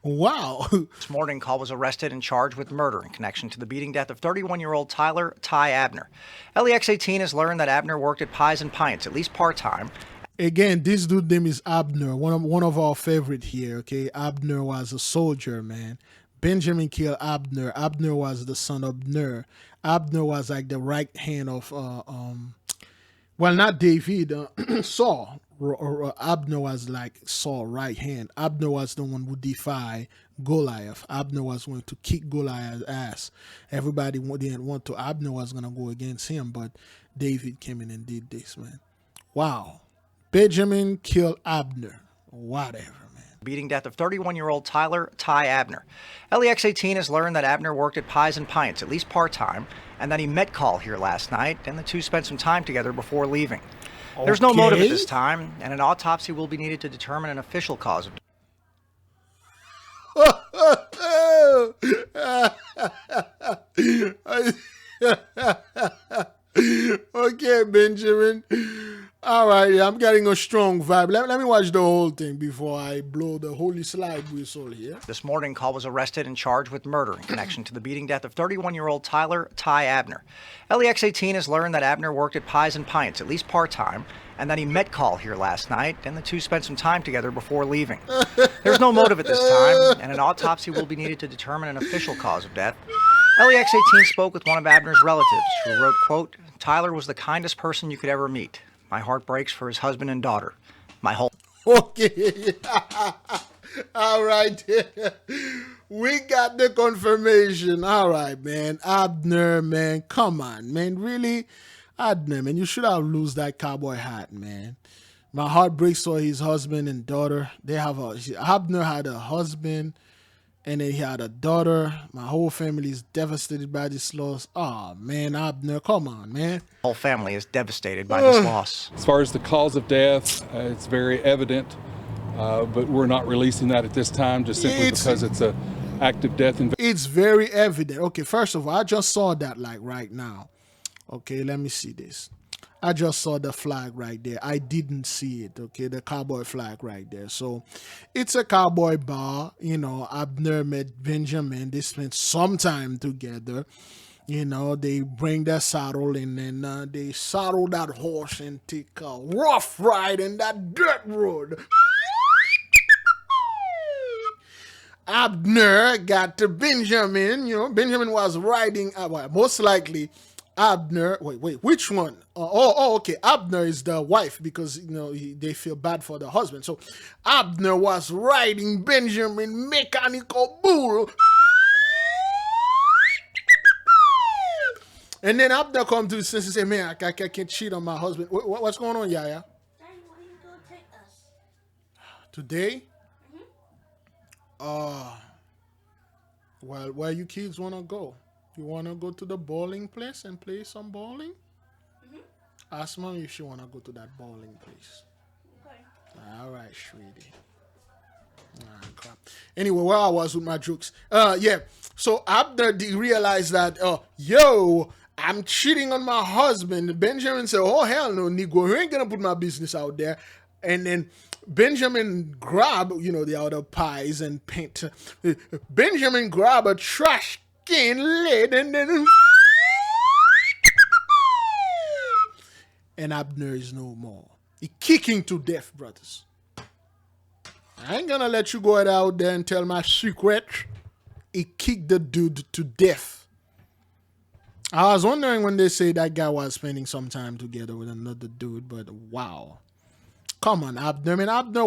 Wow. This morning, Call was arrested and charged with murder in connection to the beating death of 31-year-old Tyler Ty Abner. LEX18 has learned that Abner worked at Pies and Pints, at least part-time. Again, this dude name is Abner, one of our favorite here. Okay, Abner was a soldier, man. Benjamin killed Abner. Abner was the son of Ner. Abner was like the right hand of well, not David, Saul. Abner was like Saul's right hand. Abner was the one who defied Goliath. Abner was going to kick Goliath's ass. Everybody didn't want to. Abner was going to go against him, but David came in and did this, man. Wow. Benjamin killed Abner. Whatever. Beating death of 31-year-old Tyler Ty Abner. LEX18 has learned that Abner worked at Pies and Pints, at least part-time, and that he met Call here last night, and the two spent some time together before leaving. Okay. There's no motive at this time, and an autopsy will be needed to determine an official cause of Okay, Benjamin. All right, I'm getting a strong vibe. Let me watch the whole thing before I blow the holy slide whistle here. This morning, Call was arrested and charged with murder in connection to the beating death of 31-year-old Tyler Ty Abner. LEX18 has learned that Abner worked at Pies and Pints, at least part-time, and that he met Call here last night, and the two spent some time together before leaving. There's no motive at this time, and an autopsy will be needed to determine an official cause of death. LEX18 spoke with one of Abner's relatives, who wrote, quote, "Tyler was the kindest person you could ever meet. My heart breaks for his husband and daughter. My whole..." Okay. All right. We got the confirmation. All right, man. Abner, man. Come on, man. Really? Abner, man. You should have lost that cowboy hat, man. My heart breaks for his husband and daughter. Abner had a husband, and then he had a daughter. My whole family is devastated by this loss. Oh, man, Abner, come on, man. The whole family is devastated by this loss. As far as the cause of death, it's very evident, but we're not releasing that at this time just simply because it's an active death. It's very evident. Okay, first of all, I just saw that like right now. Okay, let me see this. I just saw the flag right there. I didn't see it, okay? The cowboy flag right there. So it's a cowboy bar. You know, Abner met Benjamin. They spent some time together. You know, they bring their saddle in and they saddle that horse and take a rough ride in that dirt road. Abner got to Benjamin. You know, Benjamin was riding, most likely Abner, wait, which one? Okay. Abner is the wife because, you know, they feel bad for the husband. So Abner was riding Benjamin mechanical bull. And then Abner come to his senses and say, man, I can't cheat on my husband. What's going on, Yaya? Daddy, where you going to take us? Today? Well, where you kids want to go? You want to go to the bowling place and play some bowling? Ask Mommy if she want to go to that bowling place. Okay. All right, sweetie. Crap. Anyway, where I was with my jokes. Yeah. So Abner realized that, yo, I'm cheating on my husband. Benjamin said, oh, hell no, Negro. You ain't going to put my business out there. And then Benjamin grabbed, you know, the other pies and paint. Benjamin grabbed a trash can lid and then... and Abner is no more. He kicking to death, brothers. I ain't gonna let you go out there and tell my secret. He kicked the dude to death. I was wondering when they say that guy was spending some time together with another dude, but wow. Come on, Abner. I mean, Abner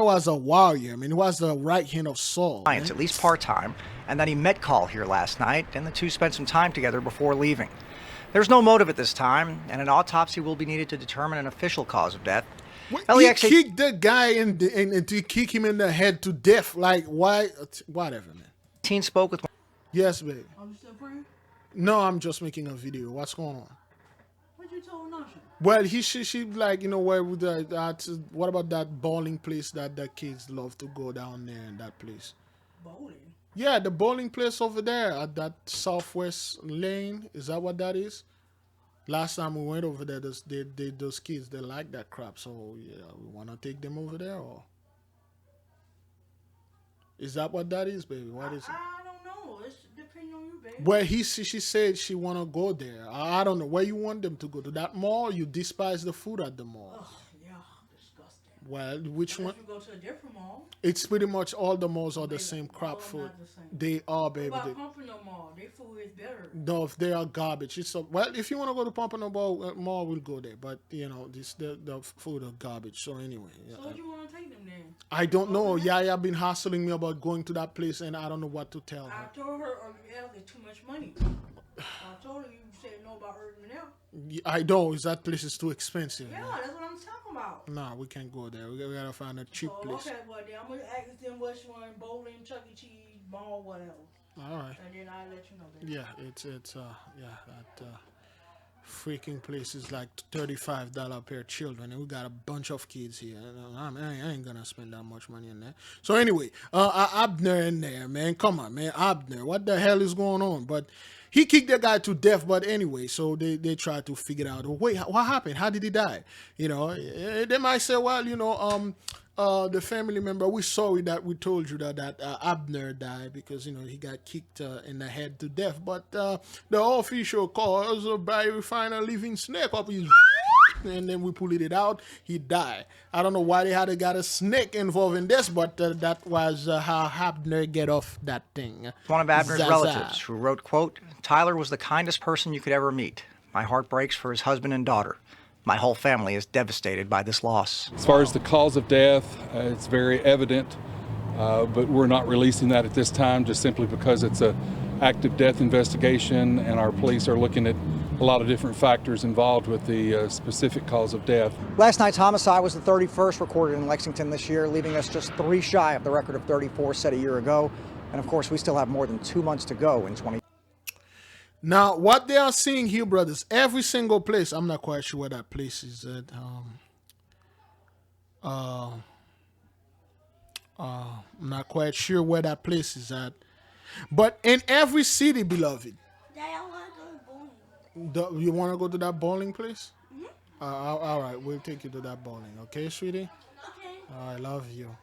was a warrior. I mean, he was the right hand of Saul. At least part-time, and that he met Call here last night, and the two spent some time together before leaving. There's no motive at this time, and an autopsy will be needed to determine an official cause of death. He kicked the guy and to kick him in the head to death. Like, why? Whatever, man. Teen spoke with... Yes, babe. Are you still praying? No, I'm just making a video. What's going on? What you told Nasha? Well, she like, you know, where with what about that bowling place that the kids love to go down there in that place? Bowling? Yeah, the bowling place over there at that southwest lane. Is that what that is? Last time we went over there, those kids, they like that crap. So, yeah, we want to take them over there, or? Is that what that is, baby? What is it? I don't know. It's depending on you, baby. Where she said she want to go there. I don't know. Where you want them to go? To that mall? You despise the food at the mall. Ugh, yeah, disgusting. Well, which one? You go to a different mall. It's pretty much all the malls are the same crap food. They are, baby. What about Pompano Mall? Their food is better. No, if they are garbage. Well, if you want to go to Pompano Mall, we'll go there. But you know, the food are garbage. So anyway. So what you want to take them then? I don't know. Yaya been hassling me about going to that place, and I don't know what to tell her. I told her there's too much money. I told her you said no about urging it out. I know. That place is too expensive. Yeah, man. that's what I'm talking about. Nah, we can't go there. We gotta find a cheap place. Okay, well then I'm gonna ask them which one, bowling, Chuck E. Cheese, mall, whatever. All right. And then I'll let you know. Baby. Yeah, that freaking place is like $35 per children, and we got a bunch of kids here. I ain't gonna spend that much money in there. So anyway, Abner in there, man. Come on, man, Abner. What the hell is going on? But he kicked the guy to death. But anyway, so they try to figure out, wait, what happened? How did he die? You know, they might say, well, you know, the family member, we're sorry that we told you that Abner died because, you know, he got kicked in the head to death. But the official cause by we find a living snake up his and then we pulled it out, he died. I don't know why they had got a snake involved in this, but that was how Abner get off that thing. One of Abner's Zaza. relatives who wrote, quote, "Tyler was the kindest person you could ever meet. My heart breaks for his husband and daughter. My whole family is devastated by this loss." As far as the cause of death, it's very evident, but we're not releasing that at this time just simply because it's an active death investigation and our police are looking at a lot of different factors involved with the specific cause of death. Last night's homicide was the 31st recorded in Lexington this year, leaving us just 3 shy of the record of 34 set a year ago. And of course, we still have more than 2 months to go in 2020. Now, what they are seeing here, brothers, every single place, I'm not quite sure where that place is at. I'm not quite sure where that place is at. But in every city, beloved. Dad, I want to go bowling. You want to go to that bowling place? Mm-hmm. All right, we'll take you to that bowling. Okay, sweetie? Okay. I love you.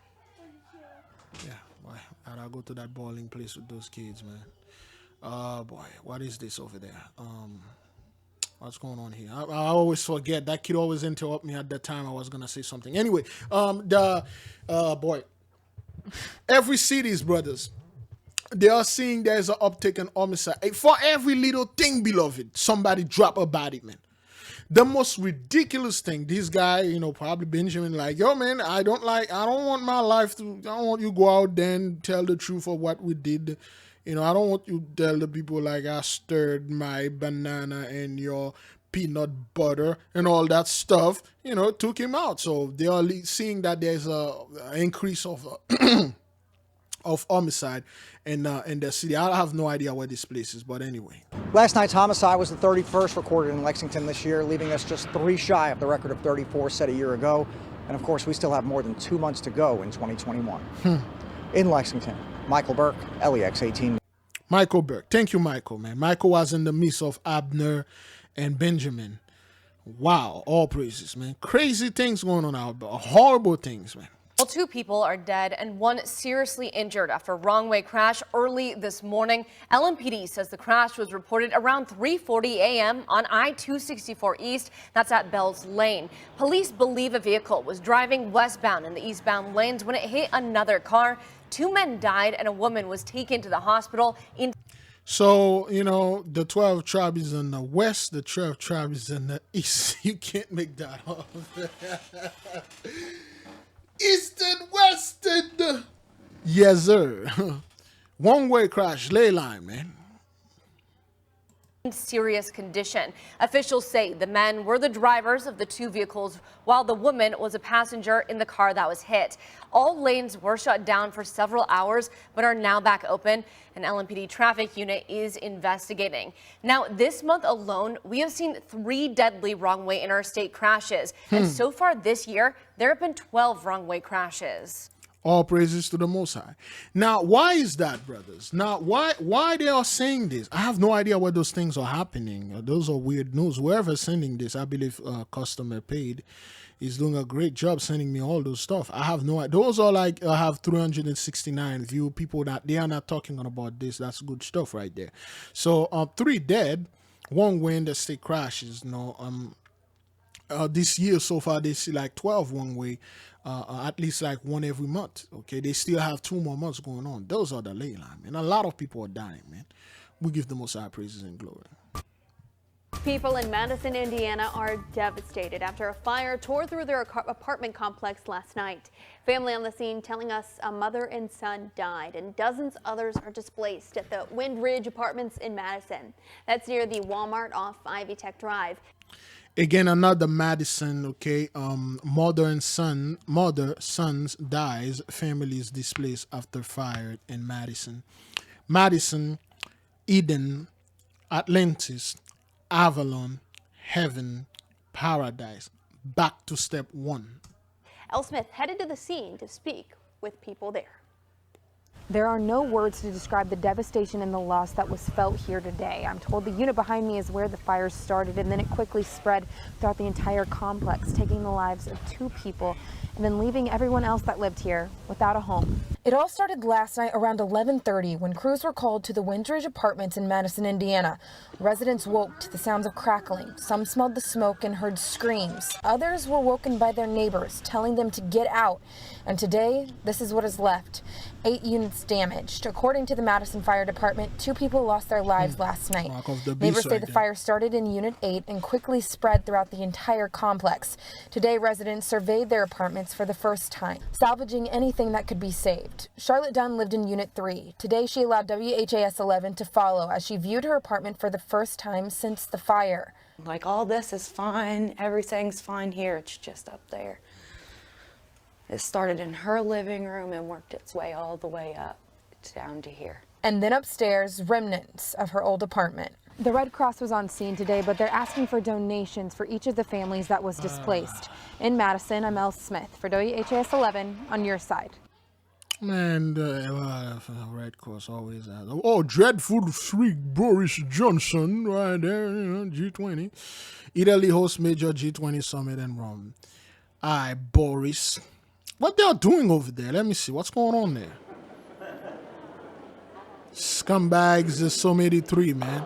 Yeah, boy, I'll go to that bowling place with those kids, man. Boy, what is this over there? What's going on here? I always forget. That kid always interrupt me at that time I was gonna say something. Anyway, boy, every cities, brothers, they are seeing there's an uptick in homicide. For every little thing, beloved, somebody drop a body, man. The most ridiculous thing, this guy, you know, probably Benjamin, like, yo, man, I don't want my life to, I don't want you to go out there and tell the truth of what we did. You know, I don't want you to tell the people like I stirred my banana and your peanut butter and all that stuff. You know, took him out. So they are seeing that there's an increase of of homicide in the city. I have no idea where this place is, but anyway. Last night's homicide was the 31st recorded in Lexington this year, leaving us just 3 shy of the record of 34 set a year ago. And of course, we still have more than 2 months to go in 2021. In Lexington, Michael Burke, LEX 18. Michael Burke. Thank you, Michael, man. Michael was in the midst of Abner and Benjamin. Wow, all praises, man. Crazy things going on out there. Horrible things, man. Well, 2 people are dead and 1 seriously injured after a wrong-way crash early this morning. LMPD says the crash was reported around 3:40 a.m. on I-264 East. That's at Bell's Lane. Police believe a vehicle was driving westbound in the eastbound lanes when it hit another car. 2 men died and a woman was taken to the hospital. So, you know, the 12 tribes is in the west, the 12 tribes is in the east. You can't make that up. Eastern, western. Yes, sir. One-way crash, ley line, man. In serious condition. Officials say the men were the drivers of the 2 vehicles, while the woman was a passenger in the car that was hit. All lanes were shut down for several hours, but are now back open. An LMPD traffic unit is investigating. Now, this month alone, we have seen 3 deadly wrong-way interstate crashes. And so far this year, there have been 12 wrong-way crashes. All praises to the Most High. Now, why is that, brothers? Now, why they are saying this? I have no idea why those things are happening. Those are weird news. Whoever's sending this, I believe Customer Paid is doing a great job sending me all those stuff. I have no idea. Those are like, I have 369 view people that they are not talking about this. That's good stuff right there. So 3 dead, 1 way in the state crashes. This year so far they see like 12 one way. At least like 1 every month. Okay, they still have 2 more months going on. Those are the ley line, man. A lot of people are dying, man. We give the Most High praises and glory. People in Madison, Indiana are devastated after a fire tore through their apartment complex last night. Family on the scene telling us a mother and son died and dozens others are displaced at the Wind Ridge Apartments in Madison. That's near the Walmart off Ivy Tech Drive. Again, another Madison, okay. Mother, sons dies. Families displaced after fire in Madison. Madison, Eden, Atlantis, Avalon, Heaven, Paradise. Back to step 1. Elle Smith headed to the scene to speak with people there. There are no words to describe the devastation and the loss that was felt here today. I'm told the unit behind me is where the fire started, and then it quickly spread throughout the entire complex, taking the lives of 2 people and then leaving everyone else that lived here without a home. It all started last night around 11:30 when crews were called to the Wind Ridge Apartments in Madison, Indiana. Residents woke to the sounds of crackling. Some smelled the smoke and heard screams. Others were woken by their neighbors telling them to get out. And today, this is what is left. 8 units damaged. According to the Madison Fire Department, 2 people lost their lives last night. Neighbors say the fire started in Unit 8 and quickly spread throughout the entire complex. Today, residents surveyed their apartments for the first time, salvaging anything that could be saved. Charlotte Dunn lived in Unit 3. Today, she allowed WHAS 11 to follow as she viewed her apartment for the first time since the fire. Like, all this is fine. Everything's fine here. It's just up there. It started in her living room and worked its way all the way up down to here. And then upstairs, remnants of her old apartment. The Red Cross was on scene today, but they're asking for donations for each of the families that was displaced. In Madison, I'm Elle Smith for WHAS 11 on your side. Man, the Red Cross always has. Oh, dreadful freak Boris Johnson right there, G20. Italy hosts major G20 summit in Rome. Aye, Boris. What they are doing over there? Let me see. What's going on there? Scumbags, the Summit 83, man.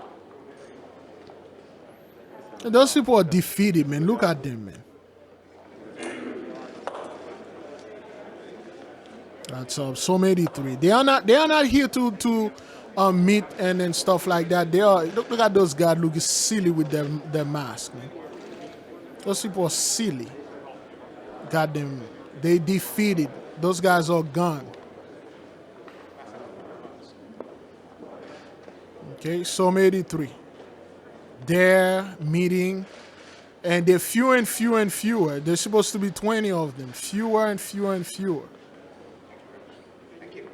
Those people are defeated, man. Look at them, man. That's Summit 83. They are not here to meet and stuff like that. They are. Look at those guys looking silly with their mask, man. Those people are silly. Got them. They defeated. Those guys are gone. Okay, Summit 83. They're meeting, and they're fewer and fewer and fewer. There's supposed to be 20 of them. Fewer and fewer and fewer. Thank you.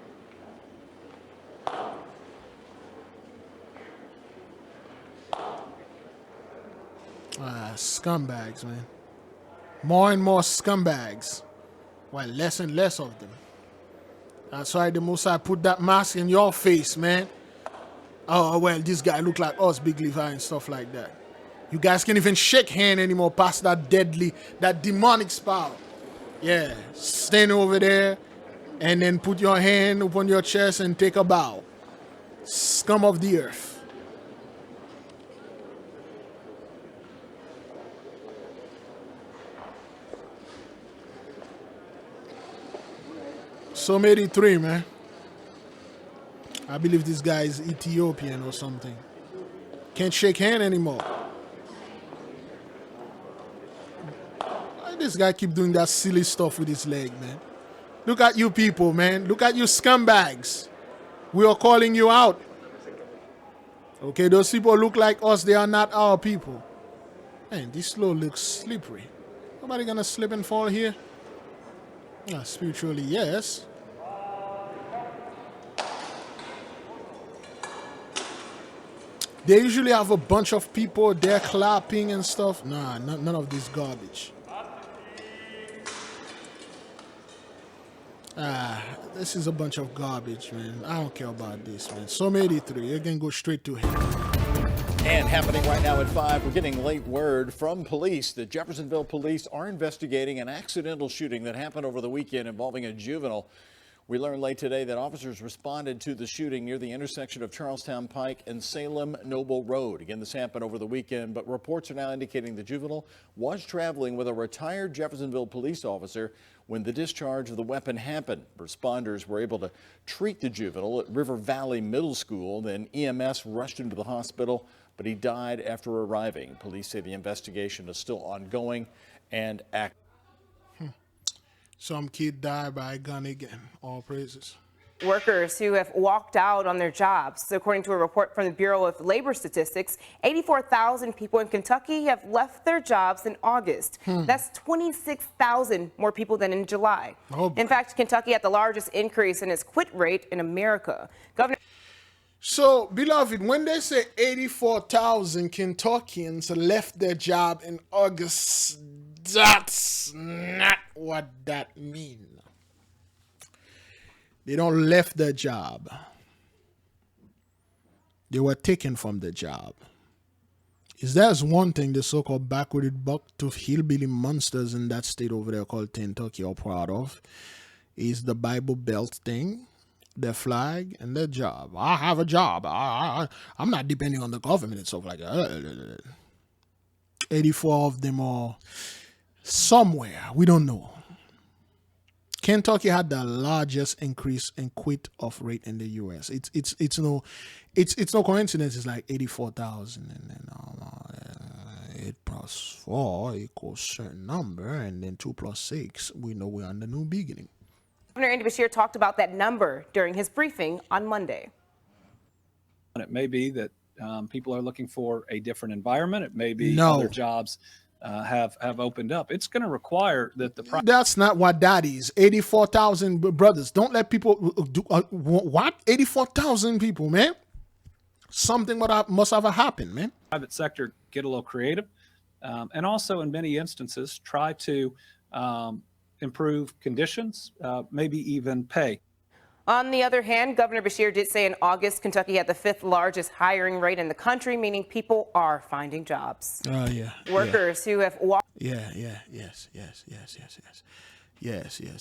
Scumbags, man. More and more scumbags. Well, less and less of them. That's why the Most High put that mask in your face, man. Oh, well, this guy look like us, Big Levi and stuff like that. You guys can't even shake hand anymore past that deadly, that demonic spell. Yeah, stand over there and then put your hand upon your chest and take a bow. Scum of the earth. Summit 83, man. I believe this guy is Ethiopian or something. Can't shake hand anymore. Why this guy keep doing that silly stuff with his leg, man? Look at you people, man. Look at you scumbags. We are calling you out. Okay, those people look like us. They are not our people. Man, this floor looks slippery. Nobody gonna slip and fall here? Spiritually, yes. They usually have a bunch of people there clapping and stuff. Nah, none of this garbage. This is a bunch of garbage, man. I don't care about this, man. Some 83, you can go straight to hell. And happening right now at 5, we're getting late word from police that Jeffersonville police are investigating an accidental shooting that happened over the weekend involving a juvenile. We learned late today that officers responded to the shooting near the intersection of Charlestown Pike and Salem Noble Road. Again, this happened over the weekend, but reports are now indicating the juvenile was traveling with a retired Jeffersonville police officer when the discharge of the weapon happened. Responders were able to treat the juvenile at River Valley Middle School. Then EMS rushed him to the hospital, but he died after arriving. Police say the investigation is still ongoing and active. Some kid died by a gun again. All praises. Workers who have walked out on their jobs. According to a report from the Bureau of Labor Statistics, 84,000 people in Kentucky have left their jobs in August. That's 26,000 more people than in July. In fact, Kentucky had the largest increase in its quit rate in America. So, beloved, when they say 84,000 Kentuckians left their job in August, that's not what that means. They don't left their job. They were taken from the job. Is there's one thing the so-called backwarded buck-toothed hillbilly monsters in that state over there called Kentucky are proud of, is the Bible Belt thing, their flag, and their job. I have a job. I'm not depending on the government and stuff like that. 84 of them are somewhere. We don't know. Kentucky had the largest increase in quit-off rate in the U.S. It's no coincidence. It's like 84,000, and then 8 plus 4 equals certain number, and then 2 plus 6. We know we're on the new beginning. Governor Andy Beshear talked about that number during his briefing on Monday. It may be that people are looking for a different environment. It may be other jobs have opened up. It's going to require that the That's not what that is. 84,000 brothers. Don't let people do what? 84,000 people, man. Something must have happened, man. Private sector get a little creative, and also in many instances try to improve conditions, maybe even pay. On the other hand, Governor Beshear did say in August, Kentucky had the 5th largest hiring rate in the country, meaning people are finding jobs. Oh, yeah. Workers who have walked. Yes.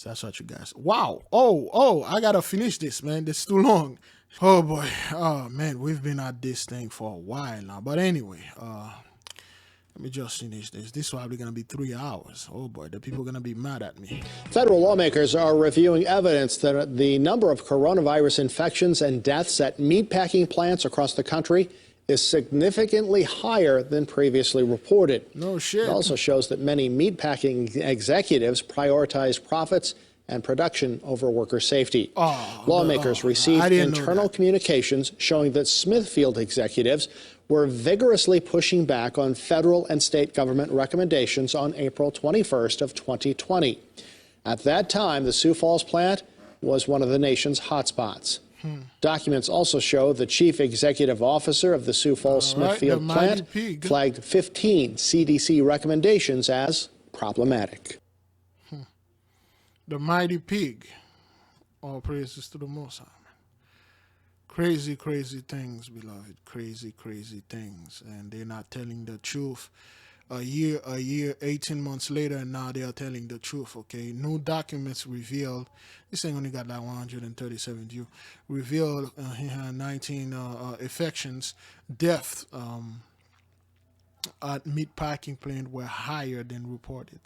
That's what you guys. Wow. Oh, I got to finish this, man. This is too long. Oh, boy. Oh, man, we've been at this thing for a while now. But anyway, let me just finish this. This is probably going to be 3 hours. Oh, boy, the people are going to be mad at me. Federal lawmakers are reviewing evidence that the number of coronavirus infections and deaths at meatpacking plants across the country is significantly higher than previously reported. No shit. It also shows that many meatpacking executives prioritize profits and production over worker safety. Lawmakers received internal communications showing that Smithfield executives were vigorously pushing back on federal and state government recommendations on April 21st of 2020. At that time, the Sioux Falls plant was one of the nation's hotspots. Documents also show the chief executive officer of the Sioux Falls Smithfield plant flagged 15 CDC recommendations as problematic. The mighty pig. All praises to the Most High. Crazy things, beloved. Crazy things. And they're not telling the truth. A year, 18 months later, and now they are telling the truth, okay? New documents revealed, this thing only got like 137 views, revealed 19 infections, deaths at meatpacking plant were higher than reported.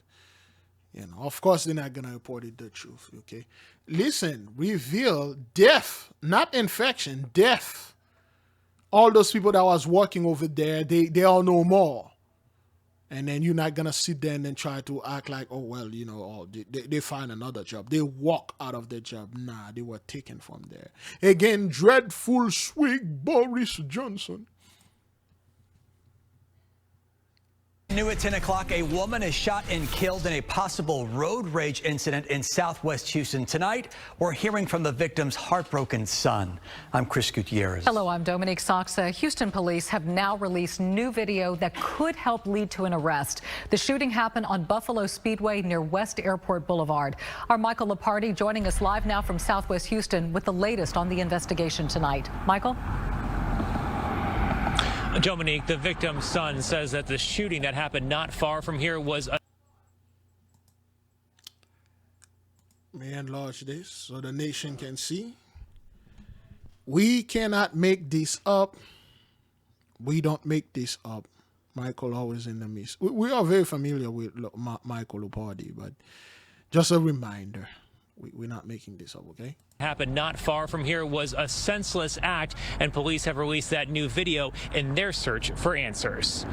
You know, of course, they're not going to report it the truth, okay? Listen, reveal death, not infection, death. All those people that was working over there, they all know more. And then you're not going to sit there and then try to act like, oh, well, you know, they find another job. They walk out of their job. Nah, they were taken from there. Again, dreadful swig, Boris Johnson. New at 10 o'clock, a woman is shot and killed in a possible road rage incident in southwest Houston. Tonight, we're hearing from the victim's heartbroken son. I'm Chris Gutierrez. Hello, I'm Dominique Soxa. Houston police have now released new video that could help lead to an arrest. The shooting happened on Buffalo Speedway near West Airport Boulevard. Our Michael Lepardi joining us live now from southwest Houston with the latest on the investigation tonight. Michael? Dominique, the victim's son says that the shooting that happened not far from here was May I enlarge this so the nation can see? We cannot make this up. We don't make this up. Michael always in the midst. We are very familiar with Michael Lepardi, but just a reminder, we're not making this up, okay? happened not far from here was a senseless act, and police have released that new video in their search for answers.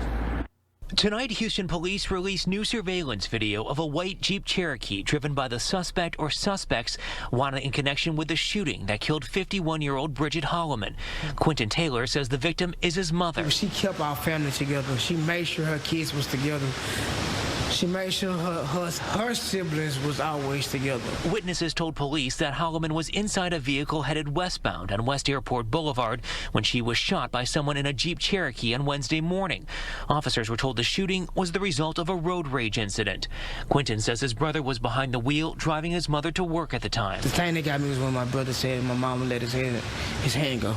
Tonight, Houston police released new surveillance video of a white Jeep Cherokee driven by the suspect or suspects wanted in connection with the shooting that killed 51-year-old Bridget Holloman. Quentin Taylor says the victim is his mother. She kept our family together. She made sure her kids was together. She made sure her siblings was always together. Witnesses told police that Holloman was inside a vehicle headed westbound on West Airport Boulevard when she was shot by someone in a Jeep Cherokee on Wednesday morning. Officers were told the shooting was the result of a road rage incident. Quentin says his brother was behind the wheel, driving his mother to work at the time. The thing that got me was when my brother said my mama let his hand go.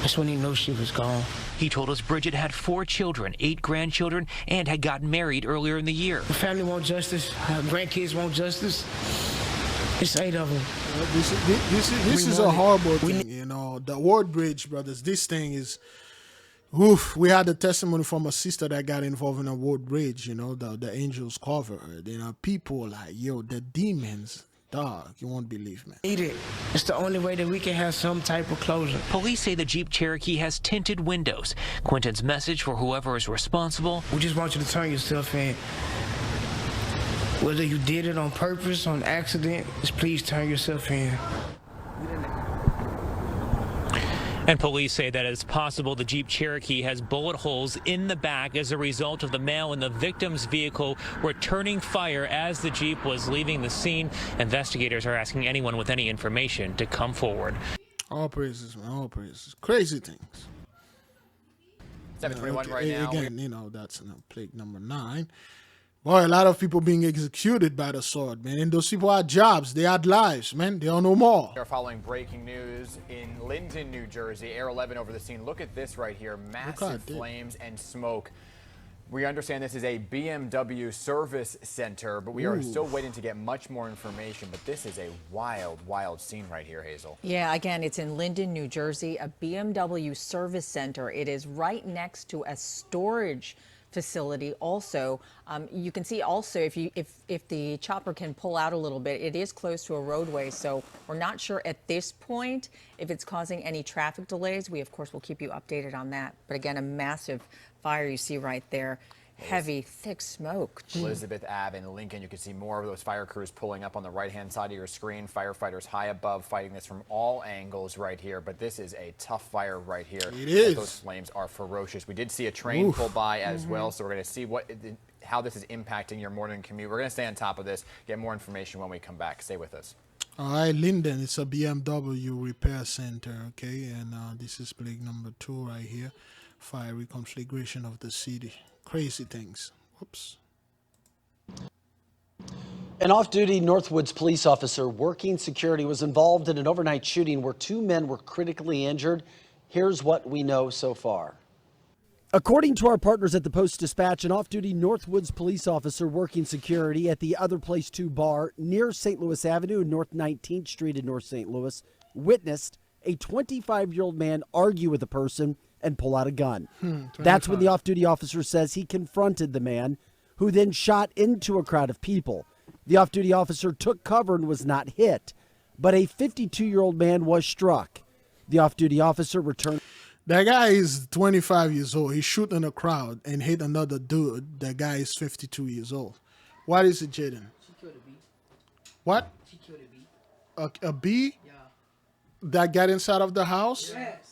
That's when he knew she was gone. He told us Bridget had 4 children, 8 grandchildren, and had gotten married earlier in the year. The family want justice. Her grandkids want justice. It's 8 of them. This is a horrible thing, you know. The Ward Bridge brothers, this thing is, oof. We had a testimony from a sister that got involved in a Ward Bridge, you know, the angels cover her. You know, people like, yo, the demons. Dog, you won't believe me. Need it. It's the only way that we can have some type of closure. Police say the Jeep Cherokee has tinted windows. Quentin's message for whoever is responsible: we just want you to turn yourself in. Whether you did it on purpose, on accident, just please turn yourself in. And police say that it's possible the Jeep Cherokee has bullet holes in the back as a result of the male in the victim's vehicle returning fire as the Jeep was leaving the scene. Investigators are asking anyone with any information to come forward. All praises, man. All praises. Crazy things. 7:21 right now. Again, you know, that's plague number 9. Boy, a lot of people being executed by the sword, man. And those people had jobs. They had lives, man. They are no more. We are following breaking news in Linden, New Jersey. Air 11 over the scene. Look at this right here. Massive flames and smoke. We understand this is a BMW service center, but we are still waiting to get much more information. But this is a wild, wild scene right here, Hazel. Yeah, again, it's in Linden, New Jersey, a BMW service center. It is right next to a storage facility. Also, you can see also if the chopper can pull out a little bit, it is close to a roadway, so we're not sure at this point if it's causing any traffic delays. We of course will keep you updated on that, but again, a massive fire you see right there. Heavy, thick smoke. Elizabeth Ave in Lincoln, you can see more of those fire crews pulling up on the right-hand side of your screen. Firefighters high above fighting this from all angles right here, but this is a tough fire right here. It is. Those flames are ferocious. We did see a train pull by as well, so we're going to see how this is impacting your morning commute. We're going to stay on top of this, get more information when we come back. Stay with us. All right, Linden, it's a BMW repair center, okay? And this is plague number 2 right here. Fiery conflagration of the city. Crazy things. Whoops. An off-duty Northwoods police officer working security was involved in an overnight shooting where 2 men were critically injured. Here's what we know so far. According to our partners at the Post-Dispatch, an off-duty Northwoods police officer working security at the Other Place 2 bar near St. Louis Avenue and North 19th Street in North St. Louis witnessed a 25-year-old man argue with a person and pull out a gun. That's when the off-duty officer says he confronted the man, who then shot into a crowd of people. The off-duty officer took cover and was not hit, but a 52-year-old man was struck. The off-duty officer returned. That guy is 25 years old. He's shooting a crowd and hit another dude. That guy is 52 years old. What is it, Jaden? She killed a bee. What? She killed a bee. A bee? Yeah. That got inside of the house? Yes.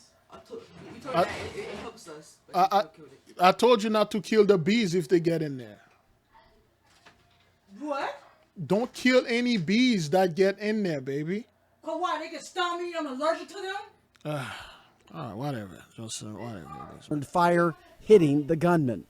We that it helps us. But I told you not to kill the bees if they get in there. what? Don't kill any bees that get in there, baby. Cause why? They can stung me. I'm allergic to them. All right, whatever. Just whatever. And fire hitting the gunman.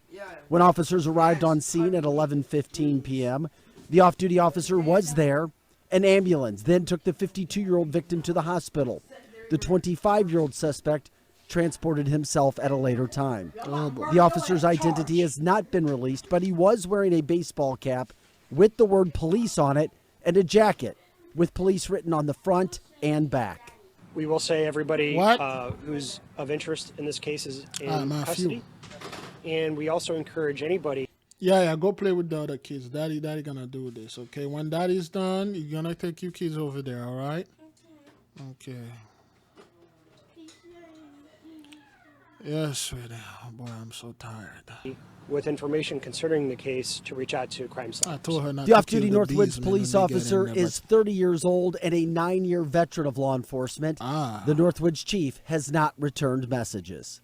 When officers arrived on scene at 11:15 p.m., the off-duty officer was there. An ambulance then took the 52-year-old victim to the hospital. The 25-year-old suspect transported himself at a later time. The officer's identity has not been released, but he was wearing a baseball cap with the word police on it and a jacket with police written on the front and back. We will say everybody who's of interest in this case is in custody. And we also encourage anybody. Yeah, go play with the other kids. Daddy gonna do this, okay? When daddy's done, you're gonna take your kids over there, all right? Okay. Yes, sweetie. Oh, boy, I'm so tired. With information concerning the case to reach out to Crime Stoppers. I told her not The to off-duty kill the Northwoods bees, police man, when they get officer in there, is 30 years old and a 9-year veteran of law enforcement. The Northwoods chief has not returned messages.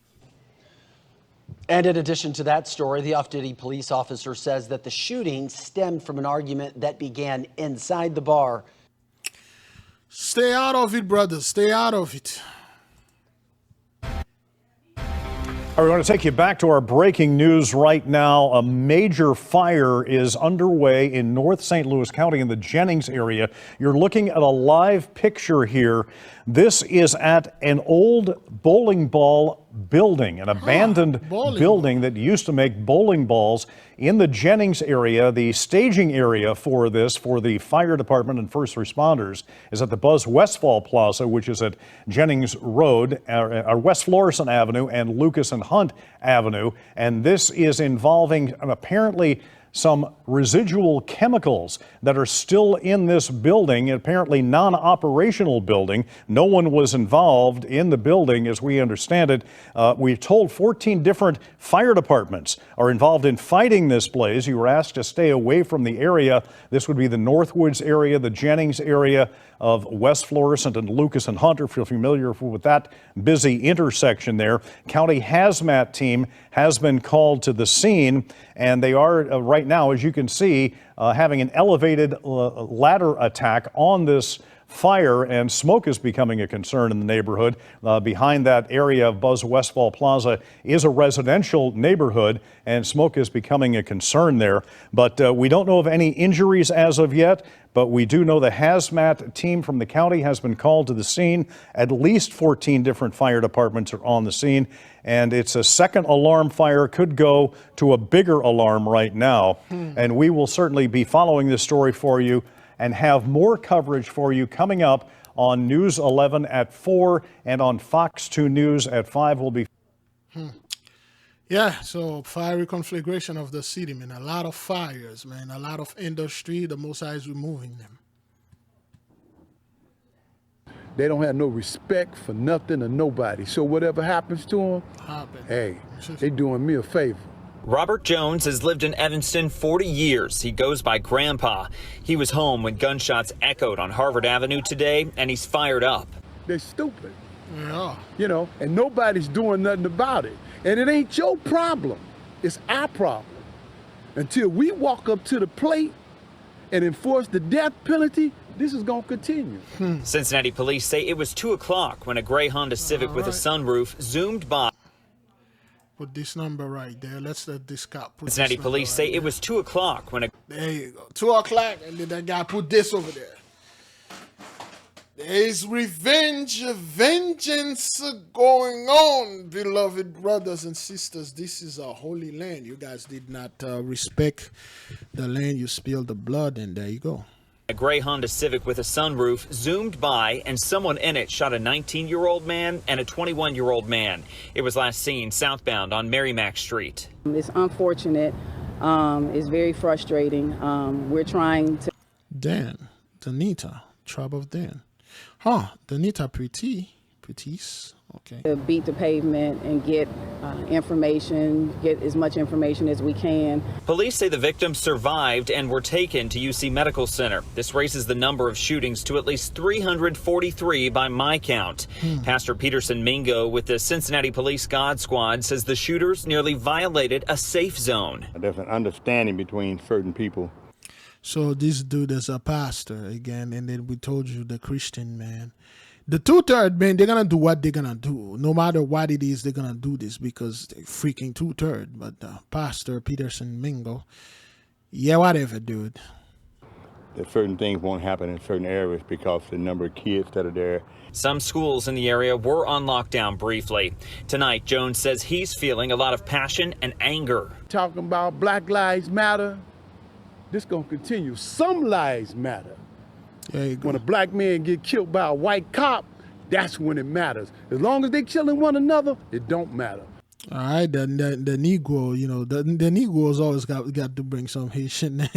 And in addition to that story, the off-duty police officer says that the shooting stemmed from an argument that began inside the bar. Stay out of it, brother. Stay out of it. All right, we want to take you back to our breaking news right now. A major fire is underway in North St. Louis County in the Jennings area. You're looking at a live picture here. This is at an old bowling ball building, an abandoned building that used to make bowling balls in the Jennings area. The staging area for this, for the fire department and first responders, is at the Buzz Westfall Plaza, which is at Jennings Road, West Florissant Avenue and Lucas and Hunt Avenue. And this is involving apparently some residual chemicals that are still in this building, apparently non-operational building. No one was involved in the building, as we understand it. We've told 14 different fire departments are involved in fighting this blaze. You were asked to stay away from the area. This would be the Northwoods area, the Jennings area of West Florissant and Lucas and Hunter. If you're familiar with that busy intersection there, county hazmat team has been called to the scene, and they are right now, as you can see, having an elevated ladder attack on this fire, and smoke is becoming a concern in the neighborhood. Behind that area of Buzz Westfall Plaza is a residential neighborhood, and smoke is becoming a concern there. But we don't know of any injuries as of yet, but we do know the hazmat team from the county has been called to the scene. At least 14 different fire departments are on the scene, and it's a second alarm fire, could go to a bigger alarm right now. And we will certainly be following this story for you and have more coverage for you coming up on News 11 at 4 and on Fox 2 News at 5. Will be. Yeah, so fiery conflagration of the city, man. A lot of fires, man. A lot of industry. The Most High is removing them. They don't have no respect for nothing or nobody. So whatever happens to them, hey, they doing me a favor. Robert Jones has lived in Evanston 40 years. He goes by Grandpa. He was home when gunshots echoed on Harvard Avenue today, and he's fired up. They're stupid. Yeah. You know, and nobody's doing nothing about it. And it ain't your problem. It's our problem. Until we walk up to the plate and enforce the death penalty, this is going to continue. Cincinnati police say it was 2 o'clock when a gray Honda Civic with a sunroof zoomed by. Put this number right there. Let's let this cop put Cincinnati police say it was 2 o'clock when a. There you go. 2 o'clock, and then that guy put this over there. There is revenge, vengeance going on, beloved brothers and sisters. This is a holy land. You guys did not respect the land. You spilled the blood, and there you go. A gray Honda Civic with a sunroof zoomed by, and someone in it shot a 19-year-old man and a 21-year-old man. It was last seen southbound on Merrimack Street. It's unfortunate. It's very frustrating. We're trying to. Dan, Danita, tribe of Dan. Huh, Danita Pretties. Okay. To beat the pavement and get information, get as much information as we can. Police say the victims survived and were taken to UC Medical Center. This raises the number of shootings to at least 343 by my count. Pastor Peterson Mingo with the Cincinnati Police God Squad says the shooters nearly violated a safe zone. There's an understanding between certain people. So this dude is a pastor again, and then we told you the Christian man. The 2/3, man, they're going to do what they're going to do. No matter what it is, they're going to do this because they're freaking 2/3. But Pastor Peterson Mingo, yeah, whatever, dude. That certain things won't happen in certain areas because of the number of kids that are there. Some schools in the area were on lockdown briefly. Tonight, Jones says he's feeling a lot of passion and anger. Talking about Black Lives Matter, this going to continue. Some lives matter. When a black man get killed by a white cop, that's when it matters. As long as they killing one another, it don't matter. All right, the Negro, you know, the Negroes always got to bring some Haitian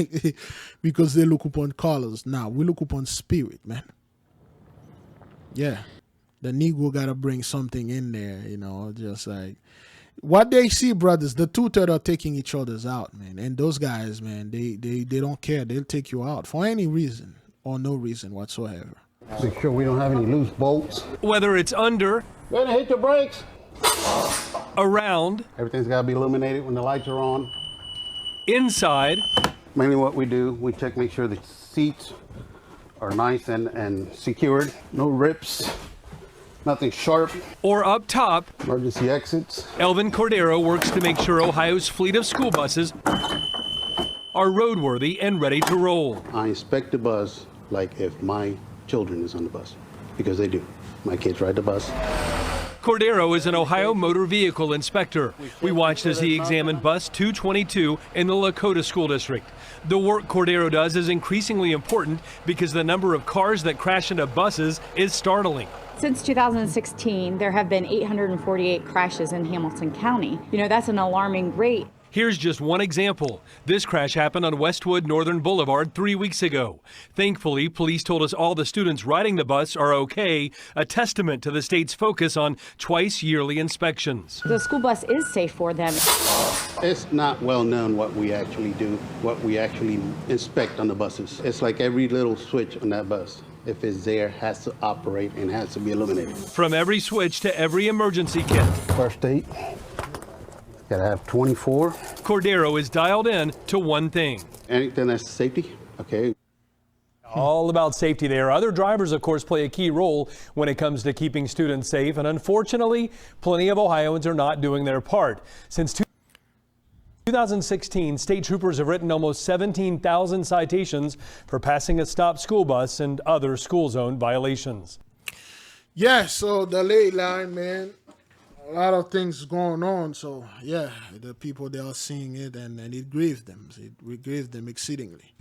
because they look upon colors. Now, we look upon spirit, man. Yeah, the Negro got to bring something in there, you know, just like what they see, brothers. The 2/3 are taking each other's out, man. And those guys, man, they don't care. They'll take you out for any reason or no reason whatsoever. Make sure we don't have any loose bolts. Whether it's under, Better hit the brakes. around, Everything's got to be illuminated when the lights are on. inside, Mainly what we do, we check, make sure the seats are nice and secured. No rips, nothing sharp. or up top, Emergency exits. Elvin Cordero works to make sure Ohio's fleet of school buses are roadworthy and ready to roll. I inspect the bus like if my children is on the bus, because they do. My kids ride the bus. Cordero is an Ohio motor vehicle inspector. We watched as he examined bus 222 in the Lakota School District. The work Cordero does is increasingly important because the number of cars that crash into buses is startling. Since 2016, there have been 848 crashes in Hamilton County. You know, that's an alarming rate. Here's just one example. This crash happened on Westwood Northern Boulevard 3 weeks ago. Thankfully, police told us all the students riding the bus are okay, a testament to the state's focus on twice yearly inspections. The school bus is safe for them. It's not well known what we actually do, what we actually inspect on the buses. It's like every little switch on that bus, if it's there, has to operate and has to be illuminated. From every switch to every emergency kit, First aid, gotta have 24. Cordero is dialed in to one thing. Anything that's safety, okay. All about safety there. Other drivers, of course, play a key role when it comes to keeping students safe. And unfortunately, plenty of Ohioans are not doing their part. Since 2016, state troopers have written almost 17,000 citations for passing a stopped school bus and other school zone violations. Yeah, so the ley line, man, a lot of things going on. So, yeah, the people, they are seeing it, and it grieves them. It grieves them exceedingly.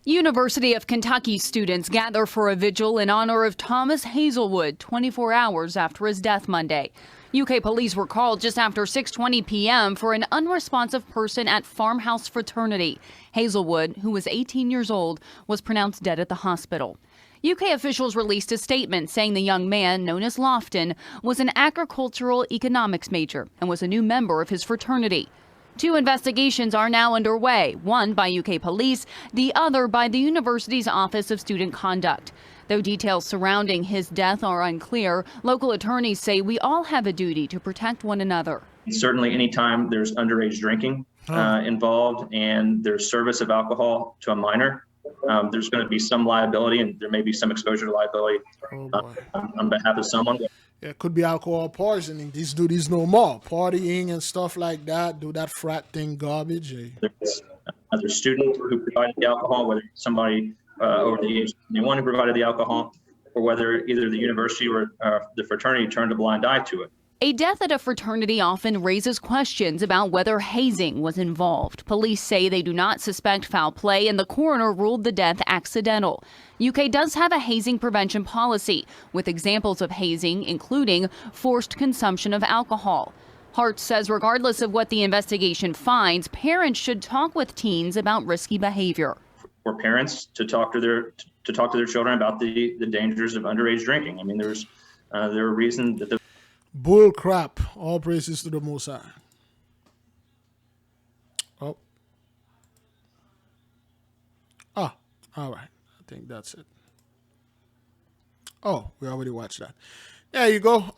University of Kentucky students gather for a vigil in honor of Thomas Hazelwood 24 hours after his death Monday. UK police were called just after 6:20 p.m. for an unresponsive person at Farmhouse Fraternity. Hazelwood, who was 18 years old, was pronounced dead at the hospital. UK officials released a statement saying the young man, known as Lofton, was an agricultural economics major and was a new member of his fraternity. 2 investigations are now underway, one by UK police, the other by the university's Office of Student Conduct. Though details surrounding his death are unclear, local attorneys say we all have a duty to protect one another. Certainly anytime there's underage drinking involved and there's service of alcohol to a minor, there's going to be some liability and there may be some exposure to liability on behalf of someone. It could be alcohol poisoning. These dudes no more. Partying and stuff like that. Do that frat thing garbage. There's another student who provided the alcohol, whether somebody over the age of 21 who provided the alcohol, or whether either the university or the fraternity turned a blind eye to it. A death at a fraternity often raises questions about whether hazing was involved. Police say they do not suspect foul play, and the coroner ruled the death accidental. UK does have a hazing prevention policy, with examples of hazing including forced consumption of alcohol. Hart says regardless of what the investigation finds, parents should talk with teens about risky behavior. For parents to talk to their children about the dangers of underage drinking. I mean, there's There are reasons that the bull crap. All praises to the Most High. Oh. Ah, all right. I think that's it. Oh, we already watched that. There you go.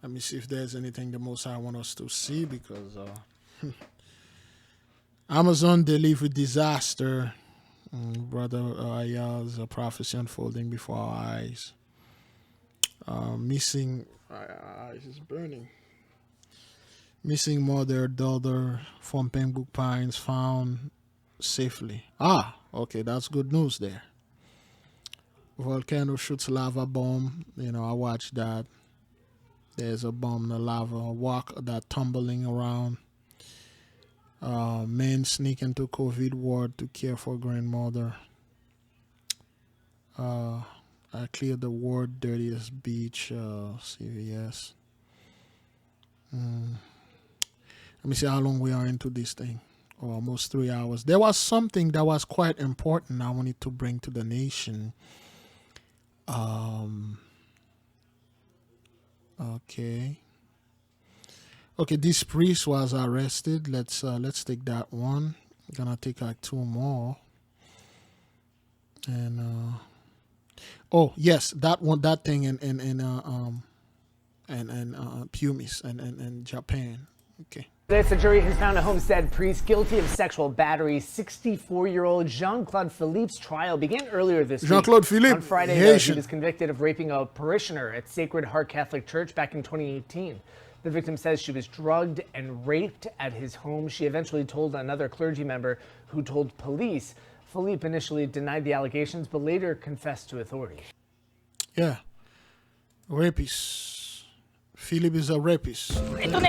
Let me see if there's anything the Most High want us to see, because Amazon delivery disaster. Brother Aya's a prophecy unfolding before our eyes. Missing, eyes is burning. Missing mother, daughter from Pembroke Pines found safely. Ah, okay, that's good news there. Volcano shoots lava bomb. You know, I watched that. There's a bomb, the lava, a walk that tumbling around. Men sneak into COVID ward to care for grandmother. I cleared the ward, dirtiest beach, CVS. Let me see how long we are into this thing. Oh, almost 3 hours. There was something that was quite important I wanted to bring to the nation. Okay, this priest was arrested. Let's take that one. I'm gonna take like 2 more. And oh yes, that one, that thing in Pumis and Japan. Okay. The jury has found a Homicide priest guilty of sexual battery. 64-year-old Jean-Claude Philippe's trial began earlier this week. Jean-Claude Philippe, On Friday, he was convicted of raping a parishioner at Sacred Heart Catholic Church back in 2018. The victim says she was drugged and raped at his home. She eventually told another clergy member, who told police. Philippe initially denied the allegations, but later confessed to authorities. Yeah. Rapist. Philip is a rapist. Okay.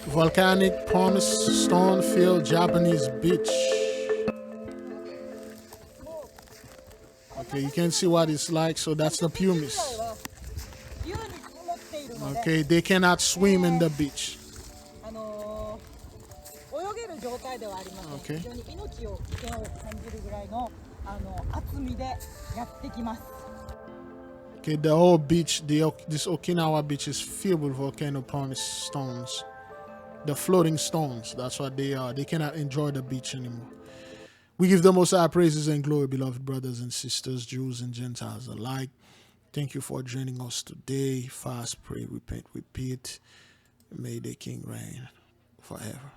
Volcanic pumice stone-filled Japanese beach. Okay, you can see what it's like. So that's the pumice. Okay, they cannot swim in the beach. Okay. Okay, the whole beach, this Okinawa beach is filled with volcano pumice stones. The floating stones, that's what they are. They cannot enjoy the beach anymore. We give the Most High praises and glory, beloved brothers and sisters, Jews and Gentiles alike. Thank you for joining us today. Fast, pray, repent, repeat. May the King reign forever.